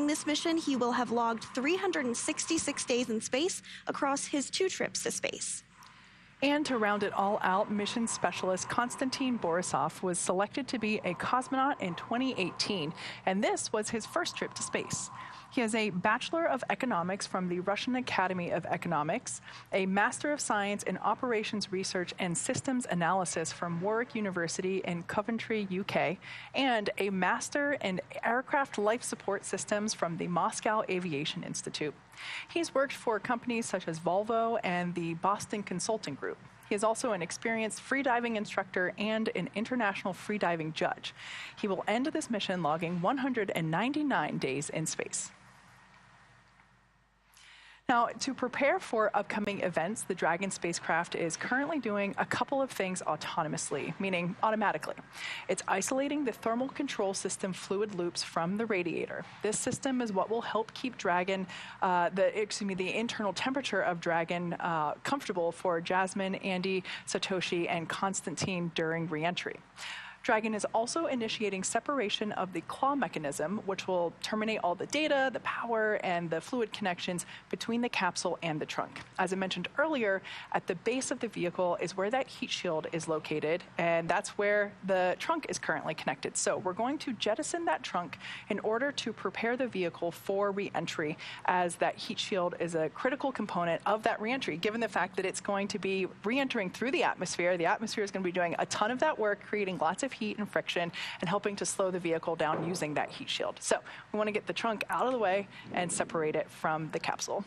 this mission, he will have logged 366 days in space across his 2 trips to space. And to round it all out, mission specialist Konstantin Borisov was selected to be a cosmonaut in 2018, and this was his first trip to space. He has a Bachelor of Economics from the Russian Academy of Economics, a Master of Science in Operations Research and Systems Analysis from Warwick University in Coventry, UK, and a Master in Aircraft Life Support Systems from the Moscow Aviation Institute. He's worked for companies such as Volvo and the Boston Consulting Group. He is also an experienced freediving instructor and an international freediving judge. He will end this mission logging 199 days in space. Now, to prepare for upcoming events, the Dragon spacecraft is currently doing a couple of things autonomously, meaning automatically. It's isolating the thermal control system fluid loops from the radiator. This system is what will help keep Dragon, the internal temperature of Dragon comfortable for Jasmine, Andy, Satoshi, and Konstantin during reentry. Dragon is also initiating separation of the claw mechanism, which will terminate all the data, the power, and the fluid connections between the capsule and the trunk. As I mentioned earlier, at the base of the vehicle is where that heat shield is located, and that's where the trunk is currently connected. So we're going to jettison that trunk in order to prepare the vehicle for re-entry, as that heat shield is a critical component of that re-entry, given the fact that it's going to be re-entering through the atmosphere. The atmosphere is going to be doing a ton of that work, creating lots of heat and friction and helping to slow the vehicle down using that heat shield. So we want to get the trunk out of the way and separate it from the capsule.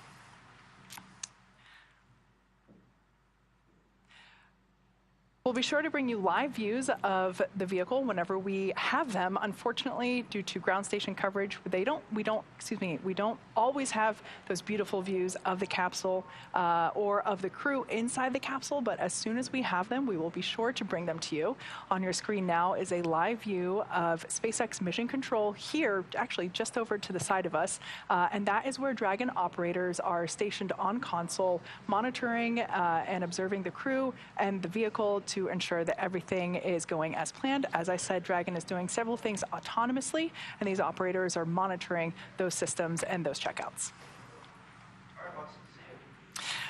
We'll be sure to bring you live views of the vehicle whenever we have them. Unfortunately, due to ground station coverage, we don't always have those beautiful views of the capsule or of the crew inside the capsule, but as soon as we have them, we will be sure to bring them to you. On your screen now is a live view of SpaceX Mission Control here, actually just over to the side of us, and that is where Dragon operators are stationed on console, monitoring and observing the crew and the vehicle to ensure that everything is going as planned. As I said, Dragon is doing several things autonomously, and these operators are monitoring those systems and those checkouts.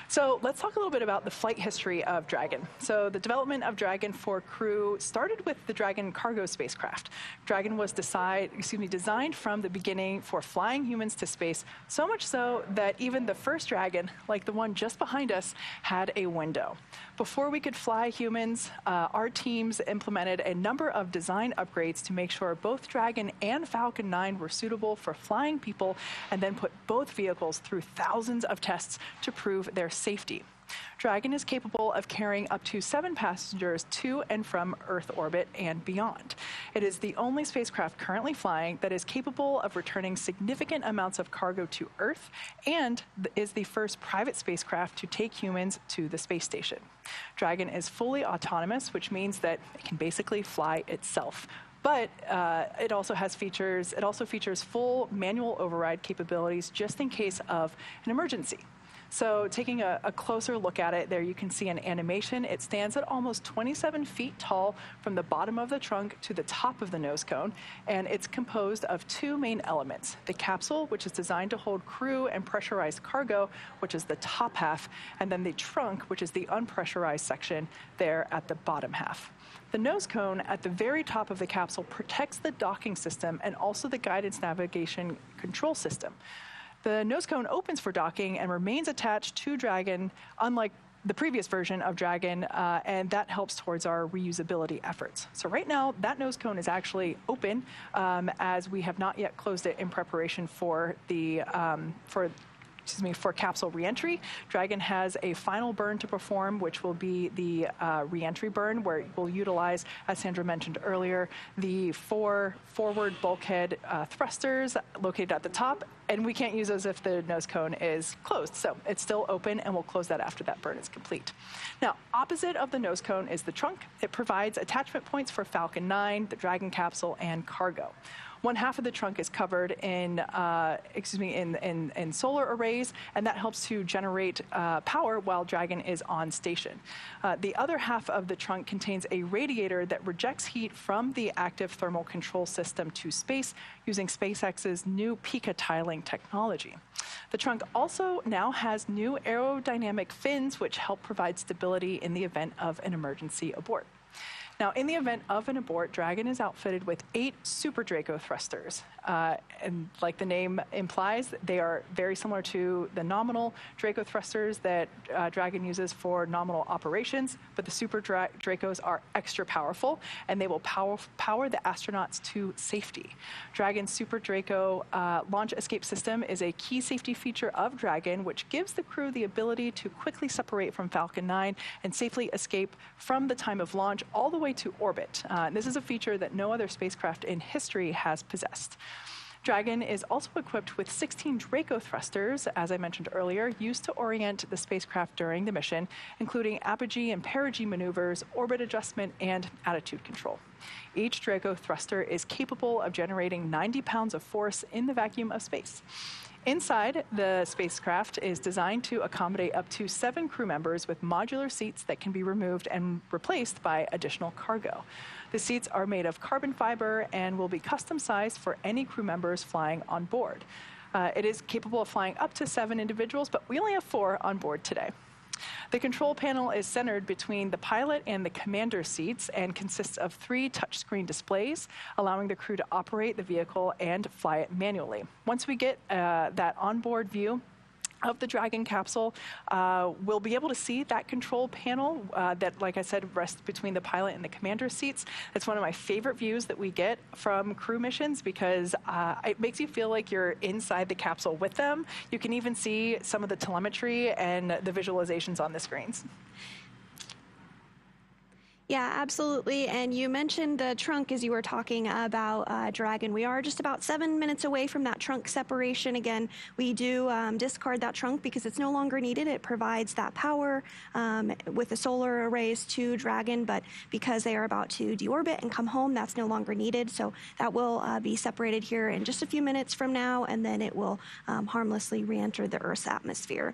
So let's talk a little bit about the flight history of Dragon. So the development of Dragon for Crew started with the Dragon cargo spacecraft. Dragon was designed from the beginning for flying humans to space, so much so that even the first Dragon, like the one just behind us, had a window. Before we could fly humans, our teams implemented a number of design upgrades to make sure both Dragon and Falcon 9 were suitable for flying people, and then put both vehicles through thousands of tests to prove their safety. Dragon is capable of carrying up to 7 passengers to and from Earth orbit and beyond. It is the only spacecraft currently flying that is capable of returning significant amounts of cargo to Earth, and is the first private spacecraft to take humans to the space station. Dragon is fully autonomous, which means that it can basically fly itself. But it also features full manual override capabilities just in case of an emergency. So taking a closer look at it, there you can see an animation. It stands at almost 27 feet tall from the bottom of the trunk to the top of the nose cone, and it's composed of 2 main elements: the capsule, which is designed to hold crew and pressurized cargo, which is the top half, and then the trunk, which is the unpressurized section there at the bottom half. The nose cone at the very top of the capsule protects the docking system and also the guidance navigation control system. The nose cone opens for docking and remains attached to Dragon, unlike the previous version of Dragon, and that helps towards our reusability efforts. So right now, that nose cone is actually open, as we have not yet closed it in preparation for the for capsule reentry. Dragon has a final burn to perform, which will be the reentry burn, where we'll utilize, as Sandra mentioned earlier, the 4 forward bulkhead thrusters located at the top, and we can't use those if the nose cone is closed. So it's still open, and we'll close that after that burn is complete. Now, opposite of the nose cone is the trunk. It provides attachment points for Falcon 9, the Dragon capsule, and cargo. One half of the trunk is covered in, in solar arrays, and that helps to generate power while Dragon is on station. The other half of the trunk contains a radiator that rejects heat from the active thermal control system to space using SpaceX's new Pika tiling technology. The trunk also now has new aerodynamic fins, which help provide stability in the event of an emergency abort. Now, in the event of an abort, Dragon is outfitted with 8 Super Draco thrusters. And like the name implies, they are very similar to the nominal Draco thrusters that Dragon uses for nominal operations, but the Super Dracos are extra powerful, and they will power the astronauts to safety. Dragon's Super Draco launch escape system is a key safety feature of Dragon, which gives the crew the ability to quickly separate from Falcon 9 and safely escape from the time of launch all the way to orbit. This is a feature that no other spacecraft in history has possessed. Dragon is also equipped with 16 Draco thrusters, as I mentioned earlier, used to orient the spacecraft during the mission, including apogee and perigee maneuvers, orbit adjustment, and attitude control. Each Draco thruster is capable of generating 90 pounds of force in the vacuum of space. Inside, the spacecraft is designed to accommodate up to 7 crew members with modular seats that can be removed and replaced by additional cargo. The seats are made of carbon fiber and will be custom sized for any crew members flying on board. It is capable of flying up to 7 individuals, but we only have 4 on board today. The control panel is centered between the pilot and the commander seats and consists of 3 touchscreen displays, allowing the crew to operate the vehicle and fly it manually. Once we get that onboard view of the Dragon capsule, we'll be able to see that control panel that, like I said, rests between the pilot and the commander seats. It's one of my favorite views that we get from crew missions because it makes you feel like you're inside the capsule with them. You can even see some of the telemetry and the visualizations on the screens. Yeah, absolutely. And you mentioned the trunk as you were talking about Dragon. We are just about 7 minutes away from that trunk separation. Again, we do discard that trunk because it's no longer needed. It provides that power with the solar arrays to Dragon, but because they are about to deorbit and come home, that's no longer needed. So that will be separated here in just a few minutes from now, and then it will harmlessly re-enter the Earth's atmosphere.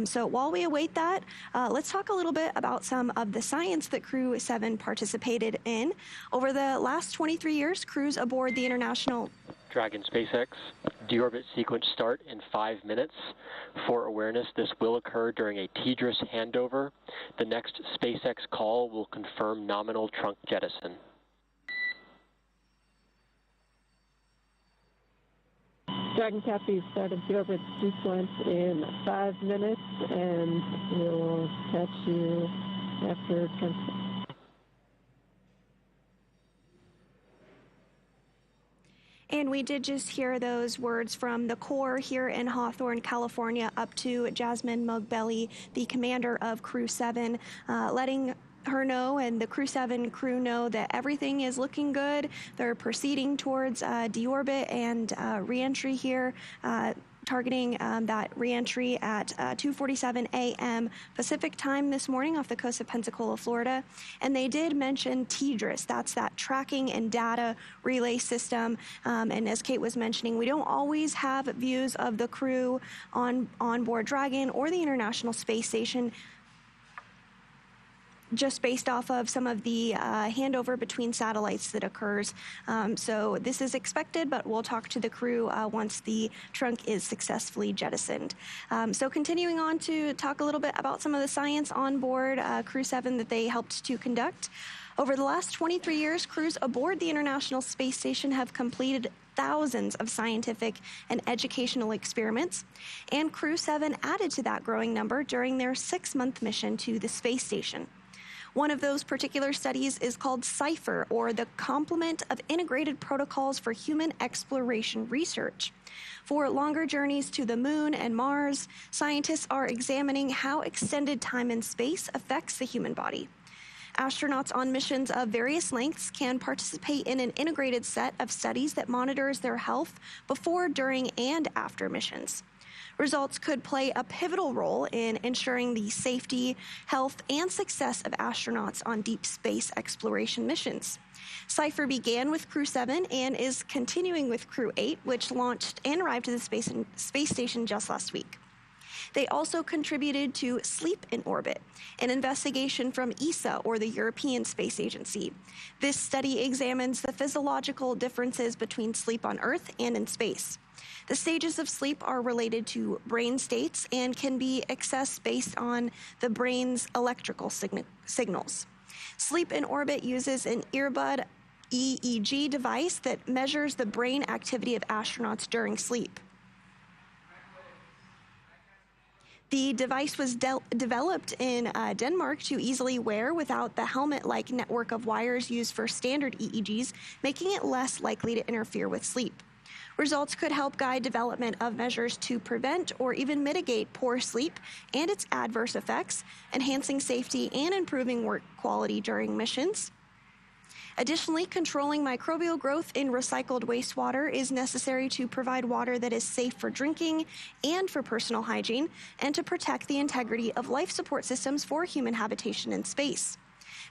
So while we await that, let's talk a little bit about some of the science that Crew-7 participated in. Over the last 23 years, crews aboard the International Dragon SpaceX, deorbit sequence start in 5 minutes. For awareness, this will occur during a TDRS handover. The next SpaceX call will confirm nominal trunk jettison. Dragon Cappy started deorbit sequence in 5 minutes, and we'll catch you after 10 seconds. And we did just hear those words from the core here in Hawthorne, California, up to Jasmine Mogbelli, the commander of Crew-7, letting her know and the Crew-7 crew know that everything is looking good. They're proceeding towards deorbit and re-entry here, targeting that re-entry at 2:47 a.m. Pacific time this morning off the coast of Pensacola, Florida. And they did mention TDRS. That's that tracking and data relay system. And as Kate was mentioning, we don't always have views of the crew on board Dragon or the International Space Station, just based off of some of the handover between satellites that occurs. So this is expected, but we'll talk to the crew once the trunk is successfully jettisoned. So continuing on to talk a little bit about some of the science on board Crew-7 that they helped to conduct. Over the last 23 years, crews aboard the International Space Station have completed thousands of scientific and educational experiments, and Crew-7 added to that growing number during their 6-month mission to the space station. One of those particular studies is called CIPHER, or the Complement of Integrated Protocols for Human Exploration Research. For longer journeys to the Moon and Mars, scientists are examining how extended time in space affects the human body. Astronauts on missions of various lengths can participate in an integrated set of studies that monitors their health before, during, and after missions. Results could play a pivotal role in ensuring the safety, health, and success of astronauts on deep space exploration missions. Cypher began with Crew-7 and is continuing with Crew-8, which launched and arrived to the space station just last week. They also contributed to Sleep in Orbit, an investigation from ESA, or the European Space Agency. This study examines the physiological differences between sleep on Earth and in space. The stages of sleep are related to brain states and can be accessed based on the brain's electrical signals. Sleep in Orbit uses an earbud EEG device that measures the brain activity of astronauts during sleep. The device was developed in Denmark to easily wear without the helmet-like network of wires used for standard EEGs, making it less likely to interfere with sleep. Results could help guide development of measures to prevent or even mitigate poor sleep and its adverse effects, enhancing safety and improving work quality during missions. Additionally, controlling microbial growth in recycled wastewater is necessary to provide water that is safe for drinking and for personal hygiene, and to protect the integrity of life support systems for human habitation in space.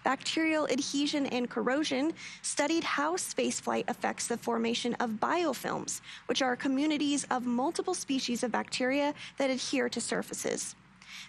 Bacterial adhesion and corrosion studied how spaceflight affects the formation of biofilms, which are communities of multiple species of bacteria that adhere to surfaces.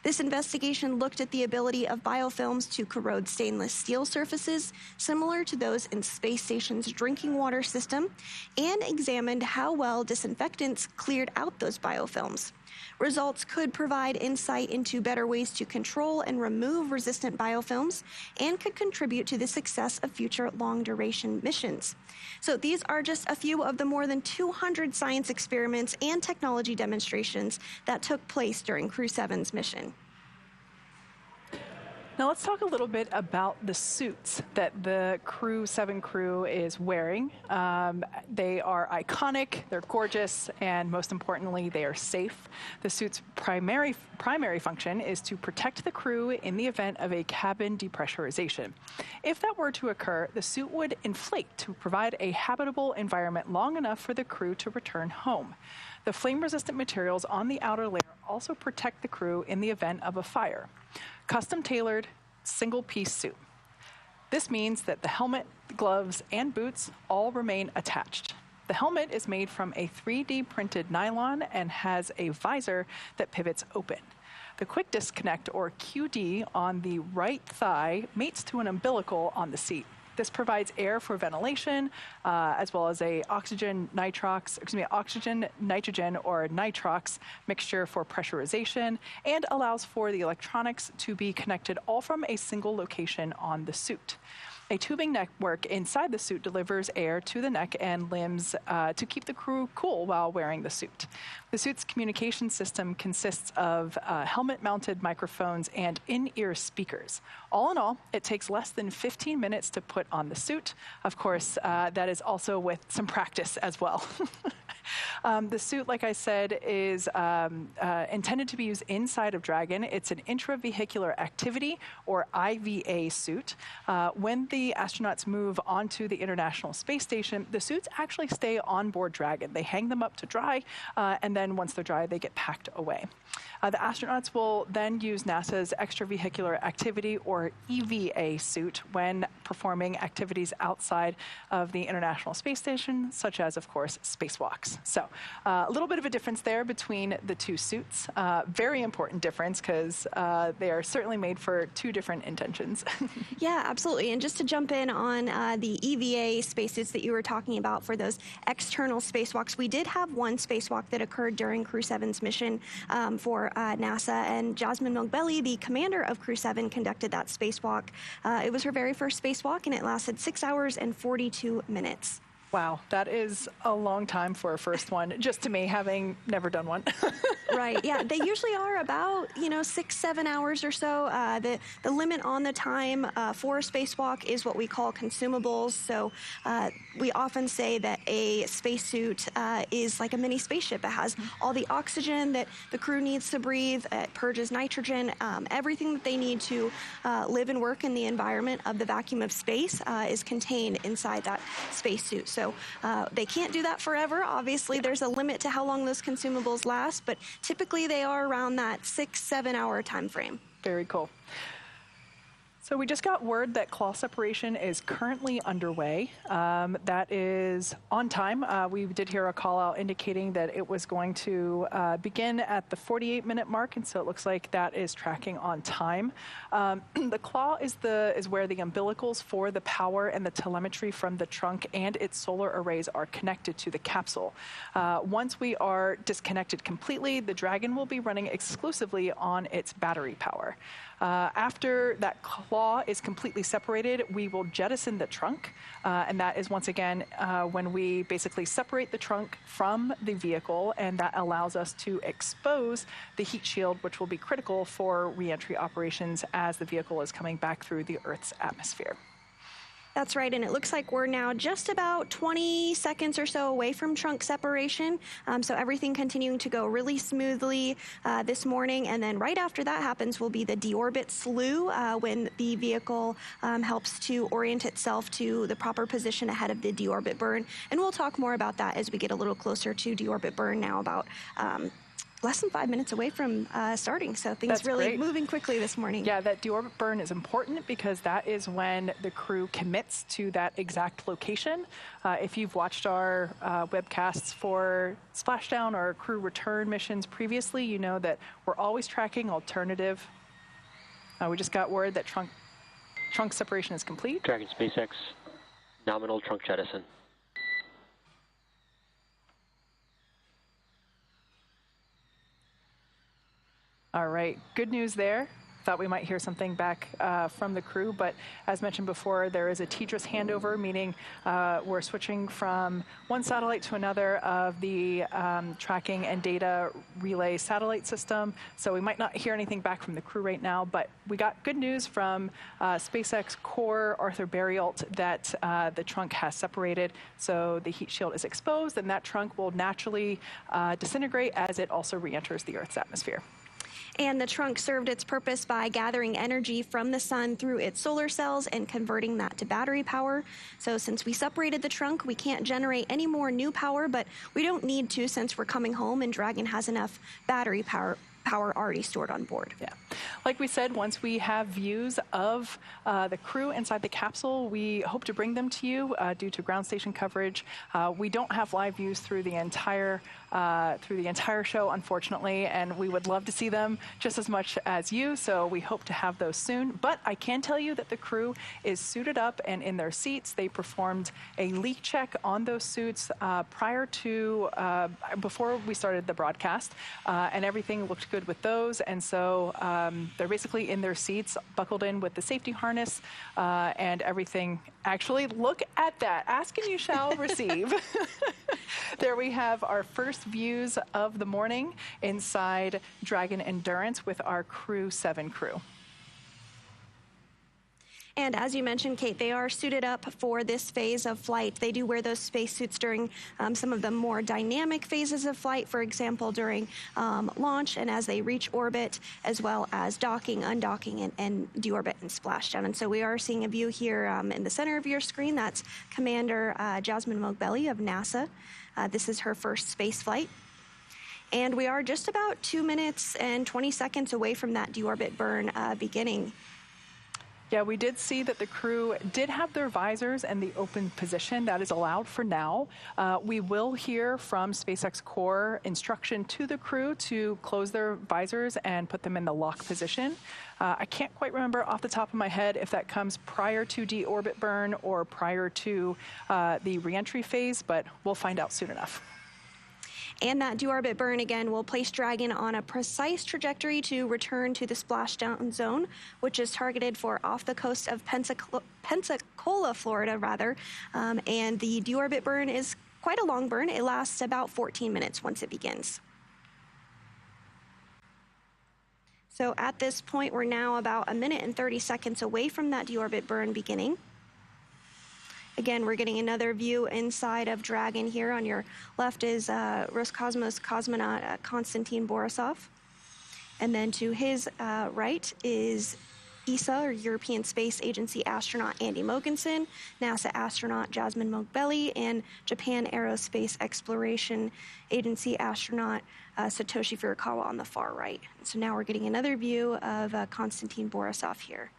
This investigation looked at the ability of biofilms to corrode stainless steel surfaces, similar to those in space station's drinking water system, and examined how well disinfectants cleared out those biofilms. Results could provide insight into better ways to control and remove resistant biofilms, and could contribute to the success of future long-duration missions. So these are just a few of the more than 200 science experiments and technology demonstrations that took place during Crew-7's mission. Now let's talk a little bit about the suits that the Crew-7 crew is wearing. They are iconic, they're gorgeous, and most importantly, they are safe. The suit's primary function is to protect the crew in the event of a cabin depressurization. If that were to occur, the suit would inflate to provide a habitable environment long enough for the crew to return home. The flame-resistant materials on the outer layer also protect the crew in the event of a fire. Custom-tailored, single-piece suit. This means that the helmet, gloves, and boots all remain attached. The helmet is made from a 3D printed nylon and has a visor that pivots open. The quick disconnect, or QD, on the right thigh mates to an umbilical on the seat. This provides air for ventilation, as well as a oxygen, nitrogen, or nitrox mixture for pressurization, and allows for the electronics to be connected all from a single location on the suit. A tubing network inside the suit delivers air to the neck and limbs to keep the crew cool while wearing the suit. The suit's communication system consists of helmet-mounted microphones and in-ear speakers. All in all, it takes less than 15 minutes to put on the suit. Of course, that is also with some practice as well. The suit, like I said, is intended to be used inside of Dragon. It's an intravehicular activity, or IVA suit. When the astronauts move onto the International Space Station, the suits actually stay on board Dragon. They hang them up to dry, and then once they're dry, they get packed away. The astronauts will then use NASA's extravehicular activity, or EVA suit, when performing activities outside of the International Space Station, such as, of course, spacewalks. So a little bit of a difference there between the two suits. Very important difference, because they are certainly made for two different intentions. Yeah, absolutely. And just to jump in on the EVA spacesuits that you were talking about for those external spacewalks, we did have one spacewalk that occurred during Crew-7's mission for NASA, and Jasmine Moghbeli, the commander of Crew-7, conducted that spacewalk. It was her very first spacewalk, and it lasted 6 hours and 42 minutes. Wow, that is a long time for a first one, just to me, having never done one. Right, yeah, they usually are about, 6-7 hours or so. The limit on the time for a spacewalk is what we call consumables. So we often say that a spacesuit is like a mini spaceship. It has all the oxygen that the crew needs to breathe. It purges nitrogen. Everything that they need to live and work in the environment of the vacuum of space is contained inside that spacesuit. So So they can't do that forever. Obviously, there's a limit to how long those consumables last, but typically they are around that 6-7 hour time frame. Very cool. So we just got word that claw separation is currently underway. That is on time. We did hear a call out indicating that it was going to begin at the 48-minute mark, and so it looks like that is tracking on time. The claw is where the umbilicals for the power and the telemetry from the trunk and its solar arrays are connected to the capsule. Once we are disconnected completely, the Dragon will be running exclusively on its battery power. After that claw is completely separated, we will jettison the trunk, and that is once again when we basically separate the trunk from the vehicle, and that allows us to expose the heat shield, which will be critical for re-entry operations as the vehicle is coming back through the Earth's atmosphere. That's right, and it looks like we're now just about 20 seconds or so away from trunk separation, so everything continuing to go really smoothly this morning, and then right after that happens will be the deorbit slew when the vehicle helps to orient itself to the proper position ahead of the deorbit burn, and we'll talk more about that as we get a little closer to deorbit burn now, about less than 5 minutes away from starting, so things That's really great. Moving quickly this morning. Yeah, that deorbit burn is important because that is when the crew commits to that exact location. If you've watched our webcasts for Splashdown or crew return missions previously, you know that we're always tracking alternative. We just got word that trunk separation is complete. Dragon SpaceX, nominal trunk jettison. All right, good news there. Thought we might hear something back from the crew, but as mentioned before, there is a TDRS handover, meaning we're switching from one satellite to another of the tracking and data relay satellite system. So we might not hear anything back from the crew right now, but we got good news from SpaceX core Arthur Barialt that the trunk has separated, so the heat shield is exposed, and that trunk will naturally disintegrate as it also re-enters the Earth's atmosphere. And the trunk served its purpose by gathering energy from the sun through its solar cells and converting that to battery power. So since we separated the trunk, we can't generate any more new power, but we don't need to since we're coming home and Dragon has enough battery power already stored on board. Yeah. Like we said, once we have views of the crew inside the capsule, we hope to bring them to you due to ground station coverage. We don't have live views through the entire show, unfortunately, and we would love to see them just as much as you, so we hope to have those soon. But I can tell you that the crew is suited up and in their seats. They performed a leak check on those suits before we started the broadcast, and everything looked good with those, and so they're basically in their seats, buckled in with the safety harness, and everything. Actually, look at that. Ask and you shall receive. There we have our first views of the morning inside Dragon Endurance with our Crew-7 crew. And as you mentioned, Kate, they are suited up for this phase of flight. They do wear those spacesuits during some of the more dynamic phases of flight, for example, during launch and as they reach orbit, as well as docking, undocking, and deorbit and splashdown. And so we are seeing a view here in the center of your screen. That's Commander Jasmine Mogbelli of NASA. This is her first space flight. And we are just about 2 minutes and 20 seconds away from that deorbit burn beginning. Yeah, we did see that the crew did have their visors in the open position. That is allowed for now. We will hear from SpaceX core instruction to the crew to close their visors and put them in the lock position. I can't quite remember off the top of my head if that comes prior to deorbit burn or prior to the reentry phase, but we'll find out soon enough. And that deorbit burn, again, will place Dragon on a precise trajectory to return to the splashdown zone, which is targeted for off the coast of Pensacola, Florida, rather. And the deorbit burn is quite a long burn. It lasts about 14 minutes once it begins. So at this point, we're now about 1 minute and 30 seconds away from that deorbit burn beginning. Again, we're getting another view inside of Dragon here. On your left is Roscosmos cosmonaut Konstantin Borisov. And then to his right is ESA, or European Space Agency astronaut Andy Mogensen, NASA astronaut Jasmine Mogbelli, and Japan Aerospace Exploration Agency astronaut Satoshi Furukawa on the far right. So now we're getting another view of Konstantin Borisov here.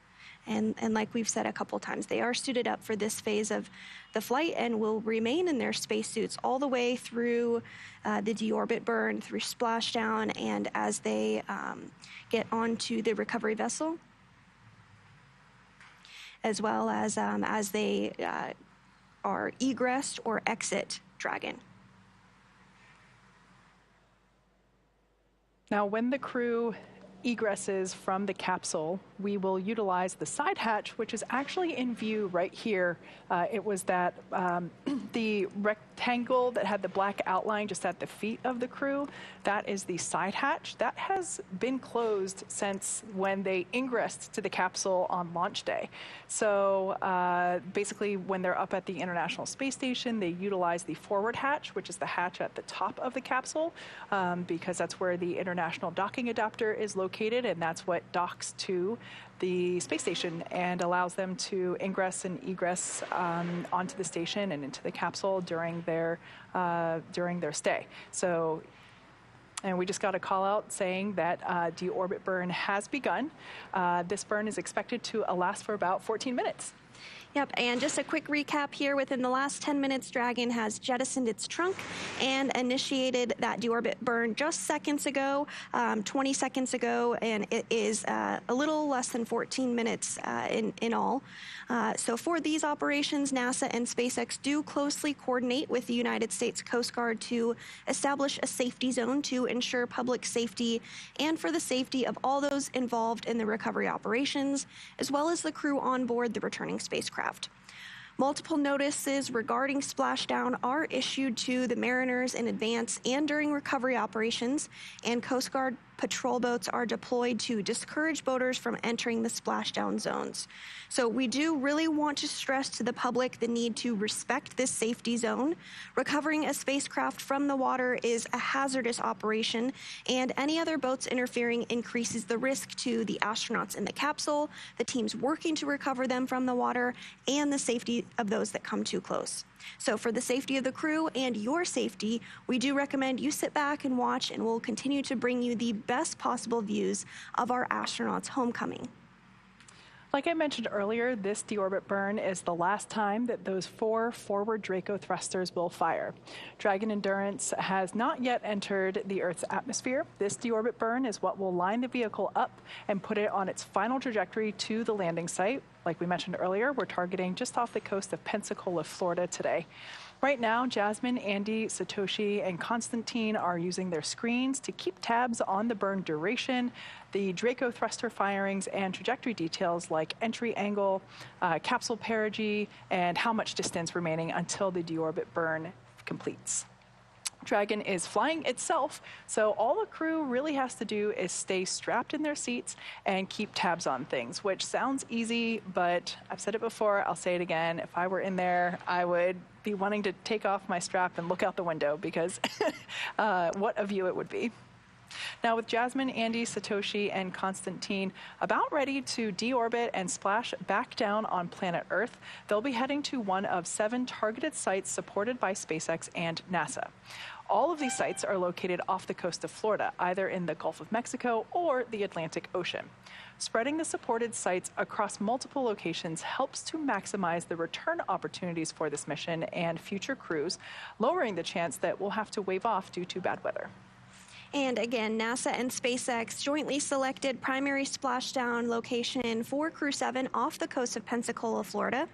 And like we've said a couple times, they are suited up for this phase of the flight and will remain in their spacesuits all the way through the deorbit burn, through splashdown, and as they get onto the recovery vessel, as well as they are egressed or exit Dragon. Now, when the crew egresses from the capsule, we will utilize the side hatch, which is actually in view right here. It was that the rectangle that had the black outline just at the feet of the crew. That is the side hatch. That has been closed since when they ingressed to the capsule on launch day. So basically, when they're up at the International Space Station, they utilize the forward hatch, which is the hatch at the top of the capsule, because that's where the International Docking Adapter is located, and that's what docks to the space station and allows them to ingress and egress onto the station and into the capsule during their stay. So, and we just got a call out saying that deorbit burn has begun. This burn is expected to last for about 14 minutes. Yep, and just a quick recap here. Within the last 10 minutes, Dragon has jettisoned its trunk and initiated that deorbit burn just seconds ago, 20 seconds ago, and it is a little less than 14 minutes in all. So for these operations, NASA and SpaceX do closely coordinate with the United States Coast Guard to establish a safety zone to ensure public safety and for the safety of all those involved in the recovery operations, as well as the crew on board the returning spacecraft. Multiple notices regarding splashdown are issued to the mariners in advance and during recovery operations, and Coast Guard patrol boats are deployed to discourage boaters from entering the splashdown zones. So we do really want to stress to the public the need to respect this safety zone. Recovering a spacecraft from the water is a hazardous operation, and any other boats interfering increases the risk to the astronauts in the capsule, the teams working to recover them from the water, and the safety of those that come too close. So for the safety of the crew and your safety, we do recommend you sit back and watch, and we'll continue to bring you the best possible views of our astronauts' homecoming. Like I mentioned earlier, this deorbit burn is the last time that those 4 forward Draco thrusters will fire. Dragon Endurance has not yet entered the Earth's atmosphere. This deorbit burn is what will line the vehicle up and put it on its final trajectory to the landing site. Like we mentioned earlier, we're targeting just off the coast of Pensacola, Florida today. Right now, Jasmine, Andy, Satoshi, and Konstantin are using their screens to keep tabs on the burn duration, the Draco thruster firings, and trajectory details like entry angle, capsule perigee, and how much distance remaining until the deorbit burn completes. Dragon is flying itself, so all the crew really has to do is stay strapped in their seats and keep tabs on things, which sounds easy, but I've said it before, I'll say it again. If I were in there, I would be wanting to take off my strap and look out the window because what a view it would be. Now, with Jasmine, Andy, Satoshi, and Konstantin about ready to deorbit and splash back down on planet Earth, they'll be heading to one of 7 targeted sites supported by SpaceX and NASA. All of these sites are located off the coast of Florida, either in the Gulf of Mexico or the Atlantic Ocean. Spreading the supported sites across multiple locations helps to maximize the return opportunities for this mission and future crews, lowering the chance that we'll have to wave off due to bad weather. And again, NASA and SpaceX jointly selected primary splashdown location for Crew-7 off the coast of Pensacola, Florida.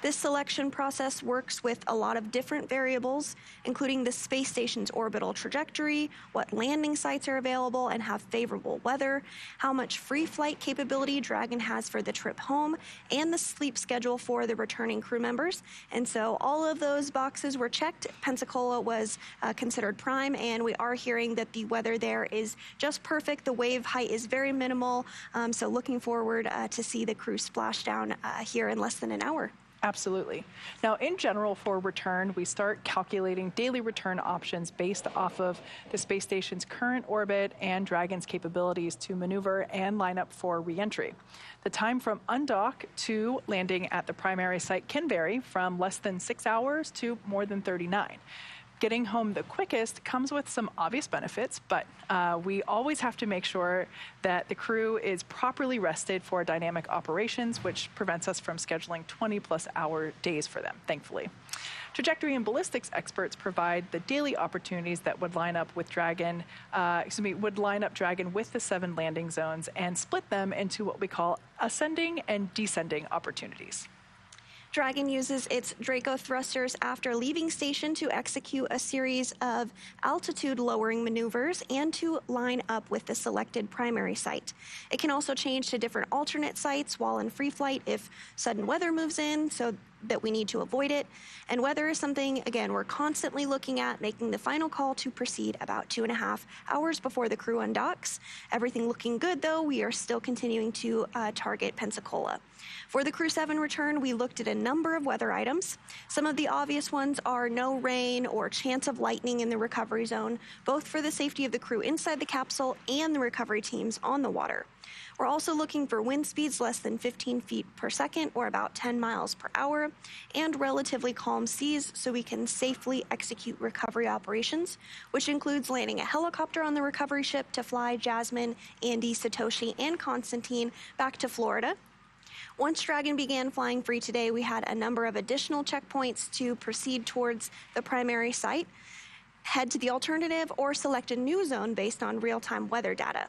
This selection process works with a lot of different variables, including the space station's orbital trajectory, what landing sites are available and have favorable weather, how much free flight capability Dragon has for the trip home, and the sleep schedule for the returning crew members. And so all of those boxes were checked. Pensacola was considered prime, and we are hearing that the weather there is just perfect. The wave height is very minimal, so looking forward to see the crew splash down here in less than an hour. Absolutely. Now, in general, for return, we start calculating daily return options based off of the space station's current orbit and Dragon's capabilities to maneuver and line up for re-entry. The time from undock to landing at the primary site can vary from less than 6 hours to more than 39. Getting home the quickest comes with some obvious benefits, but we always have to make sure that the crew is properly rested for dynamic operations, which prevents us from scheduling 20-plus-hour days for them, thankfully. Trajectory and ballistics experts provide the daily opportunities that would line up with Dragon, would line up Dragon with the 7 landing zones and split them into what we call ascending and descending opportunities. Dragon uses its Draco thrusters after leaving station to execute a series of altitude-lowering maneuvers and to line up with the selected primary site. It can also change to different alternate sites while in free flight if sudden weather moves in, so that we need to avoid it. And weather is something, again, we're constantly looking at, making the final call to proceed about 2.5 hours before the crew undocks. Everything looking good, though, we are still continuing to target Pensacola. For the Crew-7 return, we looked at a number of weather items. Some of the obvious ones are no rain or chance of lightning in the recovery zone, both for the safety of the crew inside the capsule and the recovery teams on the water. We're also looking for wind speeds less than 15 feet per second, or about 10 miles per hour, and relatively calm seas so we can safely execute recovery operations, which includes landing a helicopter on the recovery ship to fly Jasmine, Andy, Satoshi, and Constantine back to Florida. Once Dragon began flying free today, we had a number of additional checkpoints to proceed towards the primary site, head to the alternative, or select a new zone based on real-time weather data.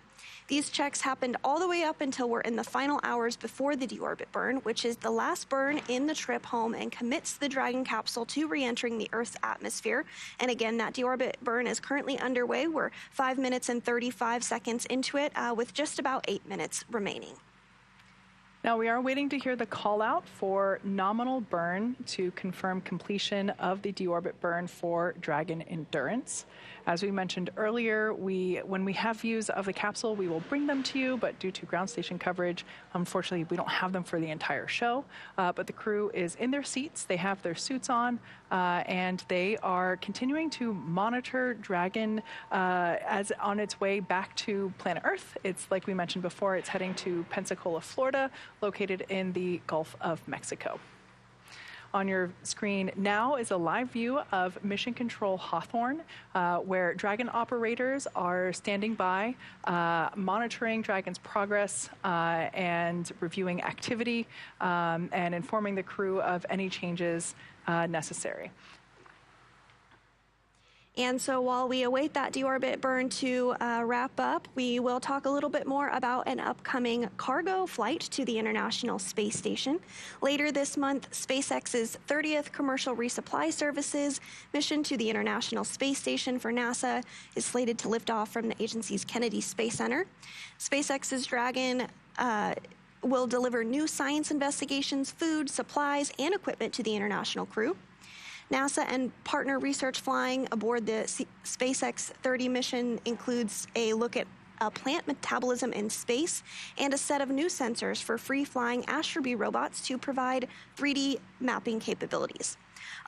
These checks happened all the way up until we're in the final hours before the deorbit burn, which is the last burn in the trip home and commits the Dragon capsule to re-entering the Earth's atmosphere. And again, that deorbit burn is currently underway. We're 5 minutes and 35 seconds into it, with just about 8 minutes remaining. Now, we are waiting to hear the call out for nominal burn to confirm completion of the deorbit burn for Dragon Endurance. As we mentioned earlier, when we have views of the capsule, we will bring them to you, but due to ground station coverage, unfortunately, we don't have them for the entire show. But the crew is in their seats, they have their suits on, and they are continuing to monitor Dragon as on its way back to planet Earth. It's like we mentioned before, it's heading to Pensacola, Florida, located in the Gulf of Mexico. On your screen now is a live view of Mission Control Hawthorne, where Dragon operators are standing by, monitoring Dragon's progress and reviewing activity and informing the crew of any changes necessary. And so while we await that deorbit burn to wrap up, we will talk a little bit more about an upcoming cargo flight to the International Space Station. Later this month, SpaceX's 30th commercial resupply services mission to the International Space Station for NASA is slated to lift off from the agency's Kennedy Space Center. SpaceX's Dragon will deliver new science investigations, food, supplies, and equipment to the international crew. NASA and partner research flying aboard the SpaceX 30 mission includes a look at plant metabolism in space and a set of new sensors for free-flying Astrobee robots to provide 3D mapping capabilities.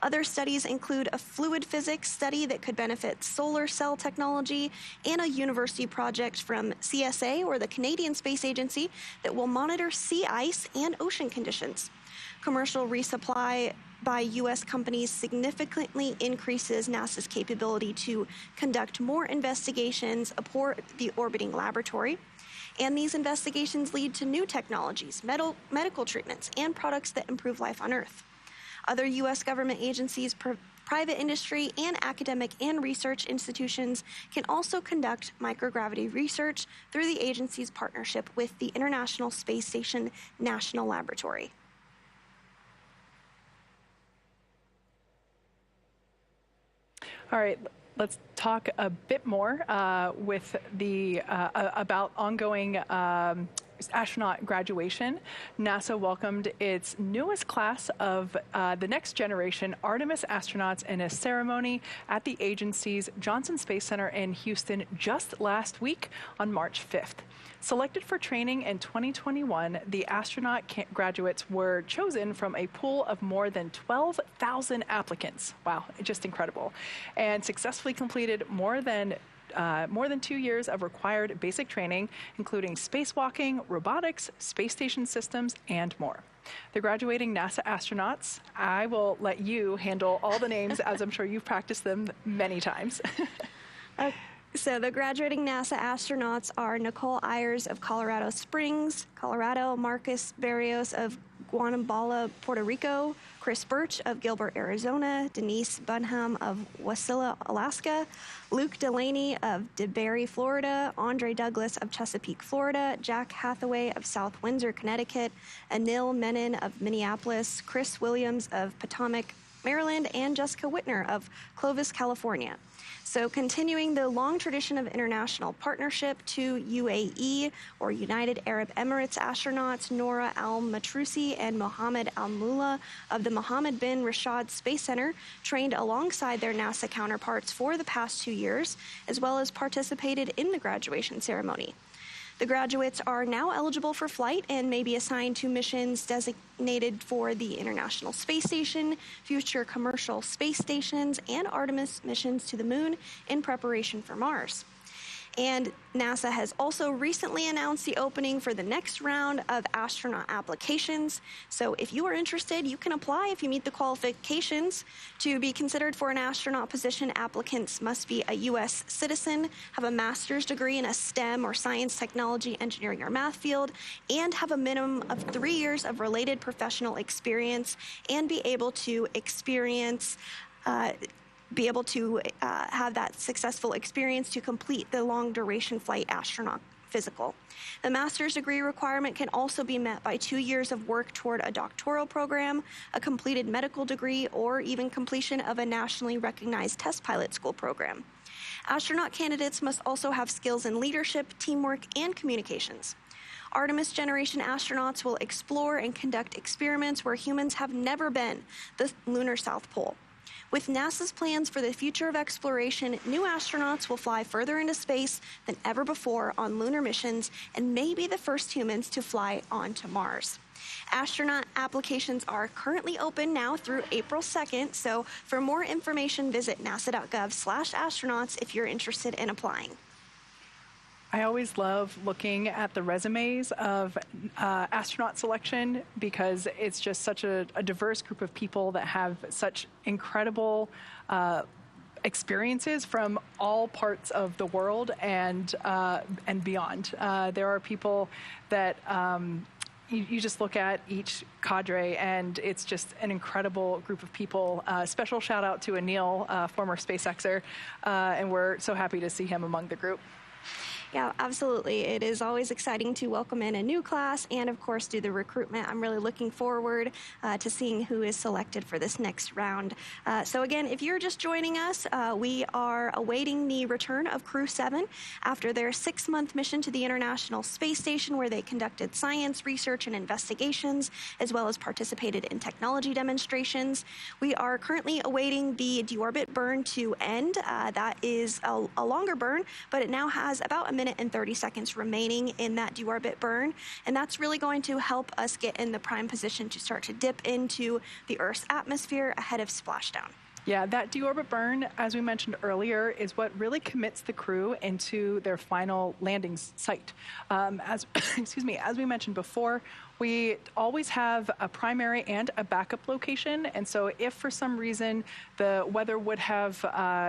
Other studies include a fluid physics study that could benefit solar cell technology and a university project from CSA, or the Canadian Space Agency, that will monitor sea ice and ocean conditions. Commercial resupply by U.S. companies significantly increases NASA's capability to conduct more investigations aboard the orbiting laboratory. And these investigations lead to new technologies, medical treatments, and products that improve life on Earth. Other U.S. government agencies, private industry, and academic and research institutions can also conduct microgravity research through the agency's partnership with the International Space Station National Laboratory. All right, let's talk a bit more with the about ongoing astronaut graduation, NASA welcomed its newest class of the next generation Artemis astronauts in a ceremony at the agency's Johnson Space Center in Houston just last week on March 5th. Selected for training in 2021, the astronaut graduates were chosen from a pool of more than 12,000 applicants. Wow, just incredible. And successfully completed more than 2 years of required basic training, including spacewalking, robotics, space station systems, and more. The graduating NASA astronauts, I will let you handle all the names, as I'm sure you've practiced them many times. So the graduating NASA astronauts are Nicole Ayers of Colorado Springs, Colorado, Marcus Barrios of Guanabala, Puerto Rico, Chris Birch of Gilbert, Arizona, Denise Bunham of Wasilla, Alaska, Luke Delaney of DeBary, Florida, Andre Douglas of Chesapeake, Florida, Jack Hathaway of South Windsor, Connecticut, Anil Menon of Minneapolis, Chris Williams of Potomac, Maryland, and Jessica Whitner of Clovis, California. So continuing the long tradition of international partnership, two UAE, or United Arab Emirates astronauts, Nora Al-Matrusi and Mohammed Al-Mula of the Mohammed bin Rashid Space Center, trained alongside their NASA counterparts for the past 2 years, as well as participated in the graduation ceremony. The graduates are now eligible for flight and may be assigned to missions designated for the International Space Station, future commercial space stations, and Artemis missions to the Moon in preparation for Mars. And NASA has also recently announced the opening for the next round of astronaut applications. So if you are interested, you can apply if you meet the qualifications. To be considered for an astronaut position, applicants must be a U.S. citizen, have a master's degree in a STEM or science, technology, engineering, or math field, and have a minimum of 3 years of related professional experience, and be able to have that successful experience to complete the long-duration flight astronaut physical. The master's degree requirement can also be met by 2 years of work toward a doctoral program, a completed medical degree, or even completion of a nationally recognized test pilot school program. Astronaut candidates must also have skills in leadership, teamwork, and communications. Artemis generation astronauts will explore and conduct experiments where humans have never been, the lunar South Pole. With NASA's plans for the future of exploration, new astronauts will fly further into space than ever before on lunar missions and may be the first humans to fly onto Mars. Astronaut applications are currently open now through April 2nd, so for more information, visit nasa.gov/astronauts if you're interested in applying. I always love looking at the resumes of astronaut selection because it's just such a diverse group of people that have such incredible experiences from all parts of the world and beyond. There are people that you just look at each cadre, and it's just an incredible group of people. Special shout out to Anil, former SpaceXer, and we're so happy to see him among the group. Yeah, absolutely. It is always exciting to welcome in a new class and, of course, do the recruitment. I'm really looking forward to seeing who is selected for this next round. So again, if you're just joining us, we are awaiting the return of Crew-7 after their 6-month mission to the International Space Station, where they conducted science, research, and investigations, as well as participated in technology demonstrations. We are currently awaiting the Deorbit burn to end. That is a longer burn, but it now has about a minute and 30 seconds remaining in that deorbit burn, and that's really going to help us get in the prime position to start to dip into the Earth's atmosphere ahead of splashdown. Yeah, that deorbit burn, as we mentioned earlier, is what really commits the crew into their final landing site. As we mentioned before, we always have a primary and a backup location, and so if for some reason the weather would have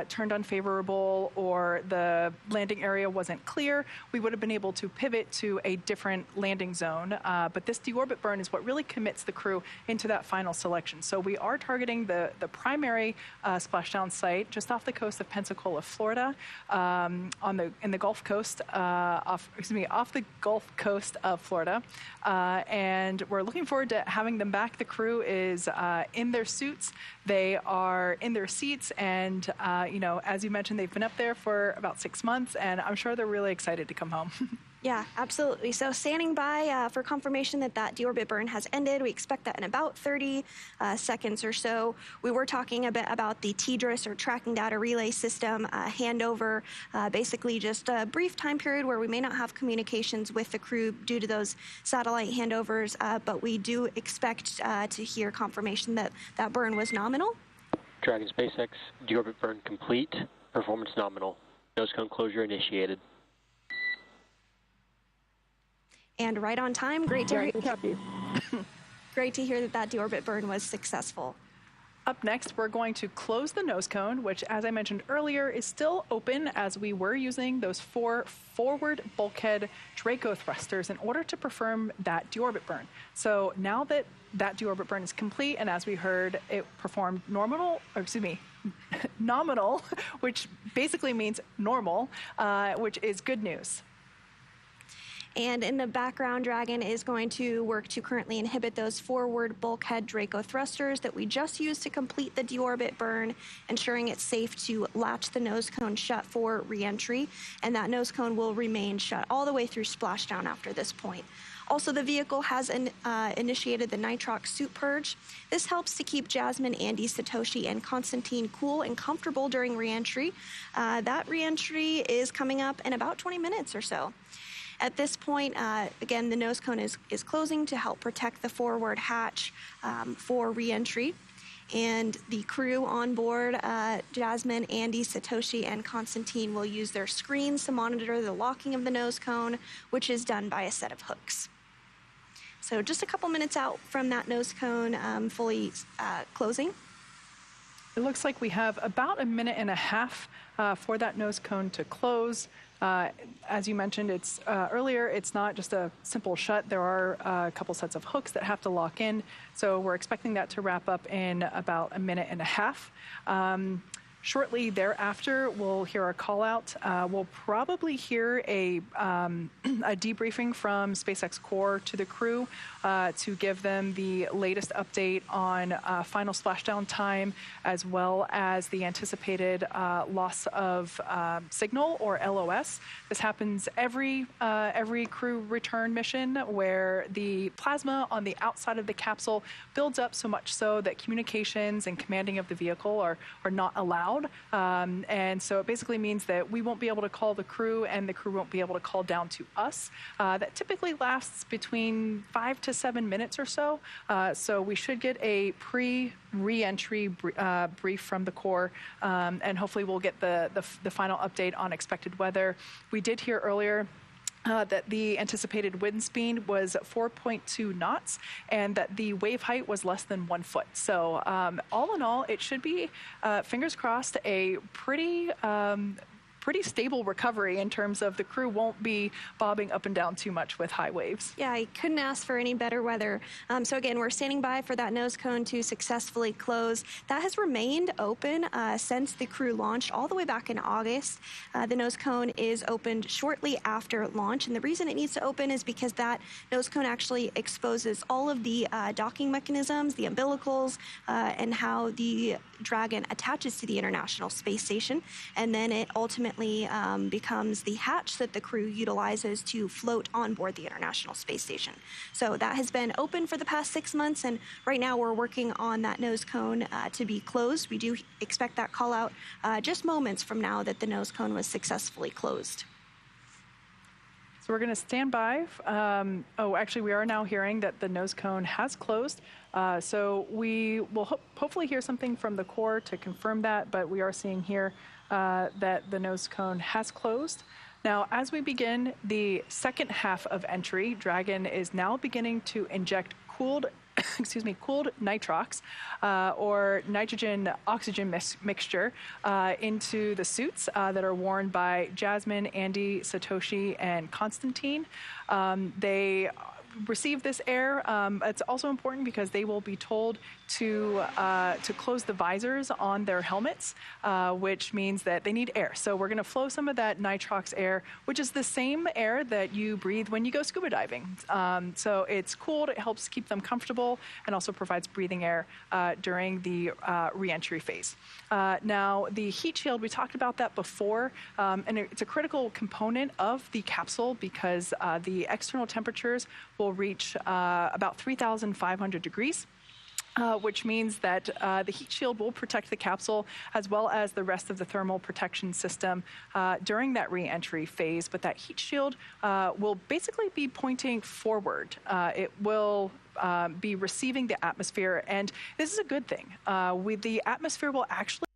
turned unfavorable or the landing area wasn't clear, we would have been able to pivot to a different landing zone. But this deorbit burn is what really commits the crew into that final selection. So we are targeting the primary splashdown site just off the coast of Pensacola, Florida, in the Gulf Coast, off the Gulf Coast of Florida. And we're looking forward to having them back. The crew is in their suits. They are in their seats, and as you mentioned, they've been up there for about 6 months, and I'm sure they're really excited to come home. Yeah, absolutely. So standing by for confirmation that that deorbit burn has ended. We expect that in about 30 seconds or so. We were talking a bit about the TDRS, or Tracking Data Relay System handover, basically just a brief time period where we may not have communications with the crew due to those satellite handovers, but we do expect to hear confirmation that that burn was nominal. Dragon SpaceX, deorbit burn complete, performance nominal, nose cone closure initiated. And right on time. Great to Copy. great to hear that that deorbit burn was successful. Up next, we're going to close the nose cone, which, as I mentioned earlier, is still open as we were using those 4 forward bulkhead Draco thrusters in order to perform that deorbit burn. So now that that deorbit burn is complete, and as we heard, it performed nominal, which basically means normal, which is good news. And in the background, Dragon is going to work to currently inhibit those forward bulkhead Draco thrusters that we just used to complete the deorbit burn, ensuring it's safe to latch the nose cone shut for re-entry. And that nose cone will remain shut all the way through splashdown after this point. Also, the vehicle has initiated the nitrox suit purge. This helps to keep Jasmine, Andy, Satoshi, and Constantine cool and comfortable during re-entry. That re-entry is coming up in about 20 minutes or so. At this point, again, the nose cone is closing to help protect the forward hatch for re-entry. And the crew on board, Jasmine, Andy, Satoshi, and Constantine, will use their screens to monitor the locking of the nose cone, which is done by a set of hooks. So just a couple minutes out from that nose cone fully closing. It looks like we have about a minute and a half for that nose cone to close. As you mentioned, earlier, it's not just a simple shut. There are a couple sets of hooks that have to lock in. So we're expecting that to wrap up in about a minute and a half. Shortly thereafter, we'll hear a call out. We'll probably hear a debriefing from SpaceX Core to the crew to give them the latest update on final splashdown time, as well as the anticipated loss of signal, or LOS. This happens every crew return mission, where the plasma on the outside of the capsule builds up so much so that communications and commanding of the vehicle are not allowed. And so it basically means that we won't be able to call the crew, and the crew won't be able to call down to us. That typically lasts between 5 to 7 minutes or so. So we should get a pre-re-entry brief from the Core, and hopefully we'll get the final update on expected weather. We did hear earlier that the anticipated wind speed was 4.2 knots, and that the wave height was less than 1 foot. So all in all, it should be, fingers crossed, a pretty stable recovery in terms of the crew won't be bobbing up and down too much with high waves. Yeah, I couldn't ask for any better weather. So again, we're standing by for that nose cone to successfully close. That has remained open since the crew launched all the way back in August. The nose cone is opened shortly after launch, and the reason it needs to open is because that nose cone actually exposes all of the docking mechanisms, the umbilicals, and how the Dragon attaches to the International Space Station, and then it ultimately becomes the hatch that the crew utilizes to float on board the International Space Station. So that has been open for the past 6 months, and right now we're working on that nose cone to be closed. We do expect that call out just moments from now that the nose cone was successfully closed. So we're going to stand by. Actually, we are now hearing that the nose cone has closed. So we will hopefully hear something from the Core to confirm that, but we are seeing here that the nose cone has closed. Now, as we begin the second half of entry, Dragon is now beginning to inject cooled nitrox, or nitrogen-oxygen mixture, into the suits that are worn by Jasmine, Andy, Satoshi, and Constantine. They receive this air. It's also important because they will be told to close the visors on their helmets, which means that they need air. So we're going to flow some of that nitrox air, which is the same air that you breathe when you go scuba diving. So it's cooled, it helps keep them comfortable, and also provides breathing air during the re-entry phase. Now, the heat shield, we talked about that before, and it's a critical component of the capsule because the external temperatures will reach about 3,500 degrees. Which means that the heat shield will protect the capsule as well as the rest of the thermal protection system during that re-entry phase. But that heat shield will basically be pointing forward. It will be receiving the atmosphere, and this is a good thing. The atmosphere will actually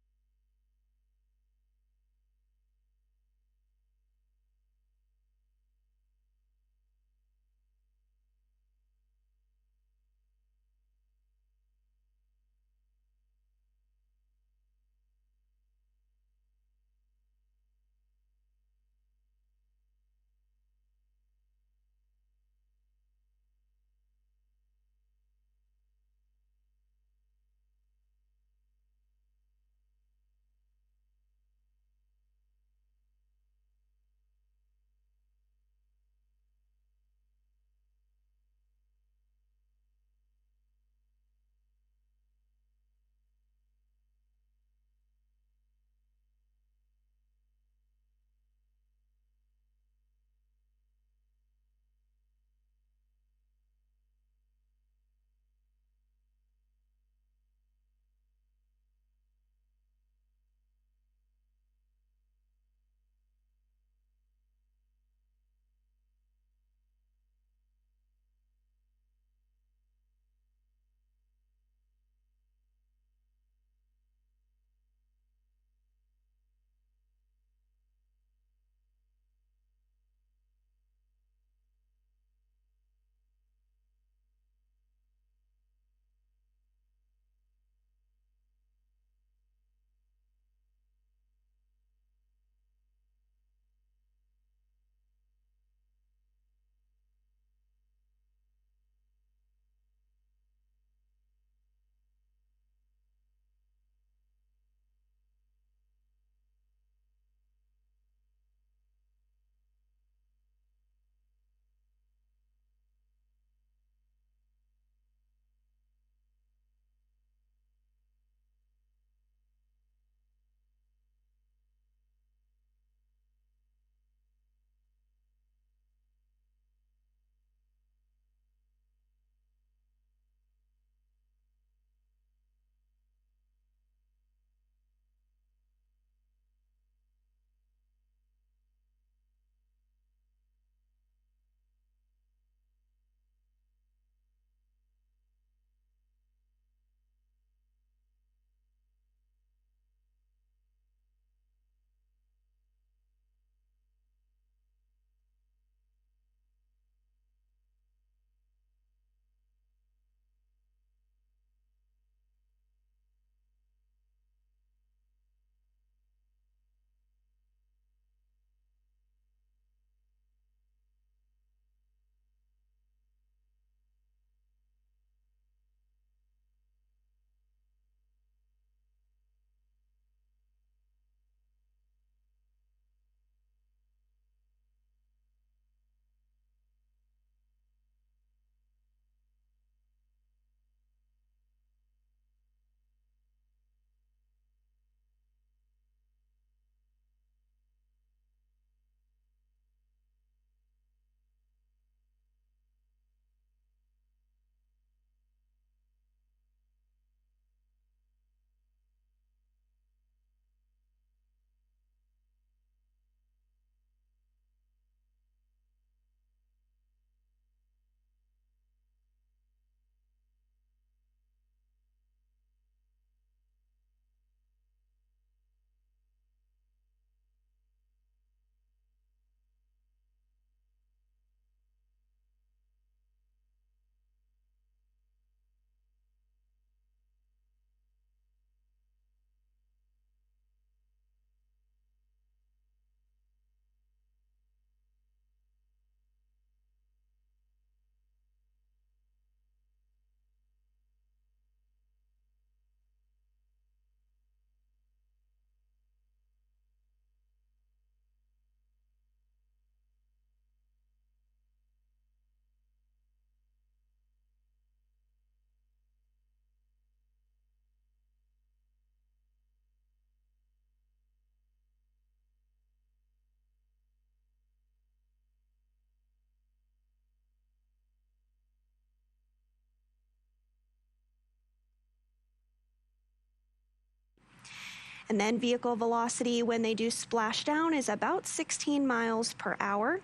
And then vehicle velocity when they do splashdown is about 16 miles per hour.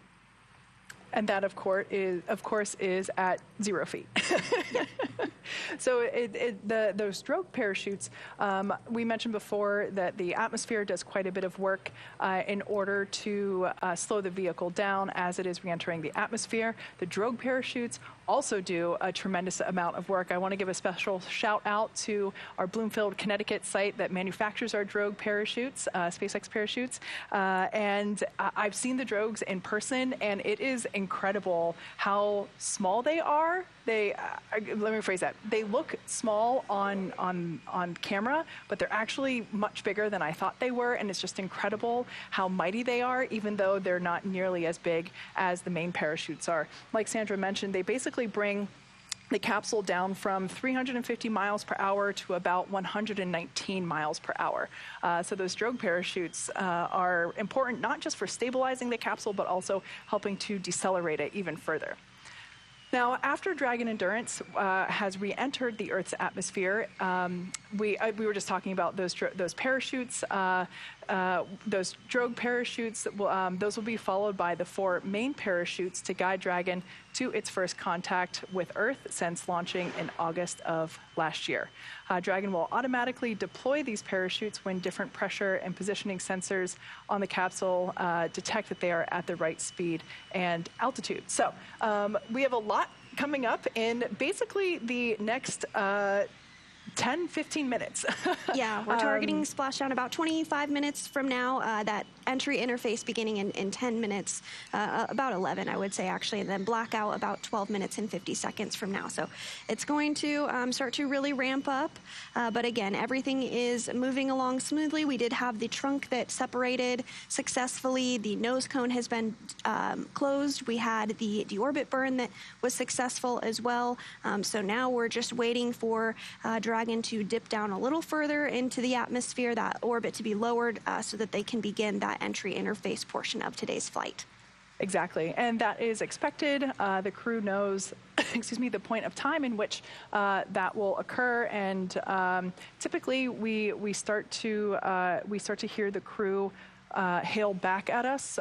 And that, of course, is at 0 feet. So those drogue parachutes, we mentioned before that the atmosphere does quite a bit of work in order to slow the vehicle down as it is re-entering the atmosphere. The drogue parachutes also do a tremendous amount of work. I want to give a special shout out to our Bloomfield, Connecticut site that manufactures our drogue parachutes, SpaceX parachutes. And I've seen the drogues in person, and it is incredible how small they are. Let me rephrase that. They look small on camera, but they're actually much bigger than I thought they were, and it's just incredible how mighty they are, even though they're not nearly as big as the main parachutes are. Like Sandra mentioned, they basically bring the capsule down from 350 miles per hour to about 119 miles per hour. So those drogue parachutes are important not just for stabilizing the capsule, but also helping to decelerate it even further. Now, after Dragon Endurance has re-entered the Earth's atmosphere, we were just talking about those parachutes. Those drogue parachutes, those will be followed by the 4 main parachutes to guide Dragon to its first contact with Earth since launching in August of last year. Dragon will automatically deploy these parachutes when different pressure and positioning sensors on the capsule detect that they are at the right speed and altitude. So we have a lot coming up in basically the next 10-15 minutes. Yeah, we're targeting splashdown about 25 minutes from now. That entry interface beginning in 10 minutes, about 11, I would say, actually, and then blackout about 12 minutes and 50 seconds from now. So it's going to start to really ramp up. But again, everything is moving along smoothly. We did have the trunk that separated successfully. The nose cone has been closed. We had the deorbit burn that was successful as well. So now we're just waiting for Dragon to dip down a little further into the atmosphere, that orbit to be lowered so that they can begin that entry interface portion of today's flight. Exactly, and that is expected. The crew knows, excuse me, the point of time in which that will occur, and typically we start to hear the crew hail back at us.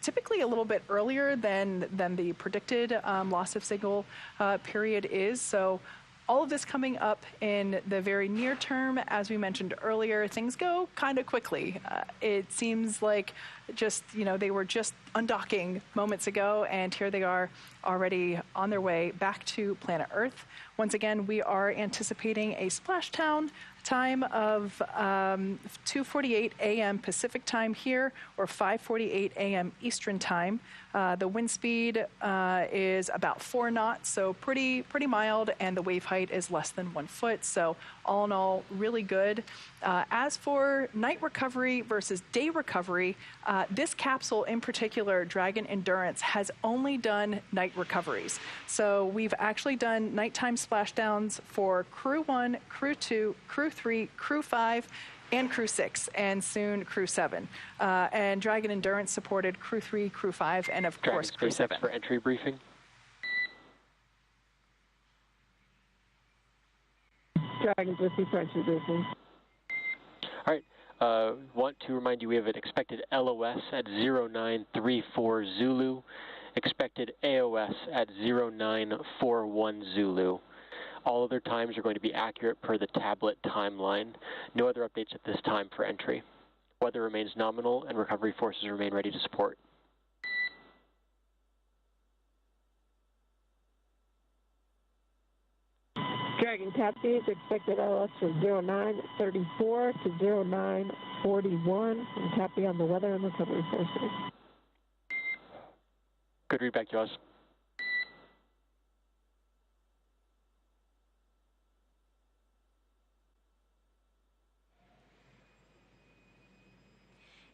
Typically a little bit earlier than the predicted loss of signal period is. So all of this coming up in the very near term. As we mentioned earlier, things go kind of quickly. It seems like they were just undocking moments ago, and here they are already on their way back to planet Earth. Once again, we are anticipating a splashdown time of 2:48 a.m. Pacific time here, or 5:48 a.m. Eastern time. The wind speed is about 4 knots, so pretty mild, and the wave height is less than 1 foot. So all in all, really good. As for night recovery versus day recovery, this capsule in particular, Dragon Endurance, has only done night recoveries. So we've actually done nighttime splashdowns for Crew-1, Crew-2, Crew-3, Crew-5, and Crew-6, and soon Crew-7. And Dragon Endurance supported Crew-3, Crew-5, and of course Crew-7. SpaceX for entry briefing. Dragon's with you for entry briefing. All right. Want to remind you we have an expected LOS at 0934 Zulu, expected AOS at 0941 Zulu. All other times are going to be accurate per the tablet timeline. No other updates at this time for entry. Weather remains nominal, and recovery forces remain ready to support. Dragon copies, expected LS from 0934 to 0941, and copy on the weather and recovery forces. Good readback, Jaws.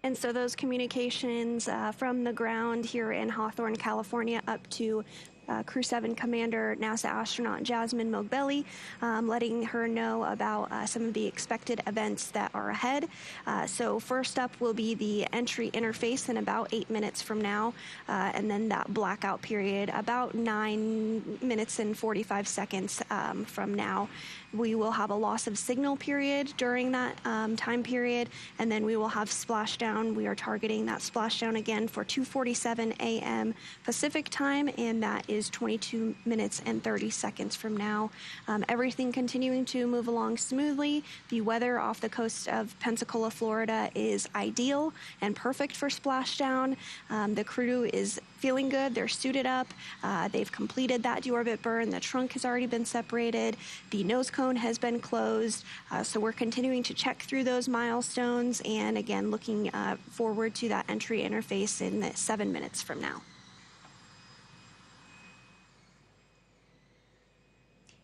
And so those communications from the ground here in Hawthorne, California, up to Crew-7 commander, NASA astronaut Jasmine Mogbelli, letting her know about some of the expected events that are ahead. So first up will be the entry interface in about 8 minutes from now, and then that blackout period about 9 minutes and 45 seconds from now. We will have a loss of signal period during that time period, and then we will have splashdown. We are targeting that splashdown again for 2:47 a.m. Pacific time, and that is 22 minutes and 30 seconds from now. Everything continuing to move along smoothly. The weather off the coast of Pensacola, Florida is ideal and perfect for splashdown. The crew is feeling good. They're suited up. They've completed that deorbit burn. The trunk has already been separated. The nose cone has been closed. So we're continuing to check through those milestones, and again, looking forward to that entry interface in 7 minutes from now.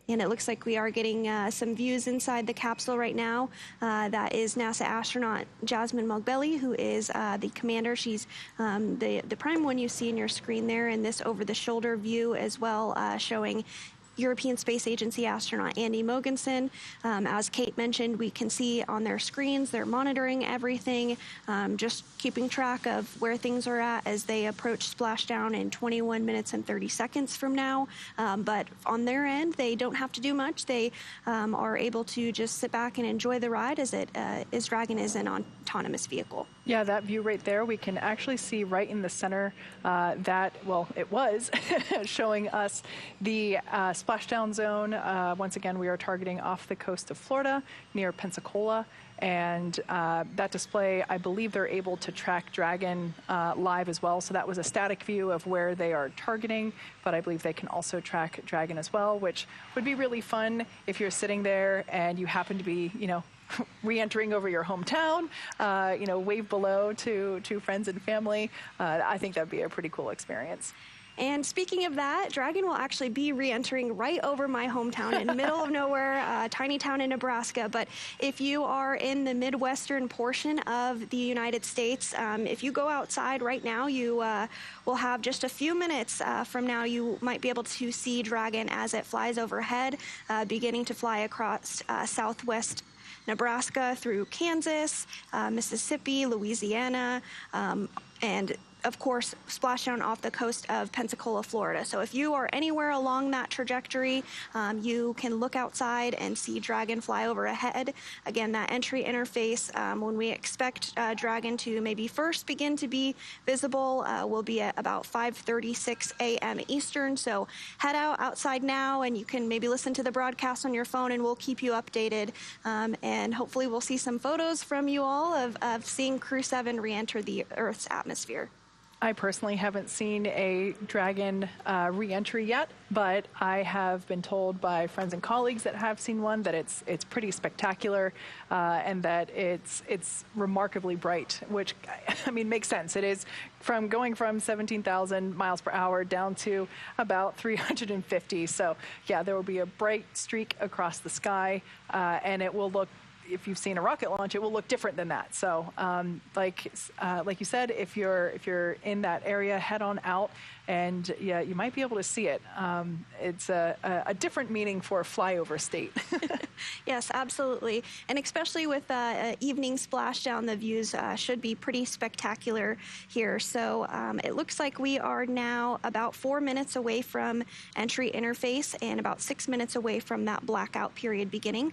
And it looks like we are getting some views inside the capsule right now. That is NASA astronaut Jasmine Mogbelli, who is the commander. She's the prime one you see in your screen there, and this over-the-shoulder view as well, showing European Space Agency astronaut Andy Mogensen. As Kate mentioned, we can see on their screens, they're monitoring everything, just keeping track of where things are at as they approach splashdown in 21 minutes and 30 seconds from now. But on their end, they don't have to do much. They are able to just sit back and enjoy the ride as Dragon is an autonomous vehicle. Yeah, that view right there, we can actually see right in the center it was showing us the splashdown zone. Once again, we are targeting off the coast of Florida near Pensacola. And that display, I believe they're able to track Dragon live as well. So that was a static view of where they are targeting, but I believe they can also track Dragon as well, which would be really fun if you're sitting there and you happen to be, re-entering over your hometown, wave below to friends and family. I think that'd be a pretty cool experience. And speaking of that, Dragon will actually be re-entering right over my hometown in the middle of nowhere, a tiny town in Nebraska. But if you are in the Midwestern portion of the United States, if you go outside right now, you will have just a few minutes from now, you might be able to see Dragon as it flies overhead, beginning to fly across southwest Nebraska through Kansas, Mississippi, Louisiana, and of course, splashdown off the coast of Pensacola, Florida. So if you are anywhere along that trajectory, you can look outside and see Dragon fly over ahead. Again, that entry interface, when we expect Dragon to maybe first begin to be visible, will be at about 5:36 a.m. Eastern. So head outside now, and you can maybe listen to the broadcast on your phone, and we'll keep you updated. And hopefully we'll see some photos from you all of seeing Crew-7 re-enter the Earth's atmosphere. I personally haven't seen a Dragon re-entry yet, but I have been told by friends and colleagues that have seen one that it's pretty spectacular and that it's remarkably bright, which I mean makes sense. It is going from 17,000 miles per hour down to about 350. So yeah, there will be a bright streak across the sky, and it will look. If you've seen a rocket launch, it will look different than that. So, like you said, if you're in that area, head on out, and yeah, you might be able to see it. It's a different meaning for flyover state. Yes, absolutely, and especially with evening splashdown, the views should be pretty spectacular here. So it looks like we are now about 4 minutes away from entry interface and about 6 minutes away from that blackout period beginning.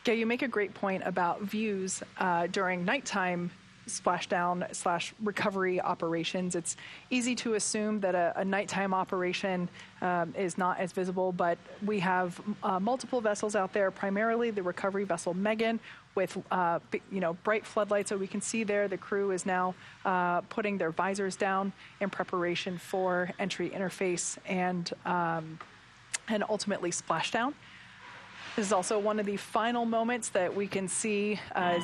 Yeah, you make a great point about views during nighttime splashdown/recovery operations. It's easy to assume that a nighttime operation is not as visible, but we have multiple vessels out there, primarily the recovery vessel Megan, with bright floodlights. So we can see there the crew is now putting their visors down in preparation for entry interface and ultimately splashdown. This is also one of the final moments that we can see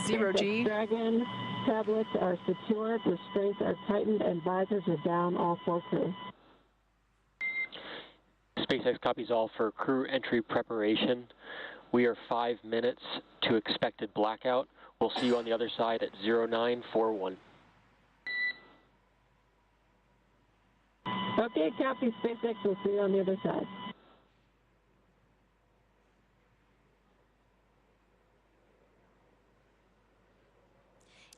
zero-G. Dragon tablets are secure, restraints are tightened, and visors are down, all 4 crew. SpaceX copies all for crew entry preparation. We are 5 minutes to expected blackout. We'll see you on the other side at 0941. Okay, copy. SpaceX. We'll see you on the other side.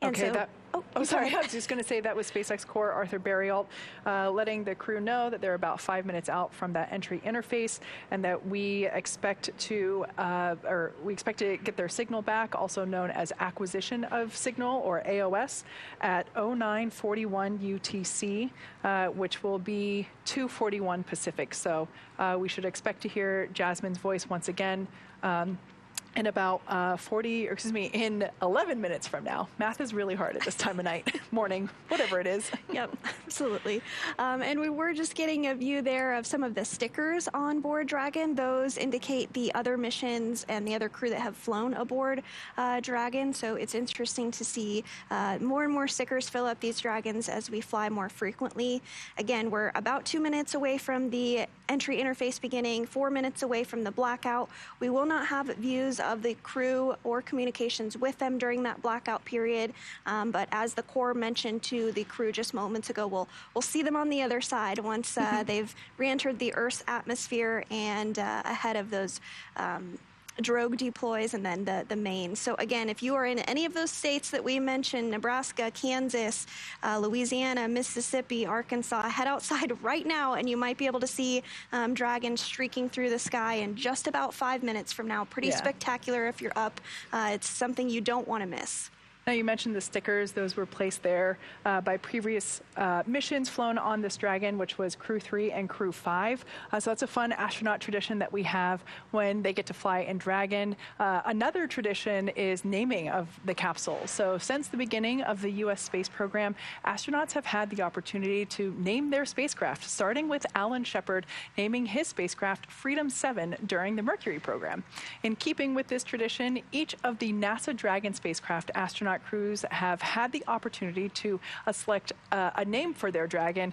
And Okay, so, sorry. I was just going to say that was SpaceX core Arthur Berrialt letting the crew know that they're about 5 minutes out from that entry interface, and that we expect to get their signal back, also known as acquisition of signal, or AOS, at 0941 UTC, which will be 2:41 Pacific. So we should expect to hear Jasmine's voice once again. In about in 11 minutes from now. Math is really hard at this time of night, morning, whatever it is. Yep, absolutely. And we were just getting a view there of some of the stickers on board Dragon. Those indicate the other missions and the other crew that have flown aboard Dragon. So it's interesting to see more and more stickers fill up these Dragons as we fly more frequently. Again, we're about 2 minutes away from the entry interface beginning, 4 minutes away from the blackout. We will not have views of the crew or communications with them during that blackout period. But as the Corps mentioned to the crew just moments ago, we'll see them on the other side once they've re-entered the Earth's atmosphere and ahead of those drogue deploys and then the main. So again, if you are in any of those states that we mentioned, Nebraska, Kansas, Louisiana, Mississippi, Arkansas, head outside right now and you might be able to see Dragon streaking through the sky in just about 5 minutes from now. Pretty spectacular if you're up. It's something you don't want to miss. Now, you mentioned the stickers. Those were placed there by previous missions flown on this Dragon, which was Crew-3 and Crew-5. So that's a fun astronaut tradition that we have when they get to fly in Dragon. Another tradition is naming of the capsule. So since the beginning of the U.S. space program, astronauts have had the opportunity to name their spacecraft, starting with Alan Shepard naming his spacecraft Freedom-7 during the Mercury program. In keeping with this tradition, each of the NASA Dragon spacecraft astronaut crews have had the opportunity to select a name for their Dragon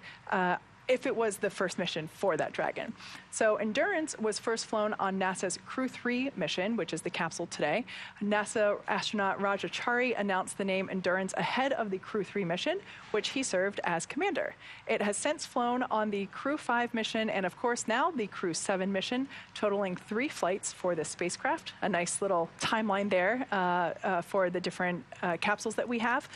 if it was the first mission for that Dragon. So Endurance was first flown on NASA's Crew-3 mission, which is the capsule today. NASA astronaut Rajachari announced the name Endurance ahead of the Crew-3 mission, which he served as commander. It has since flown on the Crew-5 mission and, of course, now the Crew-7 mission, totaling 3 flights for this spacecraft. A nice little timeline there for the different capsules that we have.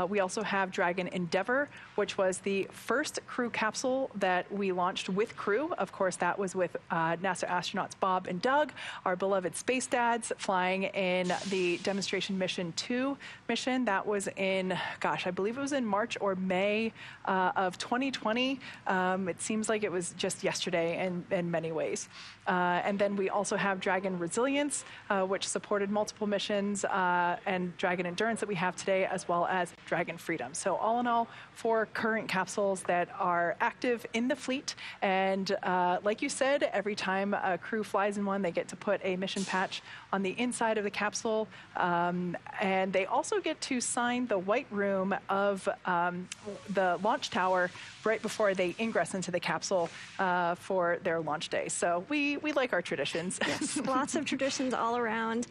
We also have Dragon Endeavour, which was the first crew capsule that we launched with crew. Of course, that was with NASA astronauts Bob and Doug, our beloved space dads, flying in the Demonstration Mission 2 mission. That was in, gosh, I believe it was in March or May of 2020. It seems like it was just yesterday in many ways. And then we also have Dragon Resilience, which supported multiple missions, and Dragon Endurance that we have today, as well as Dragon Freedom. So all in all, 4 current capsules that are active in the fleet. And like you said, every time a crew flies in one, they get to put a mission patch on the inside of the capsule. And they also get to sign the white room of the launch tower right before they ingress into the capsule for their launch day. So we like our traditions. Yes, lots of traditions all around.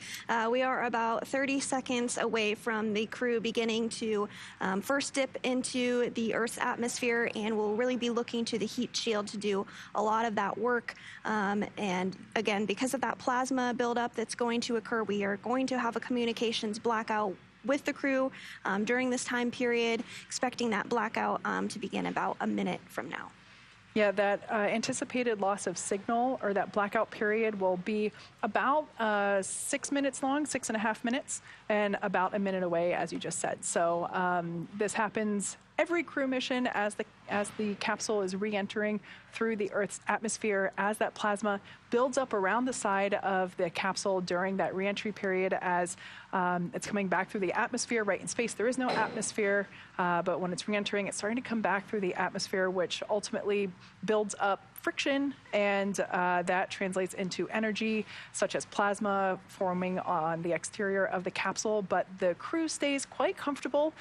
We are about 30 seconds away from the crew beginning to first dip into the Earth's atmosphere, and we'll really be looking to the heat shield to do a lot of that work. And again, because of that plasma buildup that's going to occur, we are going to have a communications blackout with the crew during this time period, expecting that blackout to begin about a minute from now. Yeah, that anticipated loss of signal, or that blackout period, will be about 6 minutes long, 6.5 minutes, and about a minute away, as you just said. So this happens every crew mission as the capsule is re-entering through the Earth's atmosphere, as that plasma builds up around the side of the capsule during that re-entry period, as it's coming back through the atmosphere. Right in space, there is no atmosphere, but when it's re-entering, it's starting to come back through the atmosphere, which ultimately builds up friction, and that translates into energy, such as plasma forming on the exterior of the capsule. But the crew stays quite comfortable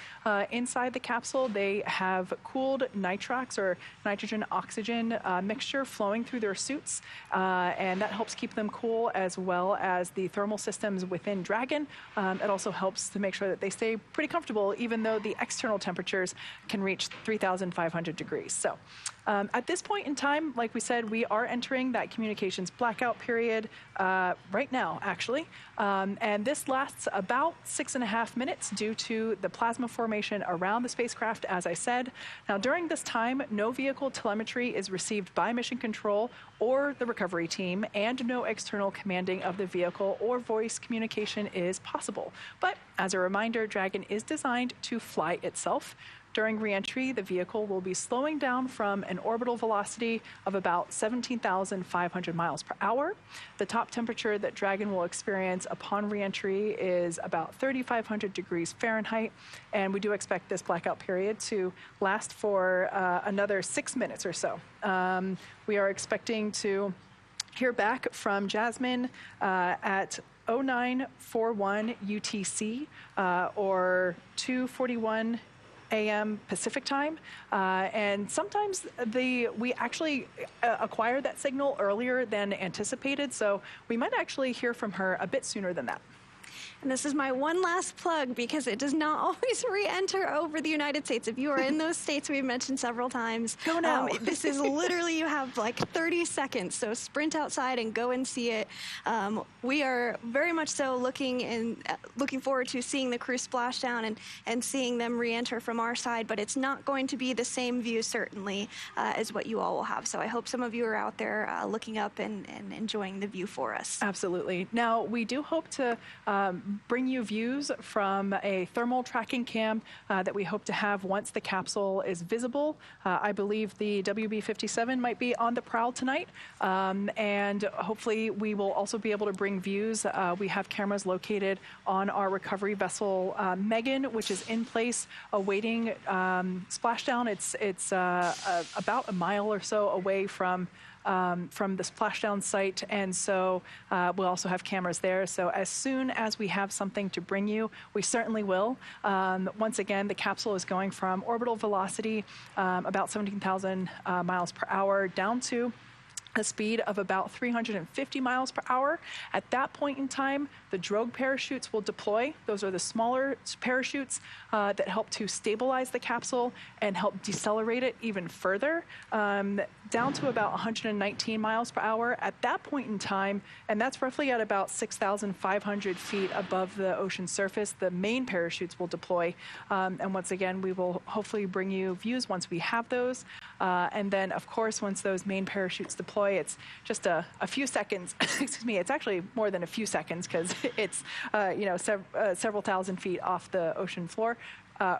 inside the capsule. They have cooled nitrox, or nitrogen-oxygen mixture, flowing through their suits, and that helps keep them cool, as well as the thermal systems within Dragon. It also helps to make sure that they stay pretty comfortable, even though the external temperatures can reach 3,500 degrees. So at this point in time, like we said, we are entering that communications blackout period right now, actually. And this lasts about 6.5 minutes due to the plasma formation around the spacecraft, as I said. Now, during this time, no vehicle telemetry is received by Mission Control or the recovery team, and no external commanding of the vehicle or voice communication is possible. But as a reminder, Dragon is designed to fly itself. During re-entry, the vehicle will be slowing down from an orbital velocity of about 17,500 miles per hour. The top temperature that Dragon will experience upon re-entry is about 3,500 degrees Fahrenheit, and we do expect this blackout period to last for another 6 minutes or so. We are expecting to hear back from Jasmine at 0941 UTC or 2:41 a.m. Pacific time, and sometimes we actually acquire that signal earlier than anticipated, so we might actually hear from her a bit sooner than that. And this is my one last plug, because it does not always re-enter over the United States. If you are in those states we've mentioned several times, go now. This is literally, you have like 30 seconds, so sprint outside and go and see it. We are very much so looking forward to seeing the crew splashdown and seeing them re-enter from our side, but it's not going to be the same view, certainly, as what you all will have. So I hope some of you are out there looking up and enjoying the view for us. Absolutely. Now, we do hope to bring you views from a thermal tracking cam that we hope to have once the capsule is visible. I believe the WB-57 might be on the prowl tonight, and hopefully we will also be able to bring views. We have cameras located on our recovery vessel, Megan, which is in place awaiting splashdown. It's about a mile or so away from the splashdown site, and so we'll also have cameras there. So as soon as we have something to bring you, we certainly will. Once again, the capsule is going from orbital velocity about 17,000 miles per hour down to a speed of about 350 miles per hour. At that point in time, the drogue parachutes will deploy. Those are the smaller parachutes that help to stabilize the capsule and help decelerate it even further, down to about 119 miles per hour. At that point in time, and that's roughly at about 6,500 feet above the ocean surface, the main parachutes will deploy. And once again, we will hopefully bring you views once we have those. And then, of course, once those main parachutes deploy, it's just a few seconds. Excuse me, it's actually more than a few seconds, because it's several thousand feet off the ocean floor.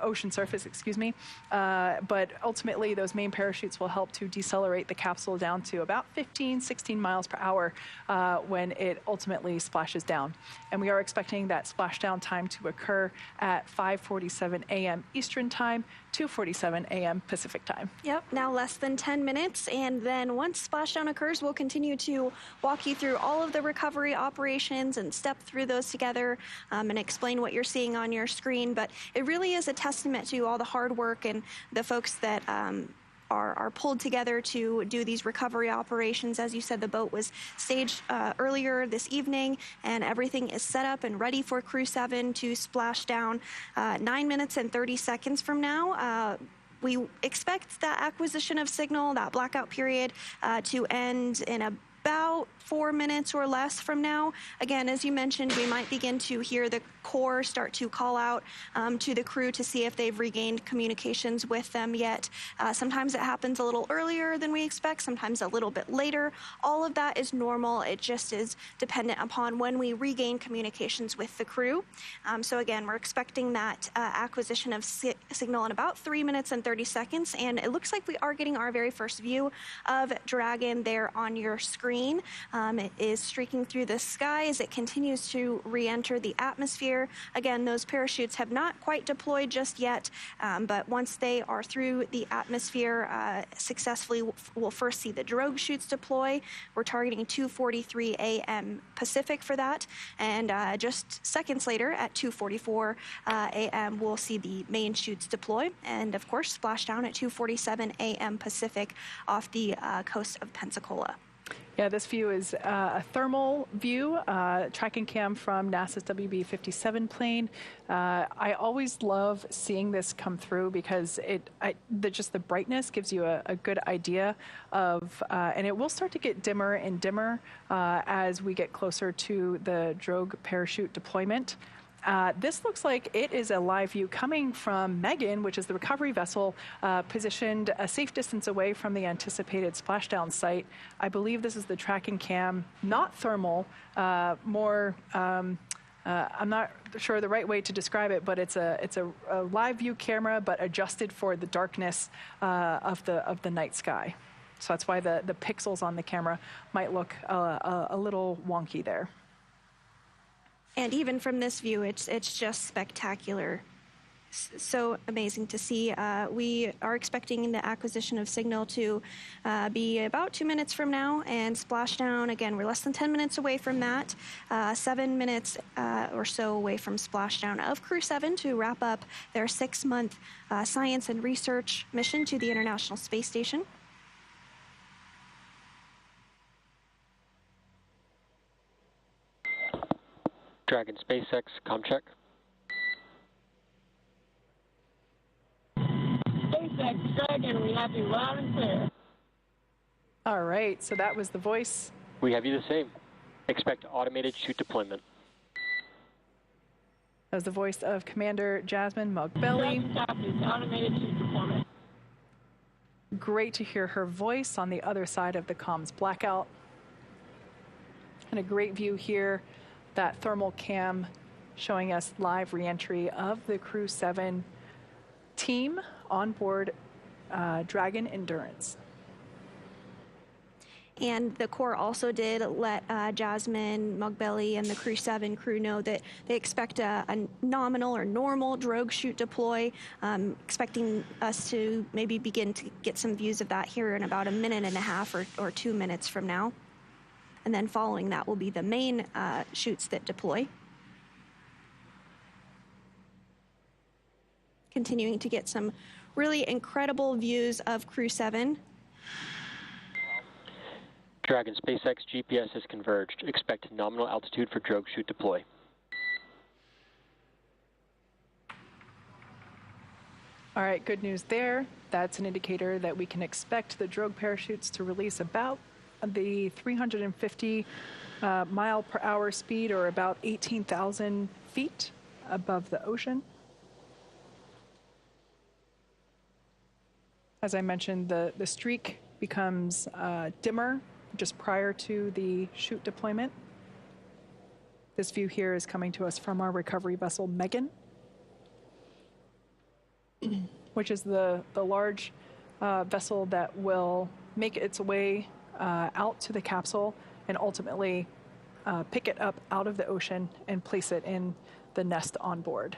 Ocean surface, excuse me. But ultimately, those main parachutes will help to decelerate the capsule down to about 15, 16 miles per hour when it ultimately splashes down. And we are expecting that splashdown time to occur at 5:47 a.m. Eastern Time, 2:47 a.m. Pacific Time. Yep, now less than 10 minutes, and then once splashdown occurs, we'll continue to walk you through all of the recovery operations and step through those together and explain what you're seeing on your screen. But it really is a testament to all the hard work and the folks that are pulled together to do these recovery operations. As you said, the boat was staged earlier this evening, and everything is set up and ready for Crew-7 to splash down 9 minutes and 30 seconds from now. We expect that acquisition of signal, that blackout period, to end in about 4 minutes or less from now. Again, as you mentioned, we might begin to hear the Corps start to call out to the crew to see if they've regained communications with them yet. Sometimes it happens a little earlier than we expect, sometimes a little bit later. All of that is normal. It just is dependent upon when we regain communications with the crew. So again, we're expecting that acquisition of signal in about 3 minutes and 30 seconds, and it looks like we are getting our very first view of Dragon there on your screen. green. It is streaking through the sky as it continues to re-enter the atmosphere. Again, those parachutes have not quite deployed just yet, but once they are through the atmosphere successfully, we'll first see the drogue chutes deploy. We're targeting 2:43 a.m. Pacific for that, and just seconds later at 2:44 a.m. we'll see the main chutes deploy, and of course splashdown at 2:47 a.m. Pacific off the coast of Pensacola. Yeah, this view is a thermal view, tracking cam from NASA's WB-57 plane. I always love seeing this come through because just the brightness gives you a good idea of, and it will start to get dimmer and dimmer as we get closer to the drogue parachute deployment. This looks like it is a live view coming from Megan, which is the recovery vessel positioned a safe distance away from the anticipated splashdown site. I believe this is the tracking cam, not thermal, more, I'm not sure the right way to describe it, but it's a live view camera, but adjusted for the darkness of the night sky. So that's why the pixels on the camera might look a little wonky there. And even from this view, it's just spectacular. So amazing to see. We are expecting the acquisition of signal to be about 2 minutes from now, and splashdown, again, we're less than 10 minutes away from that, 7 minutes or so away from splashdown of Crew-7 to wrap up their 6-month science and research mission to the International Space Station. Dragon SpaceX, comm check. SpaceX Dragon, we have you loud and clear. All right, so that was the voice. We have you the same. Expect automated chute deployment. That was the voice of Commander Jasmine Mugbelly. Automated chute deployment. Great to hear her voice on the other side of the comms blackout. And a great view here, that thermal cam showing us live reentry of the Crew-7 team on board Dragon Endurance. And the Corps also did let Jasmine Mugbelly and the Crew-7 crew know that they expect a nominal or normal drogue chute deploy, expecting us to maybe begin to get some views of that here in about 1.5 minutes or 2 minutes from now. And then following that will be the main chutes that deploy. Continuing to get some really incredible views of Crew-7. Dragon SpaceX GPS has converged. Expect nominal altitude for drogue chute deploy. All right, good news there. That's an indicator that we can expect the drogue parachutes to release about the 350 mile per hour speed, or about 18,000 feet above the ocean. As I mentioned, the streak becomes dimmer just prior to the chute deployment. This view here is coming to us from our recovery vessel, Megan, which is the large vessel that will make its way out to the capsule and ultimately pick it up out of the ocean and place it in the nest on board.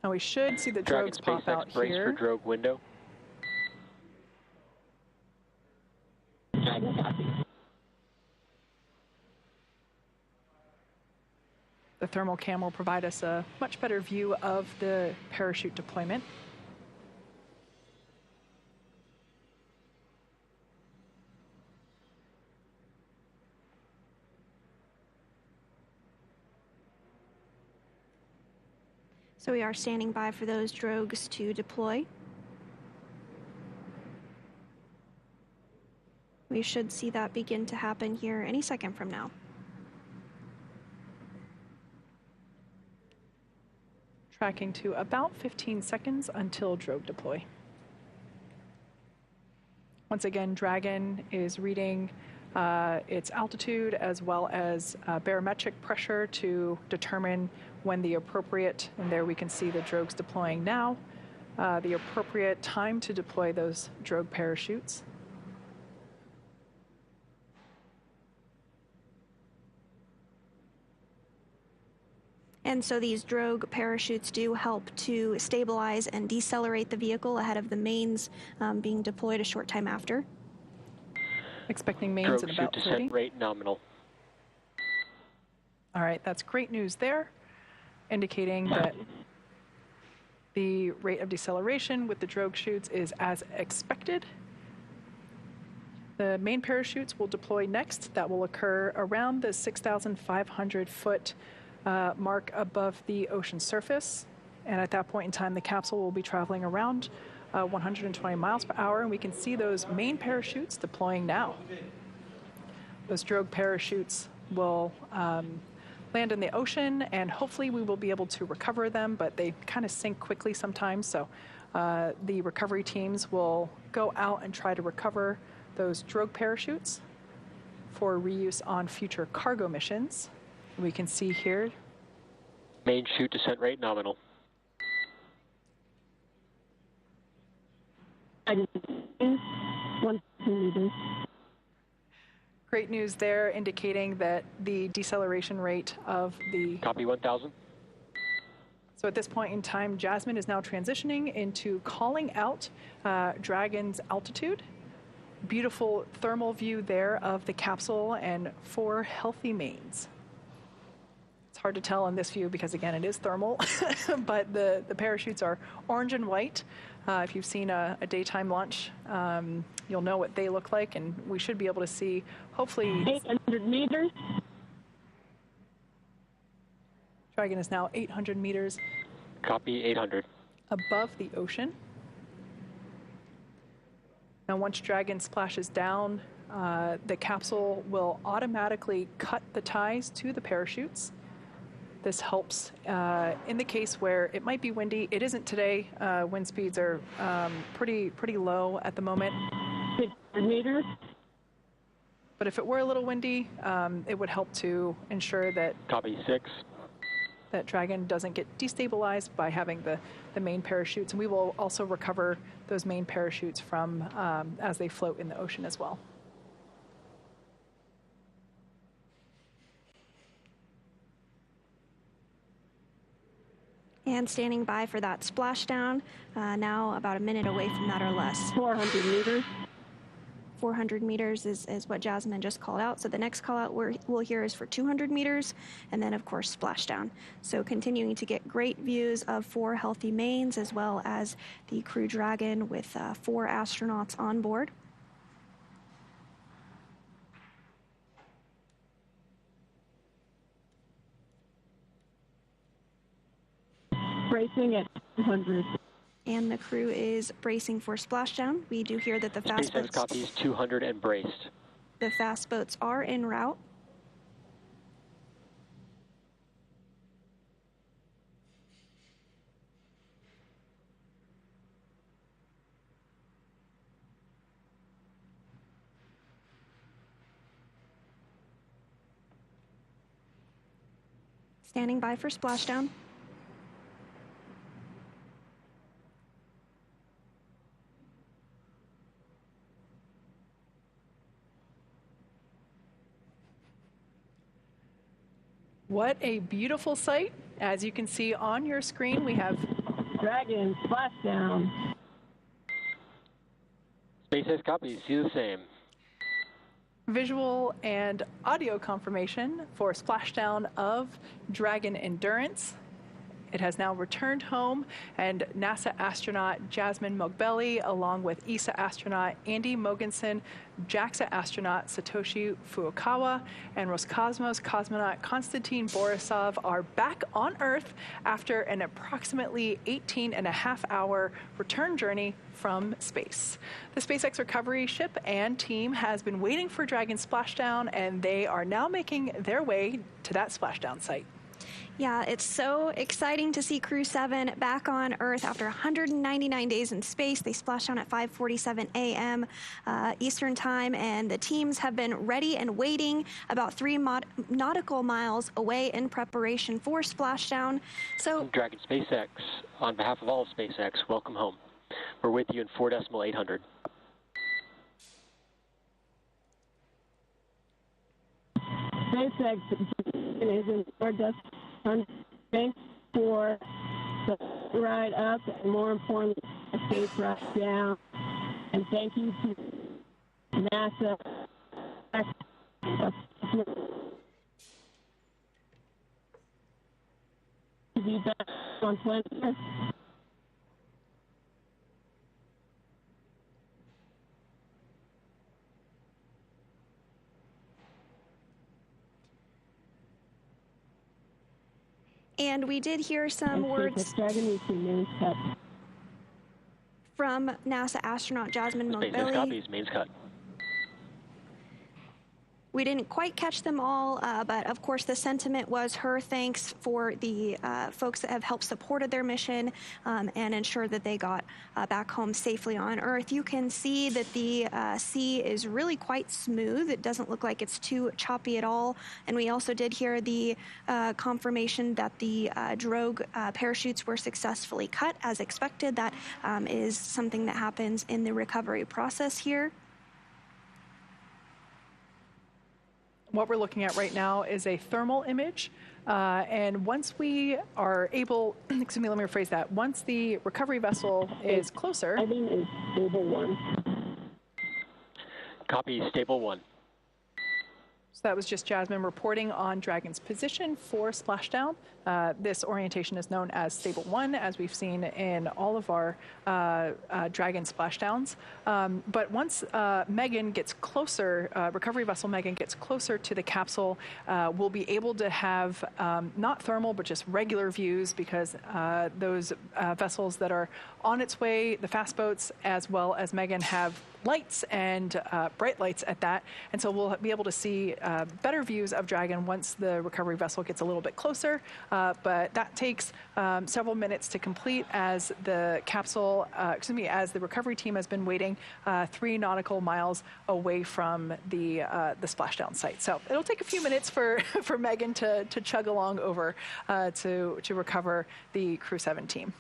Now we should see the drogues pop out here. Brace for drogue window. The thermal cam will provide us a much better view of the parachute deployment. So we are standing by for those drogues to deploy. We should see that begin to happen here any second from now. Tracking to about 15 seconds until drogue deploy. Once again, Dragon is reading its altitude as well as barometric pressure to determine when the appropriate, and there we can see the drogues deploying now, the appropriate time to deploy those drogue parachutes. And so these drogue parachutes do help to stabilize and decelerate the vehicle ahead of the mains being deployed a short time after. Expecting mains at about 30. Descent rate nominal. All right, that's great news there, indicating that the rate of deceleration with the drogue chutes is as expected. The main parachutes will deploy next. That will occur around the 6,500 foot mark above the ocean surface. And at that point in time, the capsule will be traveling around 120 miles per hour, and we can see those main parachutes deploying now. Those drogue parachutes will land in the ocean, and hopefully we will be able to recover them, but they kind of sink quickly sometimes, so the recovery teams will go out and try to recover those drogue parachutes for reuse on future cargo missions. We can see here. Main chute descent rate nominal. Great news there, indicating that the deceleration rate of the... Copy 1,000. So at this point in time, Jasmine is now transitioning into calling out Dragon's altitude. Beautiful thermal view there of the capsule and 4 healthy mains. It's hard to tell in this view because, again, it is thermal, but the parachutes are orange and white. If you've seen a daytime launch, you'll know what they look like, and we should be able to see, hopefully... 800 meters. Dragon is now 800 meters. Copy 800. Above the ocean. Now, once Dragon splashes down, the capsule will automatically cut the ties to the parachutes. This helps in the case where it might be windy. It isn't today. Wind speeds are pretty low at the moment. 600 meters. But if it were a little windy, it would help to ensure that Copy 6. That Dragon doesn't get destabilized by having the main parachutes. And we will also recover those main parachutes from as they float in the ocean as well. And standing by for that splashdown, now about a minute away from that or less. 400 meters. 400 meters is what Jasmine just called out. So the next call out we'll hear is for 200 meters, and then of course splashdown. So continuing to get great views of 4 healthy mains, as well as the Crew Dragon with 4 astronauts on board. Bracing at 200. And the crew is bracing for splashdown. We do hear that the fast SpaceX boats... copies 200 and braced. The fast boats are en route. Standing by for splashdown. What a beautiful sight. As you can see on your screen, we have Dragon splashdown. SpaceX copies, see the same. visual and audio confirmation for splashdown of Dragon Endurance. It has now returned home, and NASA astronaut Jasmine Mogbelli, along with ESA astronaut Andy Mogensen, JAXA astronaut Satoshi Furukawa, and Roscosmos cosmonaut Konstantin Borisov are back on Earth after an approximately 18.5-hour return journey from space. The SpaceX recovery ship and team has been waiting for Dragon splashdown, and they are now making their way to that splashdown site. Yeah, it's so exciting to see Crew-7 back on Earth after 199 days in space. They splashed down at 5:47 a.m. Eastern Time, and the teams have been ready and waiting about 3 nautical miles away in preparation for splashdown. So, Dragon SpaceX, on behalf of all of SpaceX, welcome home. We're with you in 4.800. SpaceX is in 4.800 Thanks for the ride up, and more importantly, a safe ride down. And thank you to NASA. To be back on planet Earth. And we did hear some words from NASA astronaut Jasmine SpaceX Montbelli. copies, mains cut. We didn't quite catch them all, but of course the sentiment was her thanks for the folks that have helped supported their mission and ensured that they got back home safely on Earth. You can see that the sea is really quite smooth. It doesn't look like it's too choppy at all. And we also did hear the confirmation that the drogue parachutes were successfully cut as expected. That is something that happens in the recovery process here. What we're looking at right now is a thermal image. And once we are able, excuse me, let me rephrase that. Once the recovery vessel is closer. I think it's stable 1. Copy, stable 1. So that was just Jasmine reporting on Dragon's position for splashdown. This orientation is known as stable 1, as we've seen in all of our Dragon splashdowns. But once Megan gets closer, recovery vessel Megan gets closer to the capsule, we'll be able to have not thermal, but just regular views, because those vessels that are on its way, the fast boats, as well as Megan, have lights and bright lights at that. And so we'll be able to see better views of Dragon once the recovery vessel gets a little bit closer. But that takes several minutes to complete, as the capsule, as the recovery team has been waiting 3 nautical miles away from the splashdown site. So it'll take a few minutes for Megan to chug along over to recover the Crew-7 team.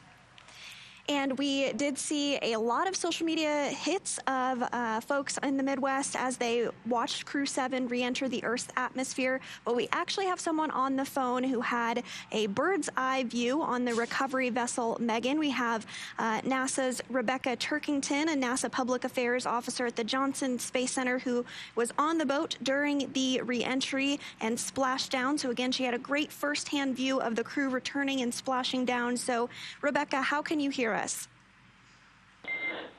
And we did see a lot of social media hits of folks in the Midwest as they watched Crew-7 re-enter the Earth's atmosphere. But we actually have someone on the phone who had a bird's eye view on the recovery vessel Megan. We have NASA's Rebecca Turkington, a NASA Public Affairs Officer at the Johnson Space Center, who was on the boat during the re-entry and splashdown. So again, she had a great first-hand view of the crew returning and splashing down. So Rebecca, how can you hear us?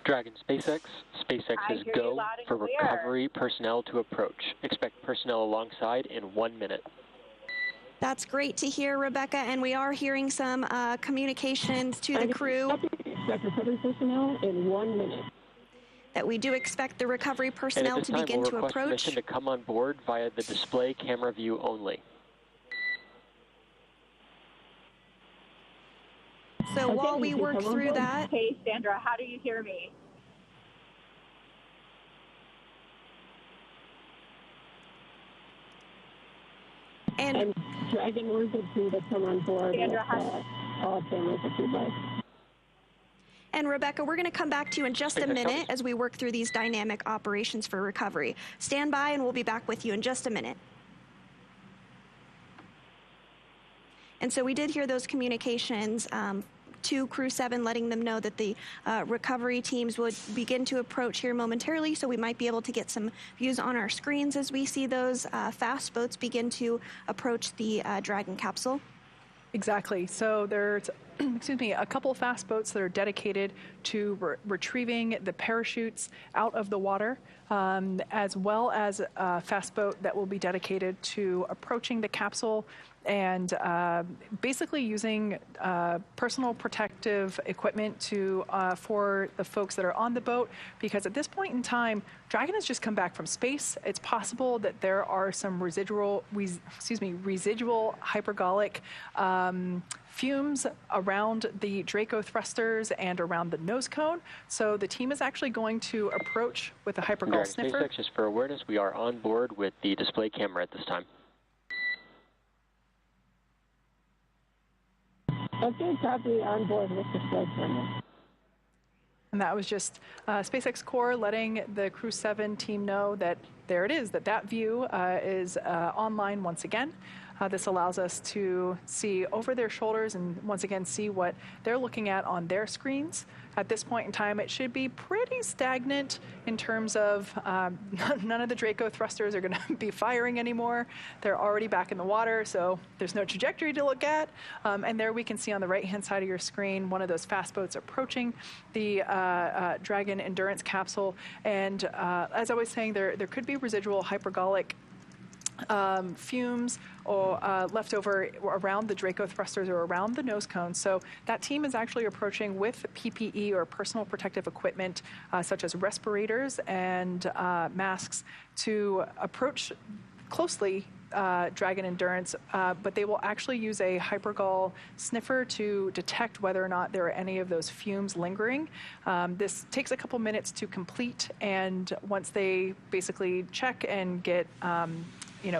Dragon SpaceX. SpaceX is go for recovery personnel to approach. Expect personnel alongside in 1 minute. That's great to hear, Rebecca, and we are hearing some communications to the crew. Expect recovery personnel in 1 minute. That we do expect the recovery personnel to begin to approach. And at this time, we'll request permission to come on board via the display camera view only. So while we work through that... Hey, Sandra, how do you hear me? And Dragon wanted to come on board Sandra, with all families if you'd like. And Rebecca, we're going to come back to you in just a minute as we work through these dynamic operations for recovery. Stand by and we'll be back with you in just a minute. And so we did hear those communications to Crew-7, letting them know that the recovery teams would begin to approach here momentarily, so we might be able to get some views on our screens as we see those fast boats begin to approach the Dragon capsule. Exactly. So there's a couple fast boats that are dedicated to retrieving the parachutes out of the water, as well as a fast boat that will be dedicated to approaching the capsule and basically using personal protective equipment for the folks that are on the boat, because at this point in time, Dragon has just come back from space. It's possible that there are some residual hypergolic fumes around the Draco thrusters and around the nose cone. So the team is actually going to approach with a hypergol sniffer. SpaceX, just for awareness, we are on board with the display camera at this time. Okay, copy, on board with display camera. And that was just SpaceX Core letting the Crew-7 team know that there it is, that view is online once again. This allows us to see over their shoulders and once again see what they're looking at on their screens. At this point in time, it should be pretty stagnant in terms of none of the Draco thrusters are going to be firing anymore. They're already back in the water, so there's no trajectory to look at. And there we can see on the right-hand side of your screen one of those fast boats approaching the Dragon Endurance capsule. And as I was saying, there could be residual hypergolic fumes or left over around the Draco thrusters or around the nose cone. So that team is actually approaching with PPE or personal protective equipment such as respirators and masks to approach closely Dragon Endurance, but they will actually use a hypergol sniffer to detect whether or not there are any of those fumes lingering. This takes a couple minutes to complete, and once they basically check and get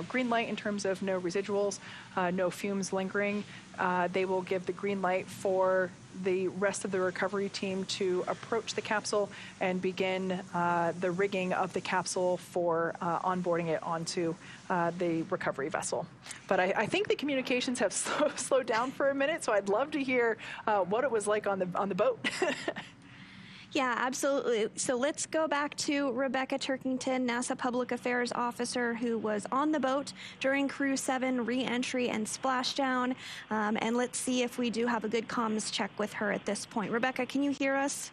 green light in terms of no residuals, no fumes lingering, they will give the green light for the rest of the recovery team to approach the capsule and begin the rigging of the capsule for onboarding it onto the recovery vessel. But I think the communications have slowed down for a minute, so I'd love to hear what it was like on the boat. Yeah, absolutely. So let's go back to Rebecca Turkington, NASA Public Affairs Officer, who was on the boat during Crew-7 re-entry and splashdown. And let's see if we do have a good comms check with her at this point. Rebecca, can you hear us?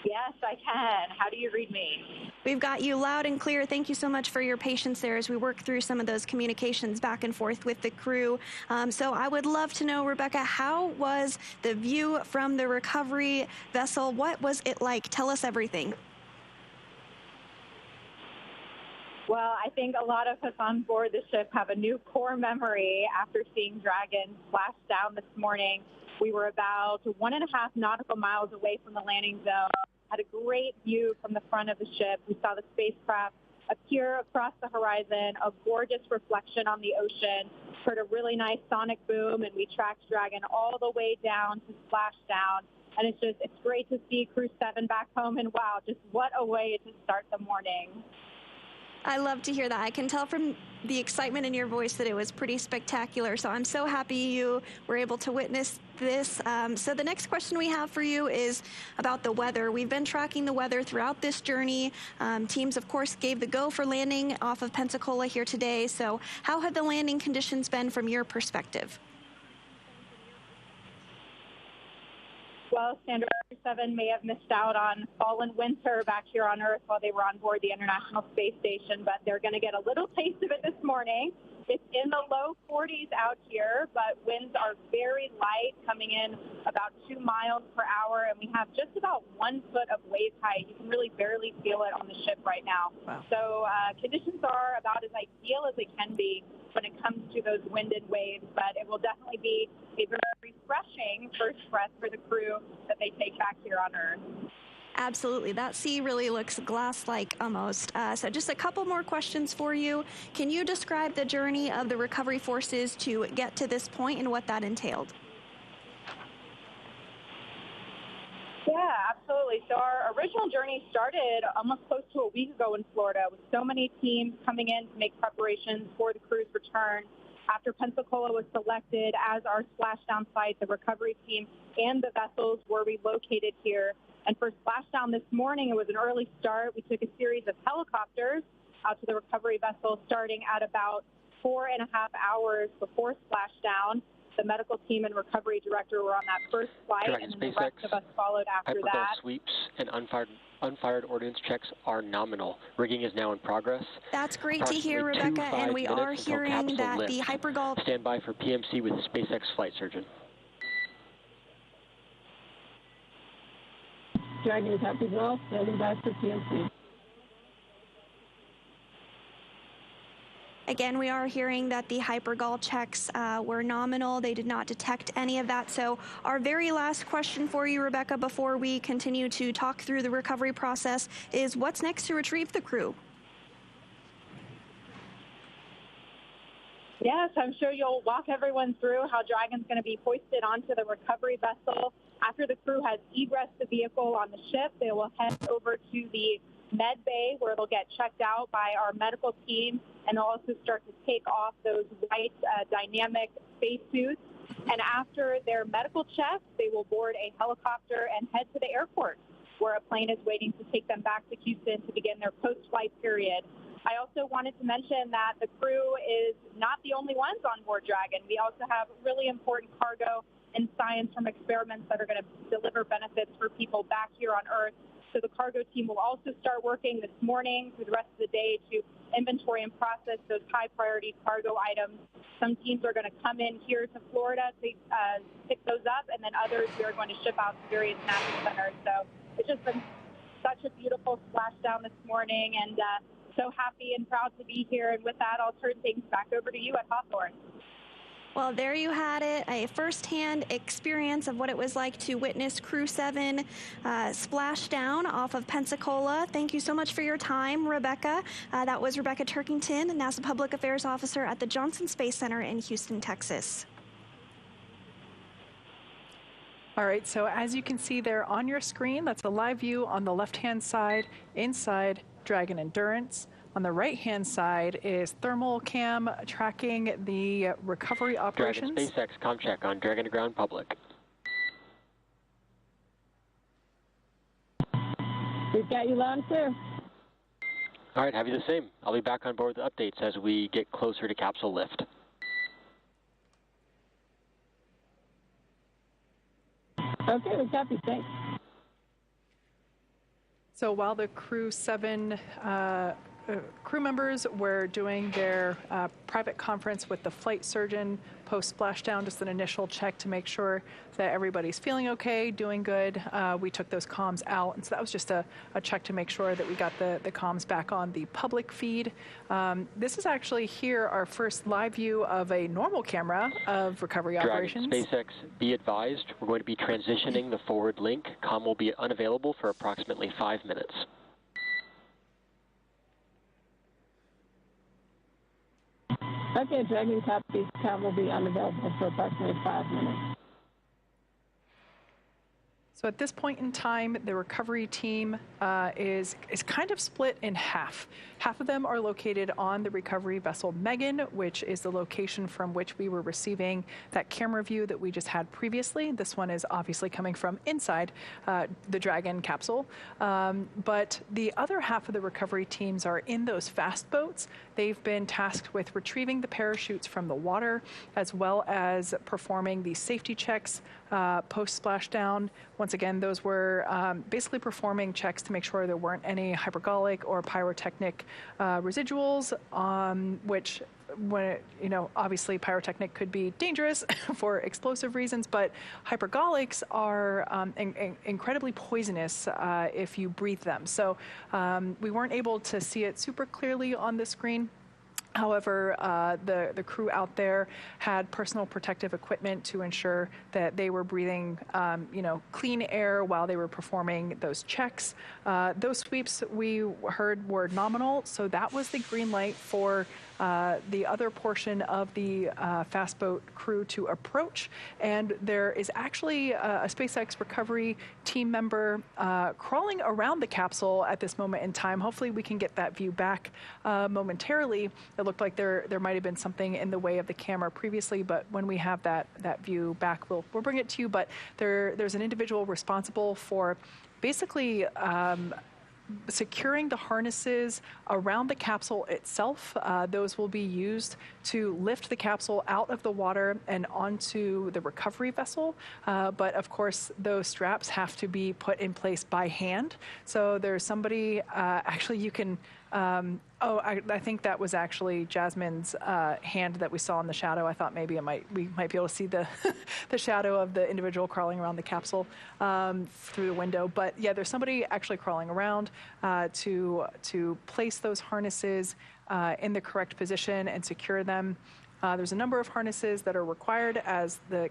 Yes, I can. How do you read me? We've got you loud and clear. Thank you so much for your patience there as we work through some of those communications back and forth with the crew. So I would love to know, Rebecca, how was the view from the recovery vessel? What was it like? Tell us everything. Well, I think a lot of us on board the ship have a new core memory after seeing Dragon splash down this morning. We were about 1.5 nautical miles away from the landing zone, had a great view from the front of the ship. We saw the spacecraft appear across the horizon, a gorgeous reflection on the ocean, heard a really nice sonic boom, and we tracked Dragon all the way down to Splashdown. And it's great to see Crew-7 back home, and wow, just what a way to start the morning. I love to hear that. I can tell from the excitement in your voice that it was pretty spectacular. So I'm so happy you were able to witness this. So the next question we have for you is about the weather. We've been tracking the weather throughout this journey. Teams, of course, gave the go for landing off of Pensacola here today. So how have the landing conditions been from your perspective? Well, Sandra, Crew-7 may have missed out on fall and winter back here on Earth while they were on board the International Space Station, but they're going to get a little taste of it this morning. It's in the low 40s out here, but winds are very light, coming in about 2 miles per hour, and we have just about 1 foot of wave height. You can really barely feel it on the ship right now. Wow. So conditions are about as ideal as they can be when it comes to those wind and waves, but it will definitely be a very refreshing first breath for the crew that they take back here on Earth. Absolutely. That sea really looks glass-like almost. So just a couple more questions for you. Can you describe the journey of the recovery forces to get to this point and what that entailed? Yeah, absolutely. So our original journey started almost close to a week ago in Florida with so many teams coming in to make preparations for the crew's return. After Pensacola was selected as our splashdown site, the recovery team and the vessels were relocated here. And for splashdown this morning, it was an early start. We took a series of helicopters out to the recovery vessel starting at about 4.5 hours before splashdown. The medical team and recovery director were on that first flight, Dragon and then SpaceX, the rest of us followed after hypergol that. sweeps and unfired ordnance checks are nominal. Rigging is now in progress. That's great to hear, Rebecca, and we are hearing that the hypergol... Stand by for PMC with SpaceX flight surgeon. Dragon is happy as well, standing by for PMC. Again, we are hearing that the hypergol checks were nominal. They did not detect any of that. So our very last question for you, Rebecca, before we continue to talk through the recovery process is what's next to retrieve the crew? Yes, I'm sure you'll walk everyone through how Dragon's going to be hoisted onto the recovery vessel. After the crew has egressed the vehicle on the ship, they will head over to the med bay where they'll get checked out by our medical team and also start to take off those white dynamic spacesuits. And after their medical checks, they will board a helicopter and head to the airport, where a plane is waiting to take them back to Houston to begin their post-flight period. I also wanted to mention that the crew is not the only ones on board Dragon. We also have really important cargo and science from experiments that are going to deliver benefits for people back here on Earth. So the cargo team will also start working this morning through the rest of the day to inventory and process those high-priority cargo items. Some teams are going to come in here to Florida to pick those up, and then others we are going to ship out to various NASA centers. So it's just been such a beautiful splashdown this morning, and so happy and proud to be here. And with that, I'll turn things back over to you at Hawthorne. Well, there you had it, a firsthand experience of what it was like to witness Crew-7 splashdown off of Pensacola. Thank you so much for your time, Rebecca. That was Rebecca Turkington, NASA Public Affairs Officer at the Johnson Space Center in Houston, Texas. All right, so as you can see there on your screen, that's a live view on the left-hand side inside Dragon Endurance. On the right-hand side is thermal cam tracking the recovery operations. Dragon SpaceX com check on Dragon to ground public. We've got you loud and clear. All right, have you the same. I'll be back on board with updates as we get closer to capsule lift. Okay, we copy. Thanks. So while the Crew-7 crew members were doing their private conference with the flight surgeon post-splashdown, just an initial check to make sure that everybody's feeling okay, doing good. We took those comms out, and so that was just a check to make sure that we got the comms back on the public feed. This is actually here our first live view of a normal camera of recovery operations. SpaceX, be advised, we're going to be transitioning the forward link. Comm will be unavailable for approximately 5 minutes. Okay, Dragon copies. Comm will be unavailable for approximately 5 minutes. So at this point in time, the recovery team is kind of split in half. Half of them are located on the recovery vessel Megan, which is the location from which we were receiving that camera view that we just had previously. This one is obviously coming from inside the Dragon capsule. But the other half of the recovery teams are in those fast boats. They've been tasked with retrieving the parachutes from the water, as well as performing the safety checks post-splashdown. Once again, those were basically performing checks to make sure there weren't any hypergolic or pyrotechnic residuals, which, obviously pyrotechnic could be dangerous for explosive reasons, but hypergolics are incredibly poisonous if you breathe them. So we weren't able to see it super clearly on the screen. However, the crew out there had personal protective equipment to ensure that they were breathing, clean air while they were performing those checks. Those sweeps we heard were nominal, so that was the green light for the other portion of the fast boat crew to approach. And there is actually a SpaceX recovery team member crawling around the capsule at this moment in time. Hopefully we can get that view back momentarily. It looked like there might have been something in the way of the camera previously, but when we have that view back, we'll bring it to you. But there's an individual responsible for basically securing the harnesses around the capsule itself. Those will be used to lift the capsule out of the water and onto the recovery vessel. But of course, those straps have to be put in place by hand. So there's somebody, actually you can, I think that was actually Jasmine's hand that we saw in the shadow. I thought maybe we might be able to see the the shadow of the individual crawling around the capsule through the window. But yeah, there's somebody actually crawling around to place those harnesses in the correct position and secure them. There's a number of harnesses that are required as the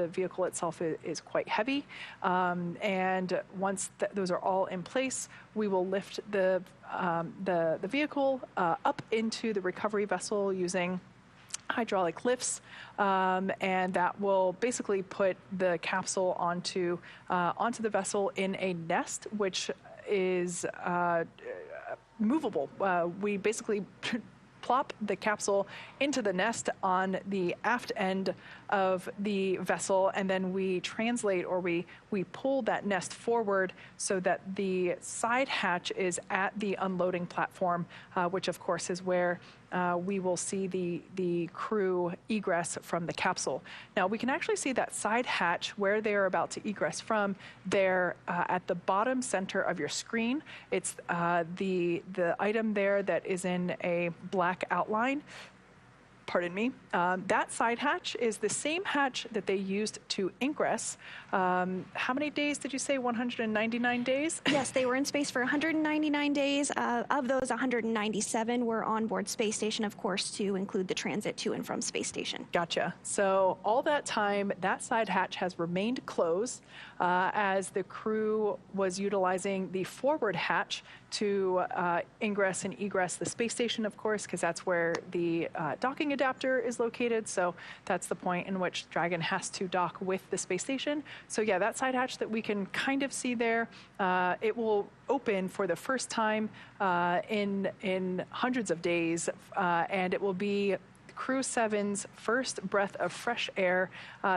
vehicle itself is quite heavy. And once those are all in place, we will lift the vehicle up into the recovery vessel using hydraulic lifts, and that will basically put the capsule onto the vessel in a nest, which is movable. We basically plop the capsule into the nest on the aft end of the vessel, and then we translate, or we pull that nest forward so that the side hatch is at the unloading platform, which of course is where we will see the crew egress from the capsule. Now, we can actually see that side hatch where they are about to egress from there at the bottom center of your screen. It's the item there that is in a black outline. Pardon me. That side hatch is the same hatch that they used to ingress. How many days did you say? 199 days? Yes, they were in space for 199 days. Of those, 197 were on board space station, of course, to include the transit to and from space station. Gotcha. So all that time, that side hatch has remained closed as the crew was utilizing the forward hatch to ingress and egress the space station, of course, because that's where the docking adapter is located. So that's the point in which Dragon has to dock with the space station. So yeah, that side hatch that we can kind of see there, it will open for the first time in hundreds of days, and it will be Crew-7's first breath of fresh air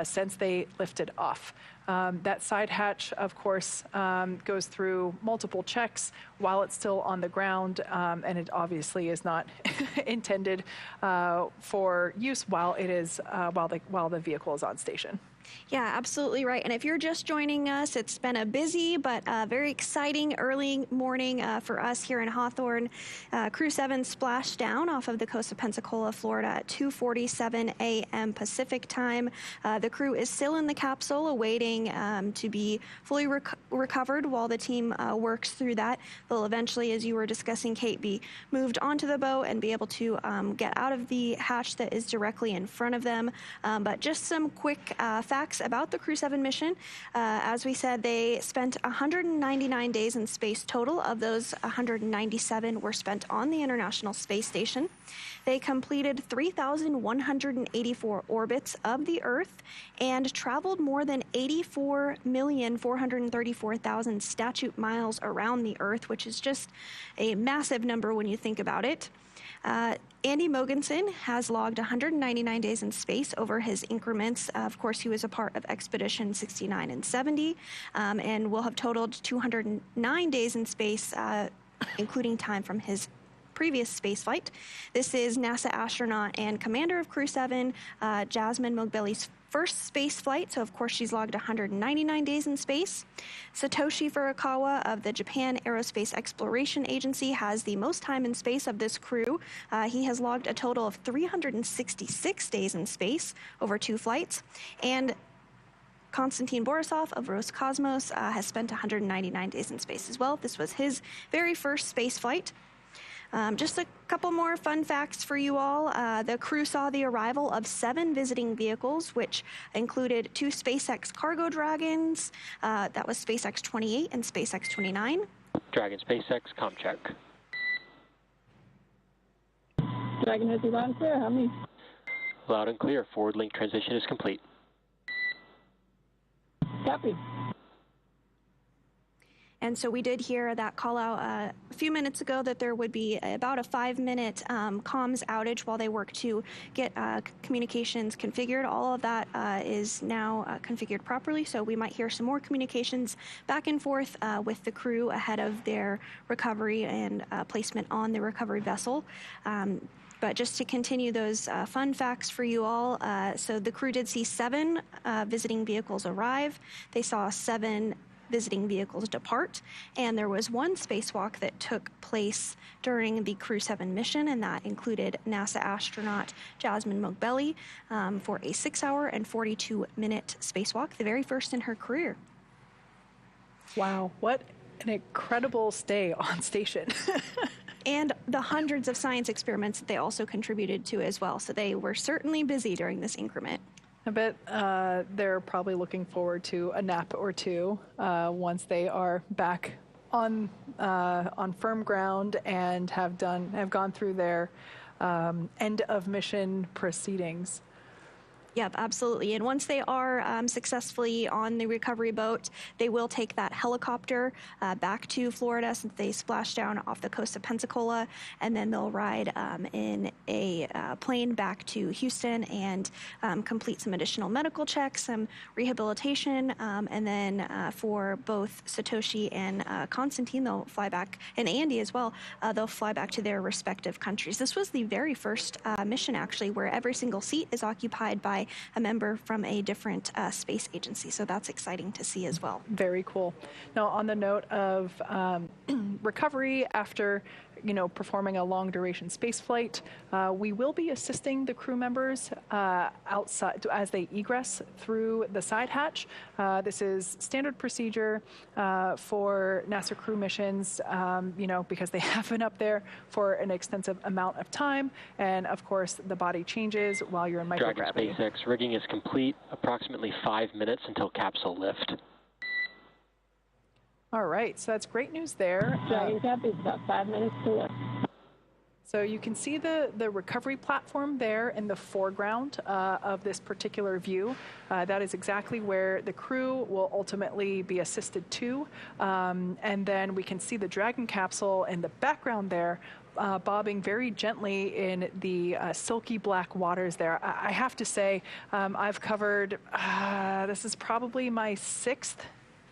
since they lifted off. That side hatch, of course, goes through multiple checks while it's still on the ground, and it obviously is not intended for use while it is while the vehicle is on station. Yeah, absolutely right. And if you're just joining us, it's been a busy but very exciting early morning for us here in Hawthorne. Crew-7 splashed down off of the coast of Pensacola, Florida at 2:47 a.m. Pacific time. The crew is still in the capsule awaiting to be fully recovered while the team works through that. They'll eventually, as you were discussing, Kate, be moved onto the boat and be able to get out of the hatch that is directly in front of them. But just some quick facts about the Crew-7 mission. As we said, they spent 199 days in space total. Of those, 197 were spent on the International Space Station. They completed 3,184 orbits of the Earth and traveled more than 84,434,000 statute miles around the Earth, which is just a massive number when you think about it. Andy Mogensen has logged 199 days in space over his increments. Of course, he was a part of Expedition 69 and 70, and will have totaled 209 days in space, including time from his previous spaceflight. This is NASA astronaut and commander of Crew-7, Jasmine Mogbelli's first space flight, so of course she's logged 199 days in space. Satoshi Furukawa of the Japan Aerospace Exploration Agency has the most time in space of this crew. He has logged a total of 366 days in space over 2 flights. And Konstantin Borisov of Roscosmos has spent 199 days in space as well. This was his very first space flight. Just a couple more fun facts for you all. The crew saw the arrival of 7 visiting vehicles, which included 2 SpaceX cargo Dragons. That was SpaceX 28 and SpaceX 29. Dragon SpaceX, com check. Dragon has you loud and clear. How many? Loud and clear. Forward link transition is complete. Copy. And so we did hear that call out a few minutes ago that there would be about a 5-minute comms outage while they work to get communications configured. All of that is now configured properly, so we might hear some more communications back and forth with the crew ahead of their recovery and placement on the recovery vessel. But just to continue those fun facts for you all, so the crew did see 7 visiting vehicles arrive. They saw 7 visiting vehicles depart, and there was 1 spacewalk that took place during the Crew-7 mission, and that included NASA astronaut Jasmine Mogbelli for a 6-hour and 42-minute spacewalk, the very first in her career. Wow, what an incredible stay on station. And the hundreds of science experiments that they also contributed to as well, so they were certainly busy during this increment. I bet they're probably looking forward to a nap or two once they are back on firm ground and have gone through their end of mission proceedings. Yep, absolutely. And once they are successfully on the recovery boat, they will take that helicopter back to Florida since they splashed down off the coast of Pensacola, and then they'll ride in a plane back to Houston and complete some additional medical checks, some rehabilitation, and then for both Satoshi and Constantine, they'll fly back, and Andy as well, they'll fly back to their respective countries. This was the very first mission, actually, where every single seat is occupied by a member from a different space agency. So that's exciting to see as well. Very cool. Now, on the note of recovery after performing a long duration space flight, we will be assisting the crew members outside as they egress through the side hatch. This is standard procedure for NASA crew missions, because they have been up there for an extensive amount of time. And of course, the body changes while you're in microgravity. Dragon SpaceX rigging is complete. Approximately 5 minutes until capsule lift. All right, so that's great news there. Dragon Cap is about 5 minutes to lift. So you can see the recovery platform there in the foreground of this particular view. That is exactly where the crew will ultimately be assisted to. And then we can see the Dragon capsule in the background there, bobbing very gently in the silky black waters there. I have to say, I've covered, this is probably my 6th,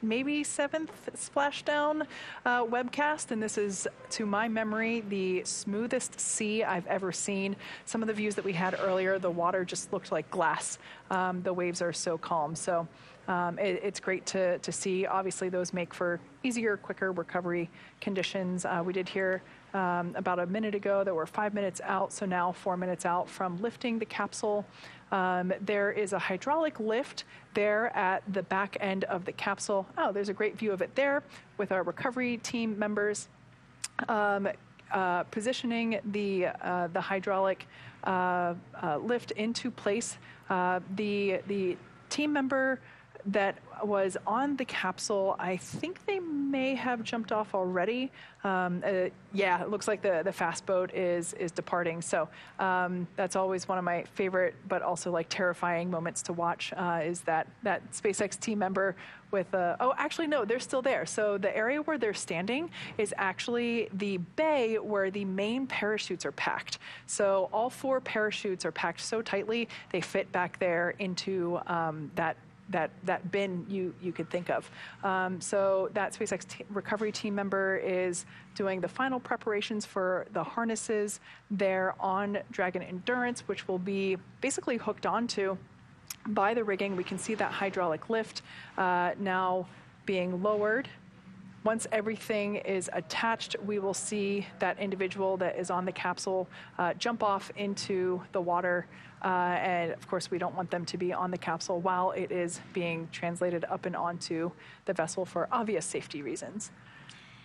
maybe 7th Splashdown webcast, and this is, to my memory, the smoothest sea I've ever seen. Some of the views that we had earlier, the water just looked like glass. The waves are so calm. So it's great to see. Obviously, those make for easier, quicker recovery conditions. We did hear about a minute ago that we're 5 minutes out, so now 4 minutes out from lifting the capsule. There is a hydraulic lift there at the back end of the capsule. Oh, there's a great view of it there with our recovery team members positioning the hydraulic lift into place. The team member that was on the capsule, I think they may have jumped off already. Yeah, it looks like the fast boat is departing. So that's always one of my favorite, but also like terrifying moments to watch, is that SpaceX team member with oh, actually, no, they're still there. So the area where they're standing is actually the bay where the main parachutes are packed. So all 4 parachutes are packed so tightly, they fit back there into that bin you could think of. So that SpaceX recovery team member is doing the final preparations for the harnesses there on Dragon Endurance, which will be basically hooked onto by the rigging. We can see that hydraulic lift now being lowered. Once everything is attached, we will see that individual that is on the capsule jump off into the water. And of course, we don't want them to be on the capsule while it is being translated up and onto the vessel for obvious safety reasons.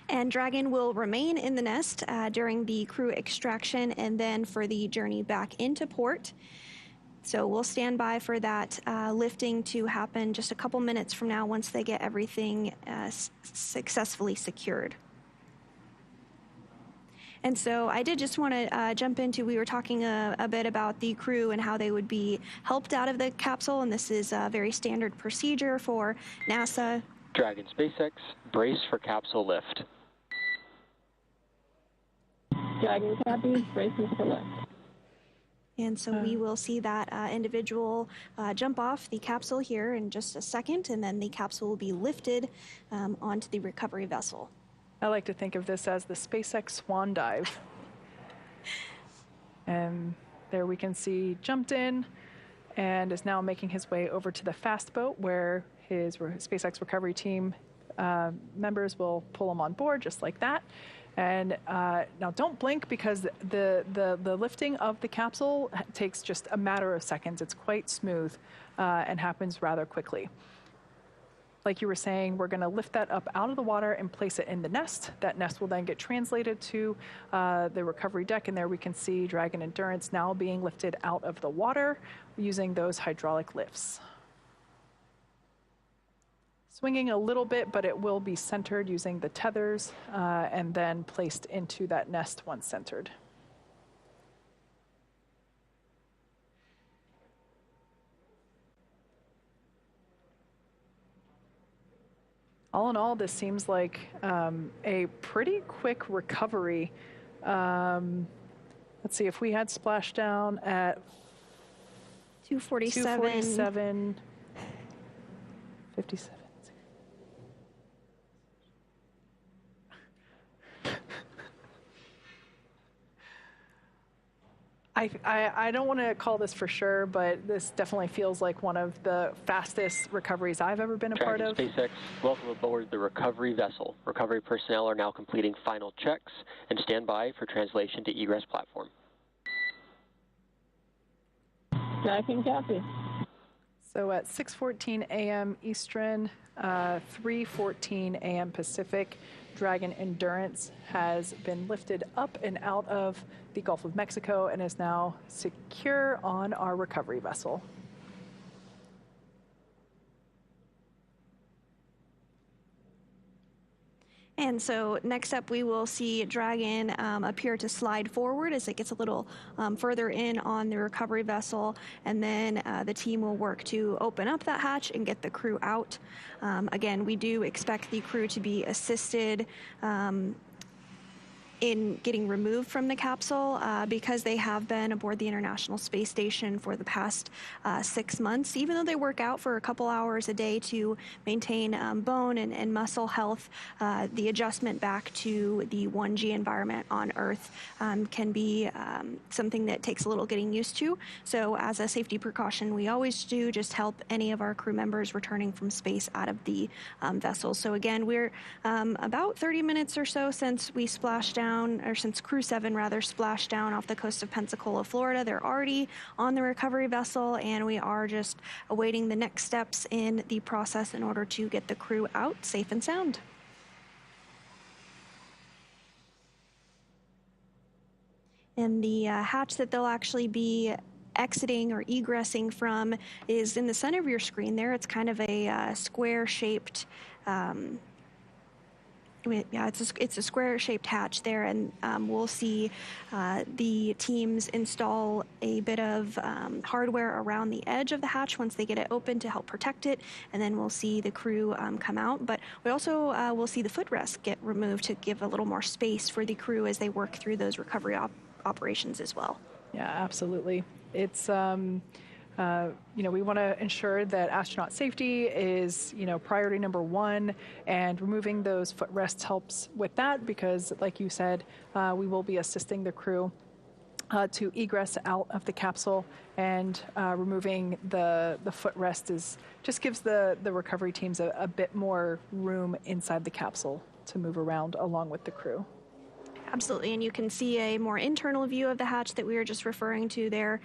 And Dragon will remain in the nest during the crew extraction and then for the journey back into port. So we'll stand by for that lifting to happen just a couple minutes from now once they get everything successfully secured. And so I did just want to jump into, we were talking a bit about the crew and how they would be helped out of the capsule, and this is a very standard procedure for NASA. Dragon SpaceX, brace for capsule lift. Dragon Cappy, bracing for lift. And so we will see that individual jump off the capsule here in just a second, and then the capsule will be lifted onto the recovery vessel. I like to think of this as the SpaceX swan dive. And there we can see jumped in and is now making his way over to the fast boat where his SpaceX recovery team members will pull him on board just like that. And now don't blink because the lifting of the capsule takes just a matter of seconds. It's quite smooth and happens rather quickly. Like you were saying, we're going to lift that up out of the water and place it in the nest. That nest will then get translated to the recovery deck, and there we can see Dragon Endurance now being lifted out of the water using those hydraulic lifts. Swinging a little bit, but it will be centered using the tethers and then placed into that nest once centered. All in all, this seems like a pretty quick recovery. Let's see, if we had Splashdown at 247. 57. I don't want to call this for sure, but this definitely feels like one of the fastest recoveries I've ever been a part of. SpaceX, welcome aboard the recovery vessel. Recovery personnel are now completing final checks and stand by for translation to egress platform. Tracking copy. So at 6:14 a.m. Eastern, 3:14 a.m. Pacific, Dragon Endurance has been lifted up and out of the Gulf of Mexico and is now secure on our recovery vessel. And so next up, we will see Dragon appear to slide forward as it gets a little further in on the recovery vessel. And then the team will work to open up that hatch and get the crew out. Again, we do expect the crew to be assisted in getting removed from the capsule because they have been aboard the International Space Station for the past 6 months. Even though they work out for a couple hours a day to maintain bone and muscle health, the adjustment back to the 1G environment on Earth can be something that takes a little getting used to. So as a safety precaution, we always do just help any of our crew members returning from space out of the vessel. So again, we're about 30 minutes or so since we splashed down, or since Crew-7 rather splashed down off the coast of Pensacola, Florida. They're already on the recovery vessel, and we are just awaiting the next steps in the process in order to get the crew out safe and sound. And the hatch that they'll actually be exiting or egressing from is in the center of your screen there. It's kind of a square-shaped it's a square-shaped hatch there, and we'll see the teams install a bit of hardware around the edge of the hatch once they get it open to help protect it, and then we'll see the crew come out. But we also will see the footrest get removed to give a little more space for the crew as they work through those recovery operations as well. Yeah, absolutely. It's we want to ensure that astronaut safety is, priority number one, and removing those footrests helps with that because, like you said, we will be assisting the crew to egress out of the capsule, and removing the footrest just gives the recovery teams a bit more room inside the capsule to move around along with the crew. Absolutely, and you can see a more internal view of the hatch that we were just referring to there.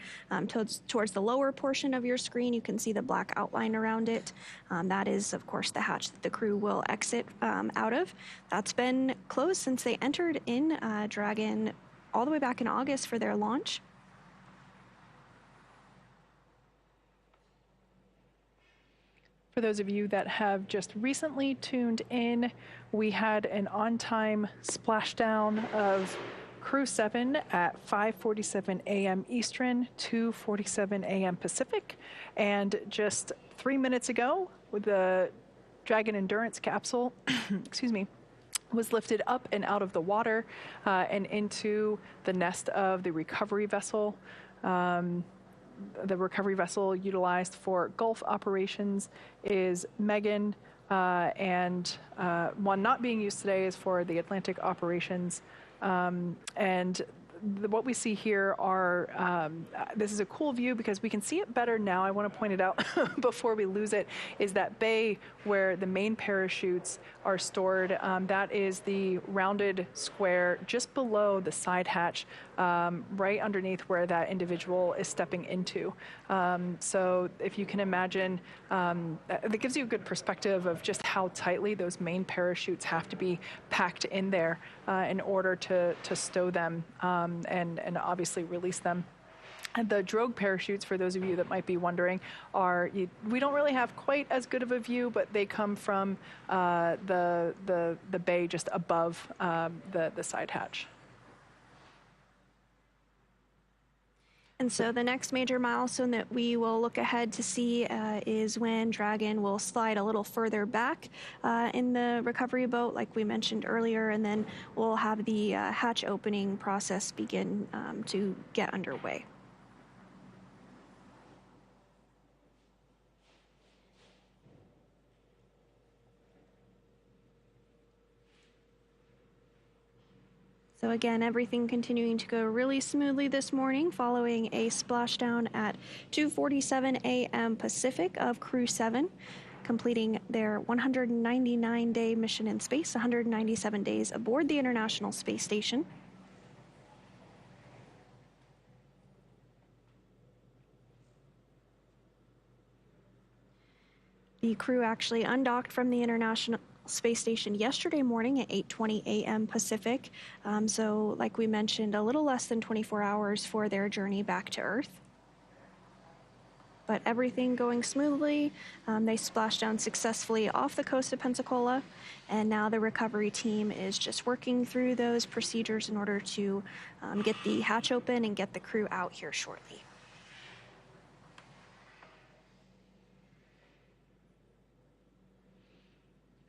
Towards the lower portion of your screen, you can see the black outline around it. That is, of course, the hatch that the crew will exit out of. That's been closed since they entered in Dragon all the way back in August for their launch. For those of you that have just recently tuned in, we had an on-time splashdown of Crew-7 at 5:47 a.m. Eastern, 2:47 a.m. Pacific, and just 3 minutes ago, the Dragon Endurance capsule, excuse me, was lifted up and out of the water and into the nest of the recovery vessel. The recovery vessel utilized for Gulf operations is Megan, and one not being used today is for the Atlantic operations. What we see here are, this is a cool view because we can see it better now. I want to point it out before we lose it, is that bay where the main parachutes are stored. That is the rounded square just below the side hatch, right underneath where that individual is stepping into. So if you can imagine, that gives you a good perspective of just how tightly those main parachutes have to be packed in there in order to stow them and obviously release them. And the drogue parachutes, for those of you that might be wondering, we don't really have quite as good of a view, but they come from the bay just above the side hatch. And so the next major milestone that we will look ahead to see is when Dragon will slide a little further back in the recovery boat, like we mentioned earlier, and then we'll have the hatch opening process begin to get underway. So again, everything continuing to go really smoothly this morning following a splashdown at 2:47 a.m. Pacific of Crew-7, completing their 199-day mission in space, 197 days aboard the International Space Station. The crew actually undocked from the International Space Station yesterday morning at 8:20 a.m. Pacific. So like we mentioned, a little less than 24 hours for their journey back to Earth. But everything going smoothly. They splashed down successfully off the coast of Pensacola, and now the recovery team is just working through those procedures in order to get the hatch open and get the crew out here shortly.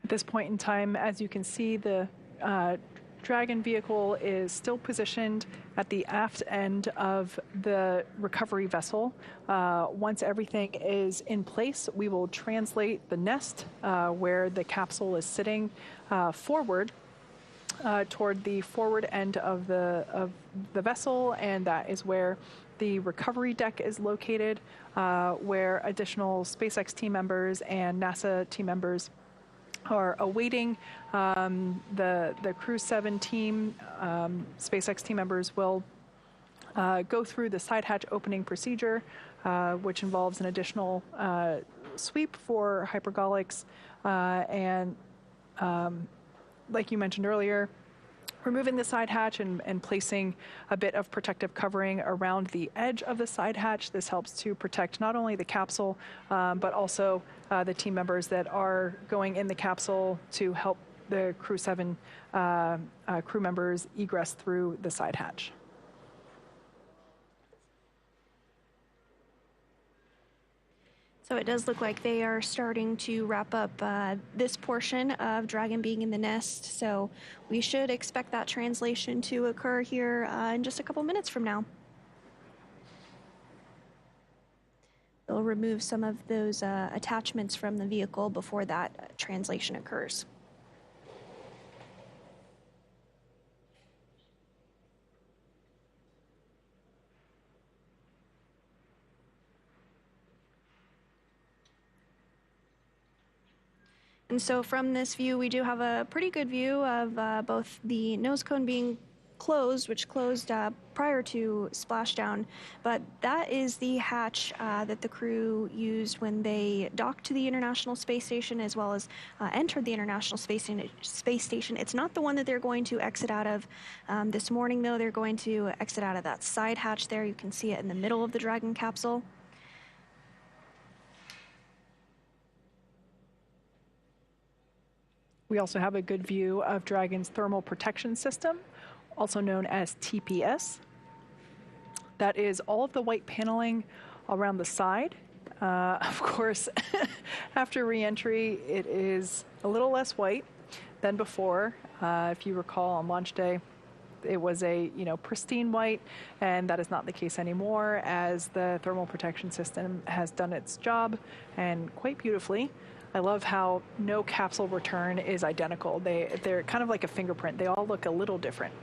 At this point in time, as you can see, the Dragon vehicle is still positioned at the aft end of the recovery vessel. Once everything is in place, we will translate the nest where the capsule is sitting forward toward the forward end of the vessel, and that is where the recovery deck is located, where additional SpaceX team members and NASA team members are awaiting. The Crew-7 team, SpaceX team members will go through the side hatch opening procedure, which involves an additional sweep for hypergolics and like you mentioned earlier, removing the side hatch and placing a bit of protective covering around the edge of the side hatch. This helps to protect not only the capsule, but also the team members that are going in the capsule to help the Crew-7 crew members egress through the side hatch. So it does look like they are starting to wrap up this portion of Dragon being in the nest. So we should expect that translation to occur here in just a couple minutes from now. They'll remove some of those attachments from the vehicle before that translation occurs. And so from this view, we do have a pretty good view of both the nose cone being closed, which closed prior to splashdown, but that is the hatch that the crew used when they docked to the International Space Station, as well as entered the International Space Station. It's not the one that they're going to exit out of this morning, though. They're going to exit out of that side hatch there. You can see it in the middle of the Dragon capsule. We also have a good view of Dragon's thermal protection system, also known as TPS. That is all of the white paneling around the side. Of course, after re-entry, it is a little less white than before. If you recall, on launch day, it was a pristine white, and that is not the case anymore, as the thermal protection system has done its job, and quite beautifully. I love how no capsule return is identical. They're kind of like a fingerprint. They all look a little different.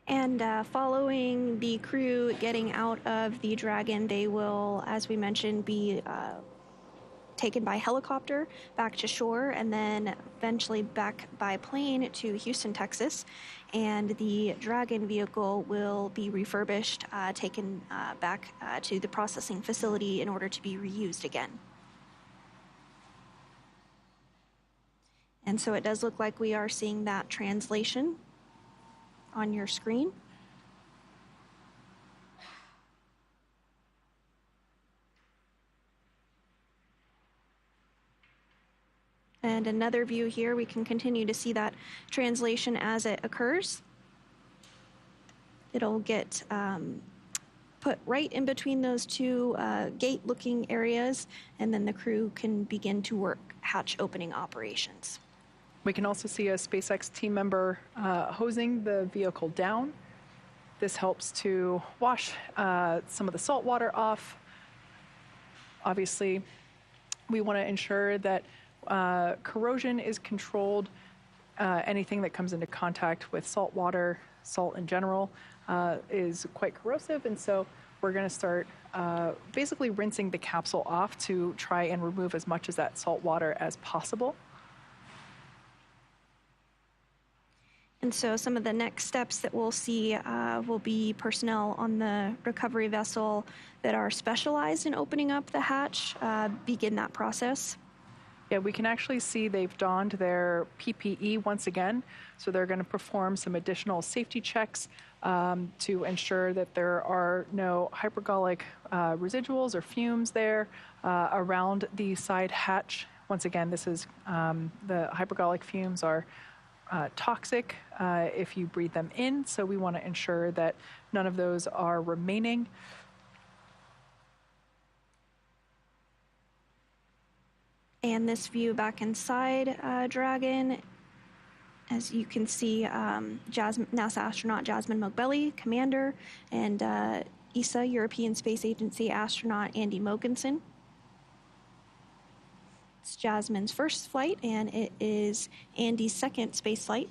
And following the crew getting out of the Dragon, they will, as we mentioned, be taken by helicopter back to shore, and then eventually back by plane to Houston, Texas. And the Dragon vehicle will be refurbished, taken back to the processing facility in order to be reused again. And so it does look like we are seeing that translation on your screen. And another view here, we can continue to see that translation as it occurs. It'll get put right in between those two gate-looking areas, and then the crew can begin to work hatch opening operations. We can also see a SpaceX team member hosing the vehicle down. This helps to wash some of the salt water off. Obviously, we want to ensure that corrosion is controlled. Anything that comes into contact with salt water, salt in general, is quite corrosive, and so we're going to start basically rinsing the capsule off to try and remove as much of that salt water as possible. And so some of the next steps that we'll see will be personnel on the recovery vessel that are specialized in opening up the hatch begin that process. Yeah, we can actually see they've donned their PPE once again, so they're going to perform some additional safety checks to ensure that there are no hypergolic residuals or fumes there around the side hatch. Once again, this is the hypergolic fumes are toxic if you breathe them in, so we want to ensure that none of those are remaining. And this view back inside Dragon, as you can see, NASA astronaut Jasmine Mogbelli, commander, and ESA, European Space Agency astronaut Andy Mogensen. It's Jasmine's first flight, and it is Andy's second space flight.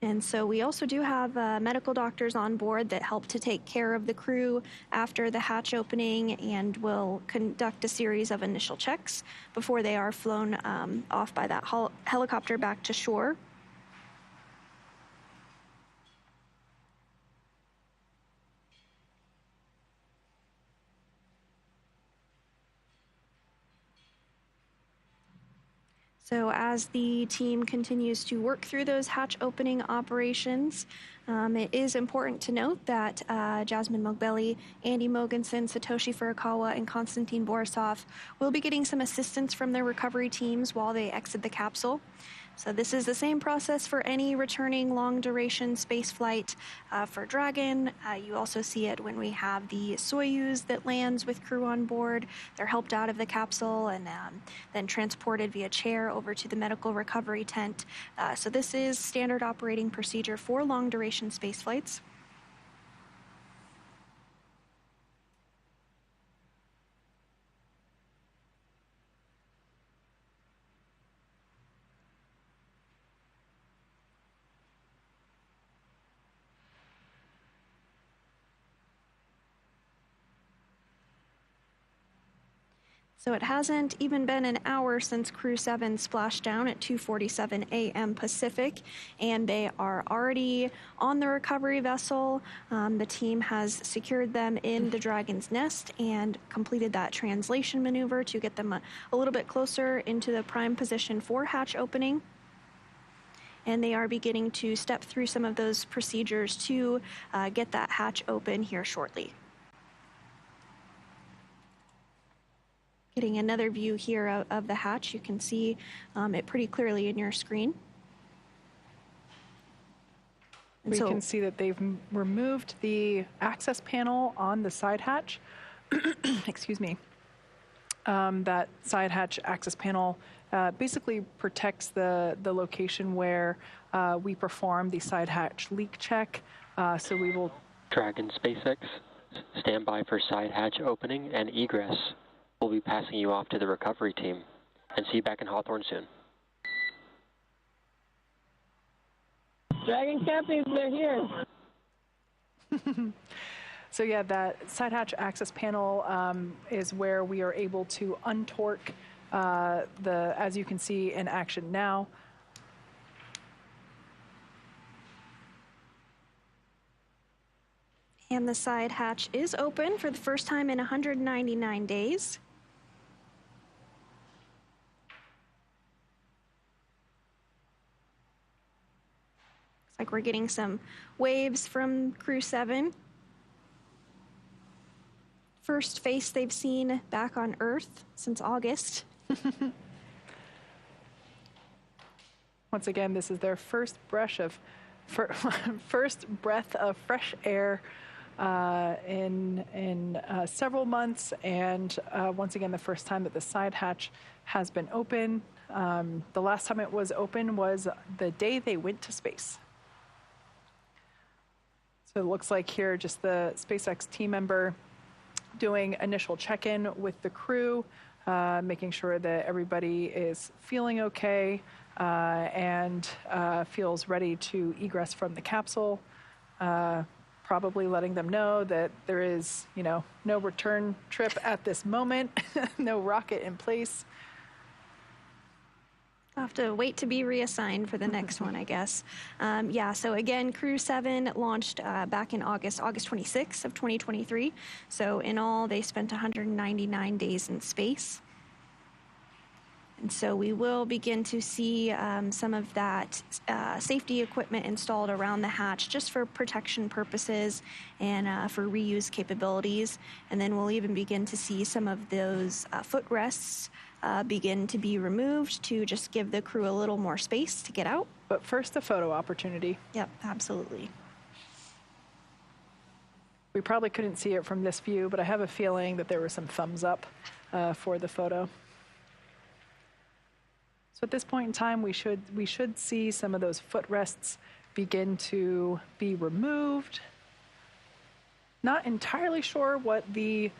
And so we also do have medical doctors on board that help to take care of the crew after the hatch opening and will conduct a series of initial checks before they are flown off by that helicopter back to shore. So as the team continues to work through those hatch opening operations, it is important to note that Jasmine Mogbelli, Andy Mogensen, Satoshi Furukawa, and Konstantin Borisov will be getting some assistance from their recovery teams while they exit the capsule. So this is the same process for any returning long-duration space flight for Dragon. You also see it when we have the Soyuz that lands with crew on board. They're helped out of the capsule and then transported via chair over to the medical recovery tent. So this is standard operating procedure for long-duration space flights. So it hasn't even been an hour since Crew-7 splashed down at 2:47 a.m. Pacific, and they are already on the recovery vessel. The team has secured them in the Dragon's nest and completed that translation maneuver to get them a little bit closer into the prime position for hatch opening. And they are beginning to step through some of those procedures to get that hatch open here shortly. Getting another view here of the hatch. You can see it pretty clearly in your screen. And we can see that they've removed the access panel on the side hatch. Excuse me. That side hatch access panel basically protects the location where we perform the side hatch leak check. So we will... Dragon SpaceX, stand by for side hatch opening and egress. We'll be passing you off to the recovery team, and see you back in Hawthorne soon. Dragon Captains, they're here. So yeah, that side hatch access panel is where we are able to untorque as you can see in action now. And the side hatch is open for the first time in 199 days. Looks like we're getting some waves from Crew-7. first face they've seen back on Earth since August. Once again, this is their first breath of fresh air in several months, and once again, the first time that the side hatch has been open. The last time it was open was the day they went to space. So it looks like here just the SpaceX team member doing initial check-in with the crew, making sure that everybody is feeling okay and feels ready to egress from the capsule. Probably letting them know that there is, no return trip at this moment, no rocket in place. I'll have to wait to be reassigned for the next one, I guess. Yeah, so again, Crew-7 launched back in August 26th of 2023. So in all, they spent 199 days in space. And so we will begin to see some of that safety equipment installed around the hatch just for protection purposes and for reuse capabilities. And then we'll even begin to see some of those footrests begin to be removed to just give the crew a little more space to get out. But first, a photo opportunity. Yep, absolutely. We probably couldn't see it from this view, but I have a feeling that there were some thumbs up for the photo. So at this point in time, we should see some of those footrests begin to be removed. Not entirely sure what the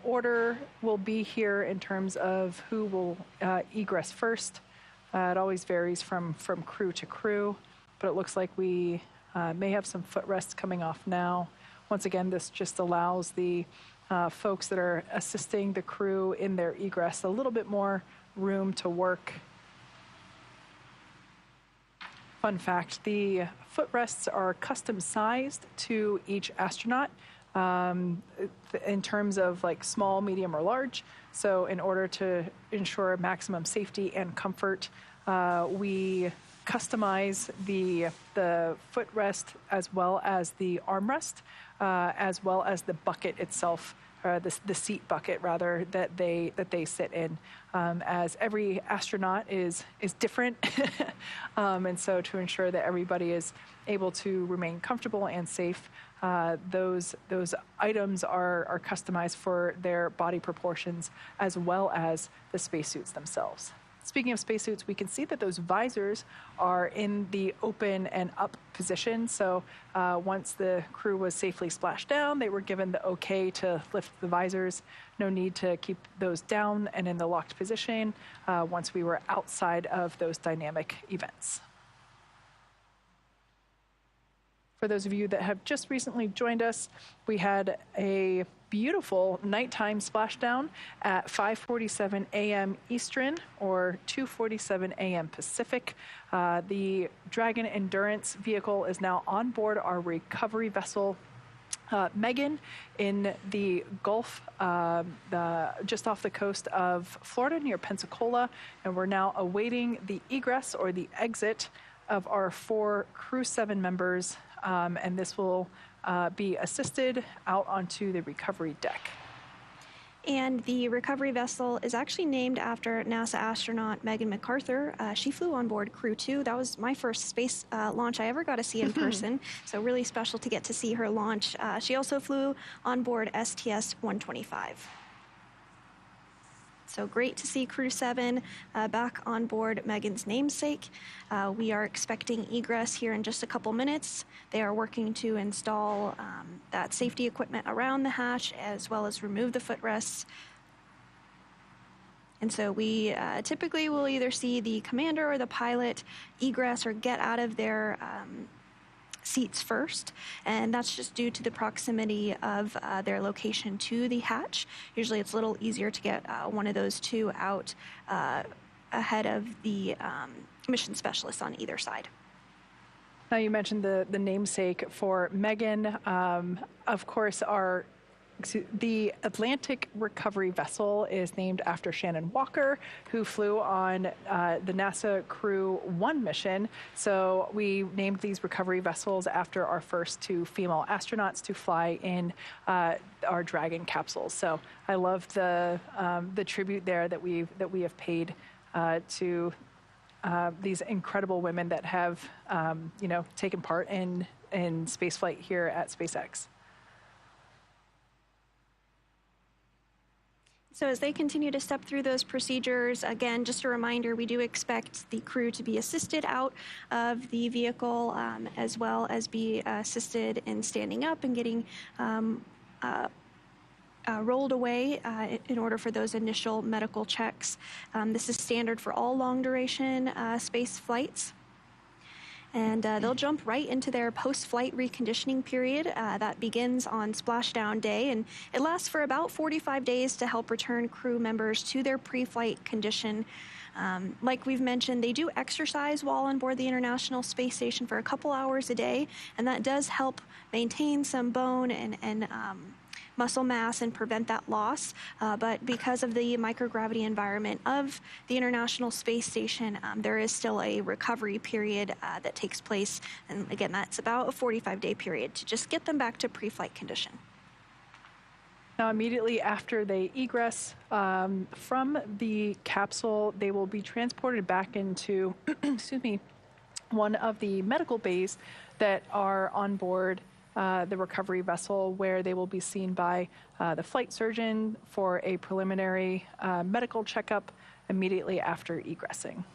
order will be here in terms of who will egress first. It always varies from crew to crew, but it looks like we may have some footrests coming off now. Once again, this just allows the folks that are assisting the crew in their egress a little bit more room to work. Fun fact, the footrests are custom sized to each astronaut in terms of like small, medium, or large. So in order to ensure maximum safety and comfort, we customize the footrest as well as the armrest, as well as the bucket itself, the seat bucket rather, that they sit in, as every astronaut is different, and so to ensure that everybody is able to remain comfortable and safe, those items are customized for their body proportions as well as the spacesuits themselves. Speaking of spacesuits, we can see that those visors are in the open and up position. So once the crew was safely splashed down, they were given the okay to lift the visors. No need to keep those down and in the locked position once we were outside of those dynamic events. For those of you that have just recently joined us, we had a beautiful nighttime splashdown at 5:47 a.m. Eastern or 2:47 a.m. Pacific. The Dragon Endurance vehicle is now on board our recovery vessel Megan in the Gulf, just off the coast of Florida near Pensacola, and we're now awaiting the egress or the exit of our 4 Crew-7 members, and this will be assisted out onto the recovery deck. And the recovery vessel is actually named after NASA astronaut Megan McArthur. She flew on board Crew-2. That was my first space launch I ever got to see in person, so really special to get to see her launch. She also flew on board STS-125. So great to see Crew-7 back on board Megan's namesake. We are expecting egress here in just a couple minutes. They are working to install that safety equipment around the hatch as well as remove the footrests. And so we typically will either see the commander or the pilot egress or get out of their seats first, and that's just due to the proximity of their location to the hatch. Usually it's a little easier to get one of those two out ahead of the mission specialists on either side. Now you mentioned the namesake for Megan. Of course, our the Atlantic Recovery Vessel is named after Shannon Walker, who flew on the NASA Crew-1 mission. So we named these recovery vessels after our first 2 female astronauts to fly in our Dragon capsules. So I love the tribute there that we have paid to these incredible women that have taken part in spaceflight here at SpaceX. So as they continue to step through those procedures, again, just a reminder, we do expect the crew to be assisted out of the vehicle, as well as be assisted in standing up and getting rolled away in order for those initial medical checks. This is standard for all long-duration space flights. And they'll jump right into their post-flight reconditioning period. That begins on splashdown day, and it lasts for about 45 days to help return crew members to their pre-flight condition. Like we've mentioned, they do exercise while on board the International Space Station for a couple hours a day, and that does help maintain some bone and muscle mass and prevent that loss. But because of the microgravity environment of the International Space Station, there is still a recovery period that takes place. And again, that's about a 45-day period to just get them back to pre-flight condition. Now, immediately after they egress from the capsule, they will be transported back into, excuse me, one of the medical bays that are on board the recovery vessel, where they will be seen by the flight surgeon for a preliminary medical checkup immediately after egressing.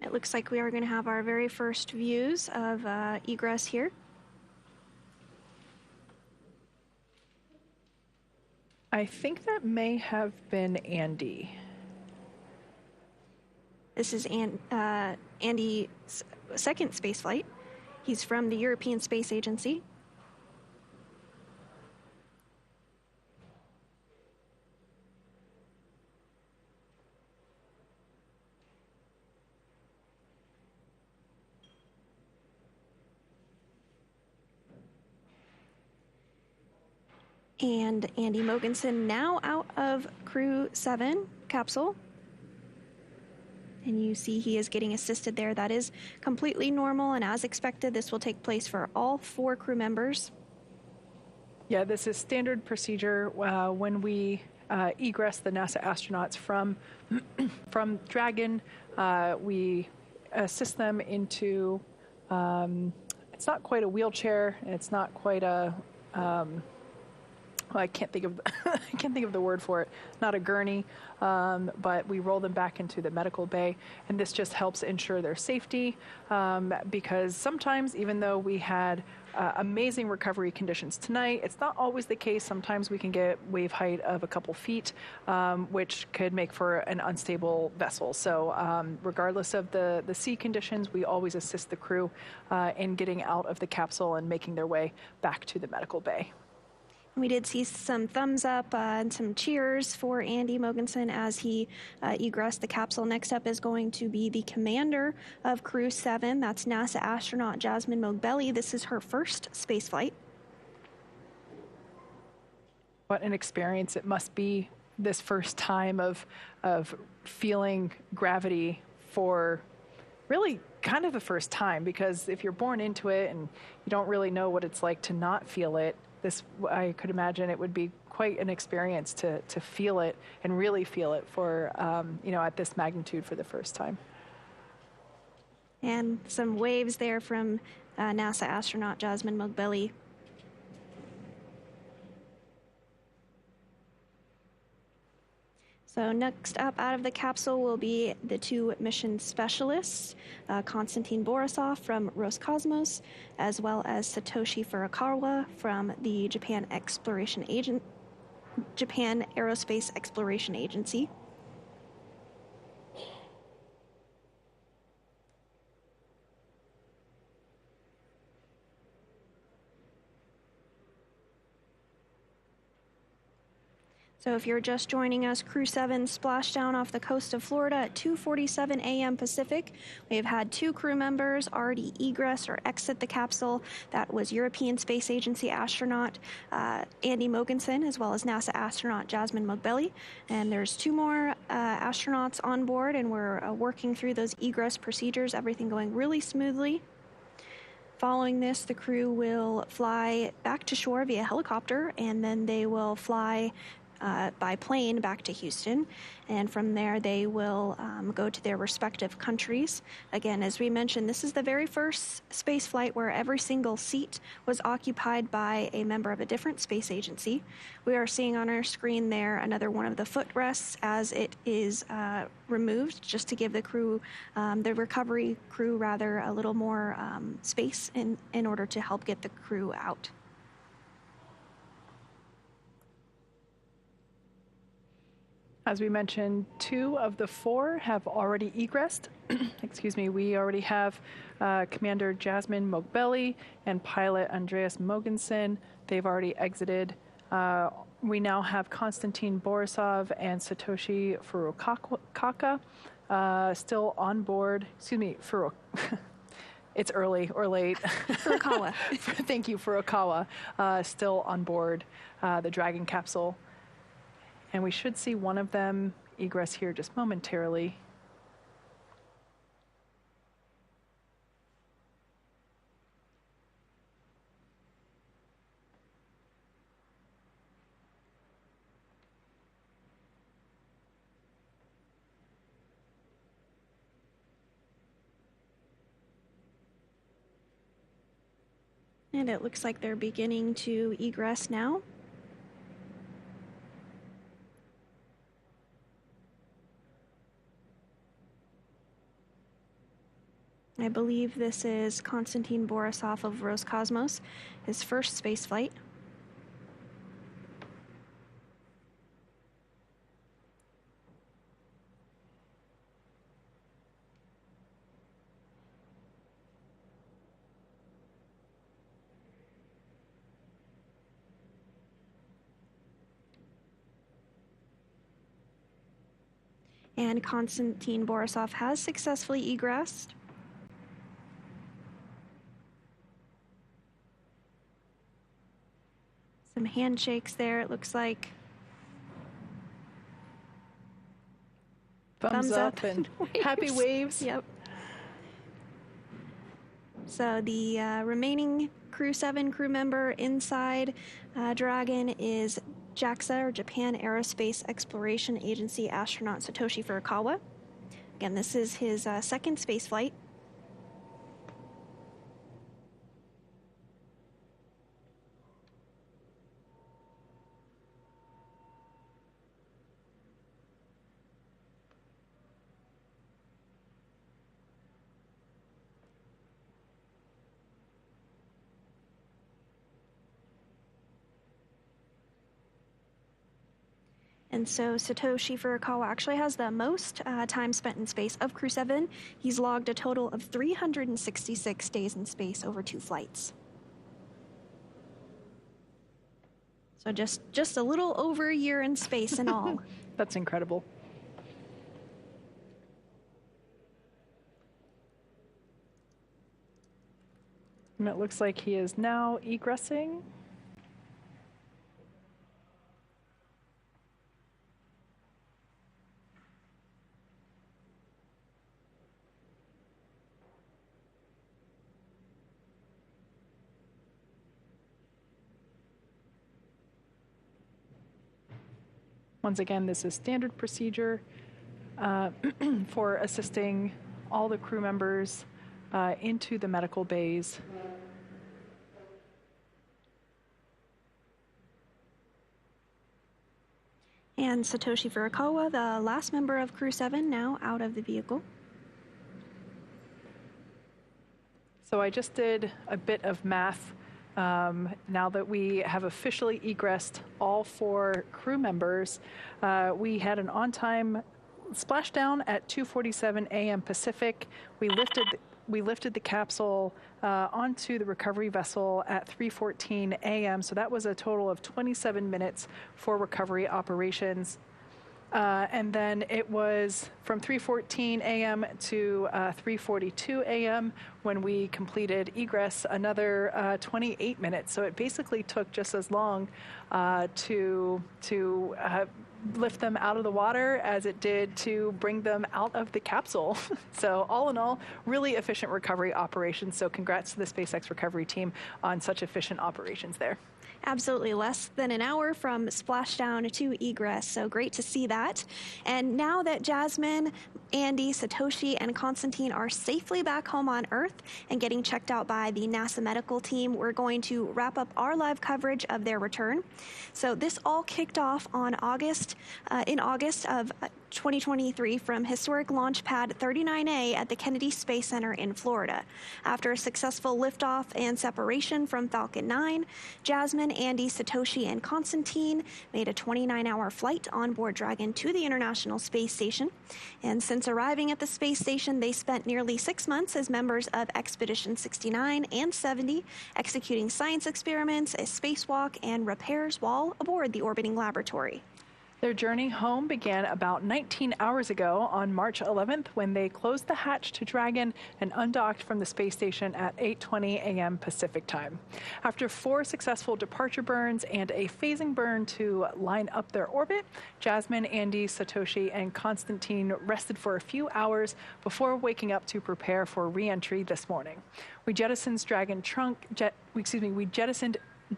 It looks like we are going to have our very first views of egress here. I think that may have been Andy. This is Andy's second spaceflight. He's from the European Space Agency. And Andy Mogensen now out of Crew-7 capsule. And you see he is getting assisted there. That is completely normal, and as expected, this will take place for all 4 crew members. Yeah, this is standard procedure when we egress the NASA astronauts from Dragon. We assist them into, it's not quite a wheelchair, and it's not quite a, I can't think of the word for it. Not a gurney, but we roll them back into the medical bay, and this just helps ensure their safety. Because sometimes, even though we had amazing recovery conditions tonight, it's not always the case. Sometimes we can get wave height of a couple feet, which could make for an unstable vessel. So, regardless of the sea conditions, we always assist the crew in getting out of the capsule and making their way back to the medical bay. We did see some thumbs up and some cheers for Andy Mogensen as he egressed the capsule. Next up is going to be the commander of Crew-7. That's NASA astronaut Jasmine Mogbelli. This is her first spaceflight. What an experience it must be, this first time of feeling gravity for really kind of the first time, because if you're born into it and you don't really know what it's like to not feel it, I could imagine it would be quite an experience to feel it and really feel it for, at this magnitude for the first time. And some waves there from NASA astronaut Jasmine Mogbelli. So next up out of the capsule will be the 2 mission specialists, Konstantin Borisov from Roscosmos, as well as Satoshi Furukawa from the Japan Aerospace Exploration Agency. So if you're just joining us, Crew-7 splashdown off the coast of Florida at 2:47 a.m. Pacific. We've had 2 crew members already egress or exit the capsule. That was European Space Agency astronaut Andy Mogensen, as well as NASA astronaut Jasmine Mogbelli. And there's 2 more astronauts on board, and we're working through those egress procedures, everything going really smoothly. Following this, the crew will fly back to shore via helicopter, and then they will fly by plane back to Houston, and from there they will go to their respective countries. Again, as we mentioned, this is the very first space flight where every single seat was occupied by a member of a different space agency. We are seeing on our screen there another one of the footrests as it is removed, just to give the crew, the recovery crew rather, a little more space in order to help get the crew out. As we mentioned, 2 of the 4 have already egressed. Excuse me, we already have Commander Jasmine Mogbelli and pilot Andreas Mogensen. They've already exited. We now have Konstantin Borisov and Satoshi Furukawa still on board. Excuse me, it's early or late. Furukawa. Thank you, Furukawa. Still on board the Dragon capsule. And we should see one of them egress here just momentarily. And it looks like they're beginning to egress now. I believe this is Konstantin Borisov of Roscosmos, his first space flight. And Konstantin Borisov has successfully egressed. Some handshakes there, it looks like. Thumbs up and happy waves. Yep. So the remaining Crew-7 crew member inside Dragon is JAXA, or Japan Aerospace Exploration Agency astronaut Satoshi Furukawa. Again, this is his second space flight. And so Satoshi Furukawa actually has the most time spent in space of Crew-7. He's logged a total of 366 days in space over 2 flights. So just a little over a year in space in all. That's incredible. And it looks like he is now egressing. Once again, this is standard procedure for assisting all the crew members into the medical bays. And Satoshi Furukawa, the last member of Crew-7, now out of the vehicle. So I just did a bit of math. Now that we have officially egressed all 4 crew members, we had an on-time splashdown at 2:47 a.m. Pacific. We lifted we lifted the capsule onto the recovery vessel at 3:14 a.m. So that was a total of 27 minutes for recovery operations. And then it was from 3:14 a.m. to 3:42 a.m. when we completed egress, another 28 minutes. So it basically took just as long to lift them out of the water as it did to bring them out of the capsule. So all in all, really efficient recovery operations. So congrats to the SpaceX recovery team on such efficient operations there. Absolutely, less than an hour from splashdown to egress, so great to see that. And now that Jasmine, Andy, Satoshi, and Constantine are safely back home on Earth and getting checked out by the NASA medical team, we're going to wrap up our live coverage of their return. So this all kicked off on in August of 2023 from historic launch pad 39A at the Kennedy Space Center in Florida. After a successful liftoff and separation from Falcon 9, Jasmine, Andy, Satoshi, and Constantine made a 29-hour flight on board Dragon to the International Space Station. And since arriving at the space station, they spent nearly 6 months as members of Expedition 69 and 70, executing science experiments, a spacewalk, and repairs while aboard the orbiting laboratory. Their journey home began about 19 hours ago on March 11th when they closed the hatch to Dragon and undocked from the space station at 8:20 a.m. Pacific time. After 4 successful departure burns and a phasing burn to line up their orbit, Jasmine, Andy, Satoshi, and Constantine rested for a few hours before waking up to prepare for re-entry this morning. We jettisoned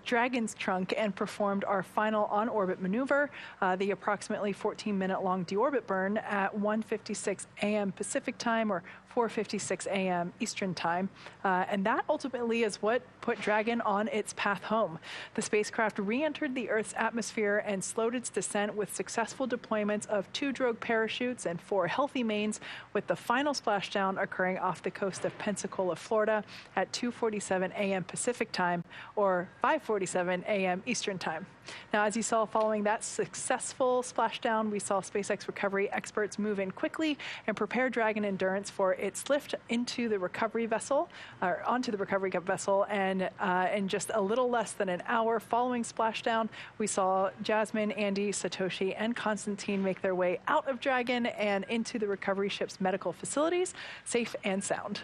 Dragon's trunk and performed our final on-orbit maneuver, the approximately 14-minute-long deorbit burn at 1:56 a.m. Pacific time or 4:56 a.m. Eastern time, and that ultimately is what put Dragon on its path home. The spacecraft re-entered the Earth's atmosphere and slowed its descent with successful deployments of 2 drogue parachutes and 4 healthy mains, with the final splashdown occurring off the coast of Pensacola, Florida at 2:47 a.m. Pacific time or 5:47 a.m. Eastern time. Now, as you saw following that successful splashdown, we saw SpaceX recovery experts move in quickly and prepare Dragon Endurance for its lift into the recovery vessel, or onto the recovery vessel, and in just a little less than an hour following splashdown, we saw Jasmine, Andy, Satoshi, and Constantine make their way out of Dragon and into the recovery ship's medical facilities, safe and sound.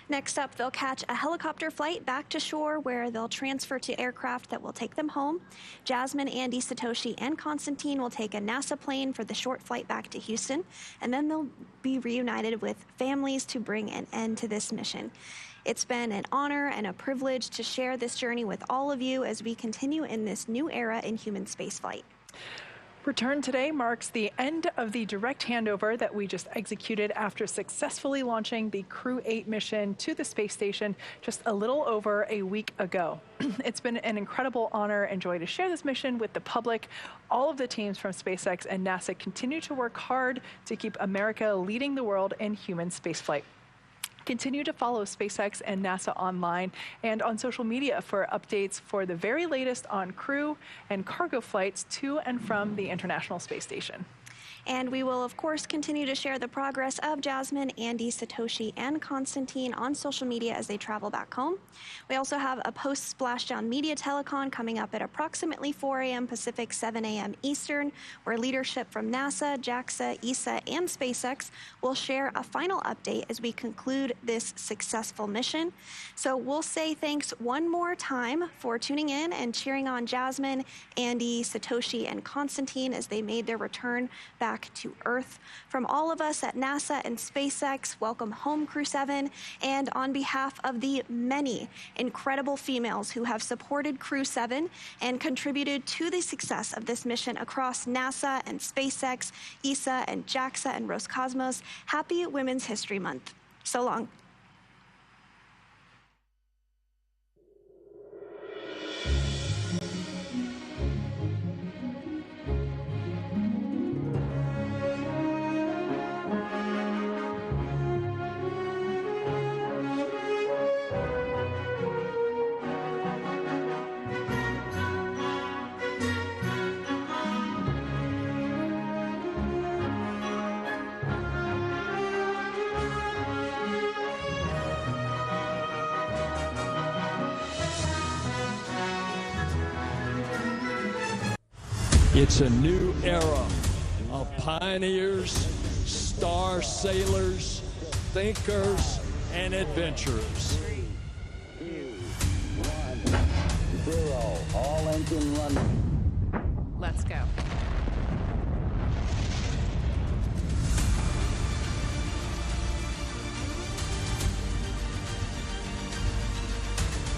Next up, they'll catch a helicopter flight back to shore where they'll transfer to aircraft that will take them home. Jasmine, Andy, Satoshi, and Constantine will take a NASA plane for the short flight back to Houston, and then they'll be reunited with families to bring an end to this mission. It's been an honor and a privilege to share this journey with all of you as we continue in this new era in human spaceflight. Return today marks the end of the direct handover that we just executed after successfully launching the Crew-7 mission to the space station just a little over a week ago. It's been an incredible honor and joy to share this mission with the public. All of the teams from SpaceX and NASA continue to work hard to keep America leading the world in human spaceflight. Continue to follow SpaceX and NASA online and on social media for updates for the very latest on crew and cargo flights to and from the International Space Station. And we will, of course, continue to share the progress of Jasmine, Andy, Satoshi, and Constantine on social media as they travel back home. We also have a post-splashdown media telecon coming up at approximately 4 a.m. Pacific, 7 a.m. Eastern, where leadership from NASA, JAXA, ESA, and SpaceX will share a final update as we conclude this successful mission. So we'll say thanks one more time for tuning in and cheering on Jasmine, Andy, Satoshi, and Constantine as they made their return back to Earth. From all of us at NASA and SpaceX, welcome home, Crew-7, and on behalf of the many incredible females who have supported Crew-7 and contributed to the success of this mission across NASA and SpaceX, ESA and JAXA and Roscosmos, happy Women's History Month. So long. It's a new era of pioneers, star sailors, thinkers, and adventurers. 3, 2, 1, 0. All engine running. Let's go.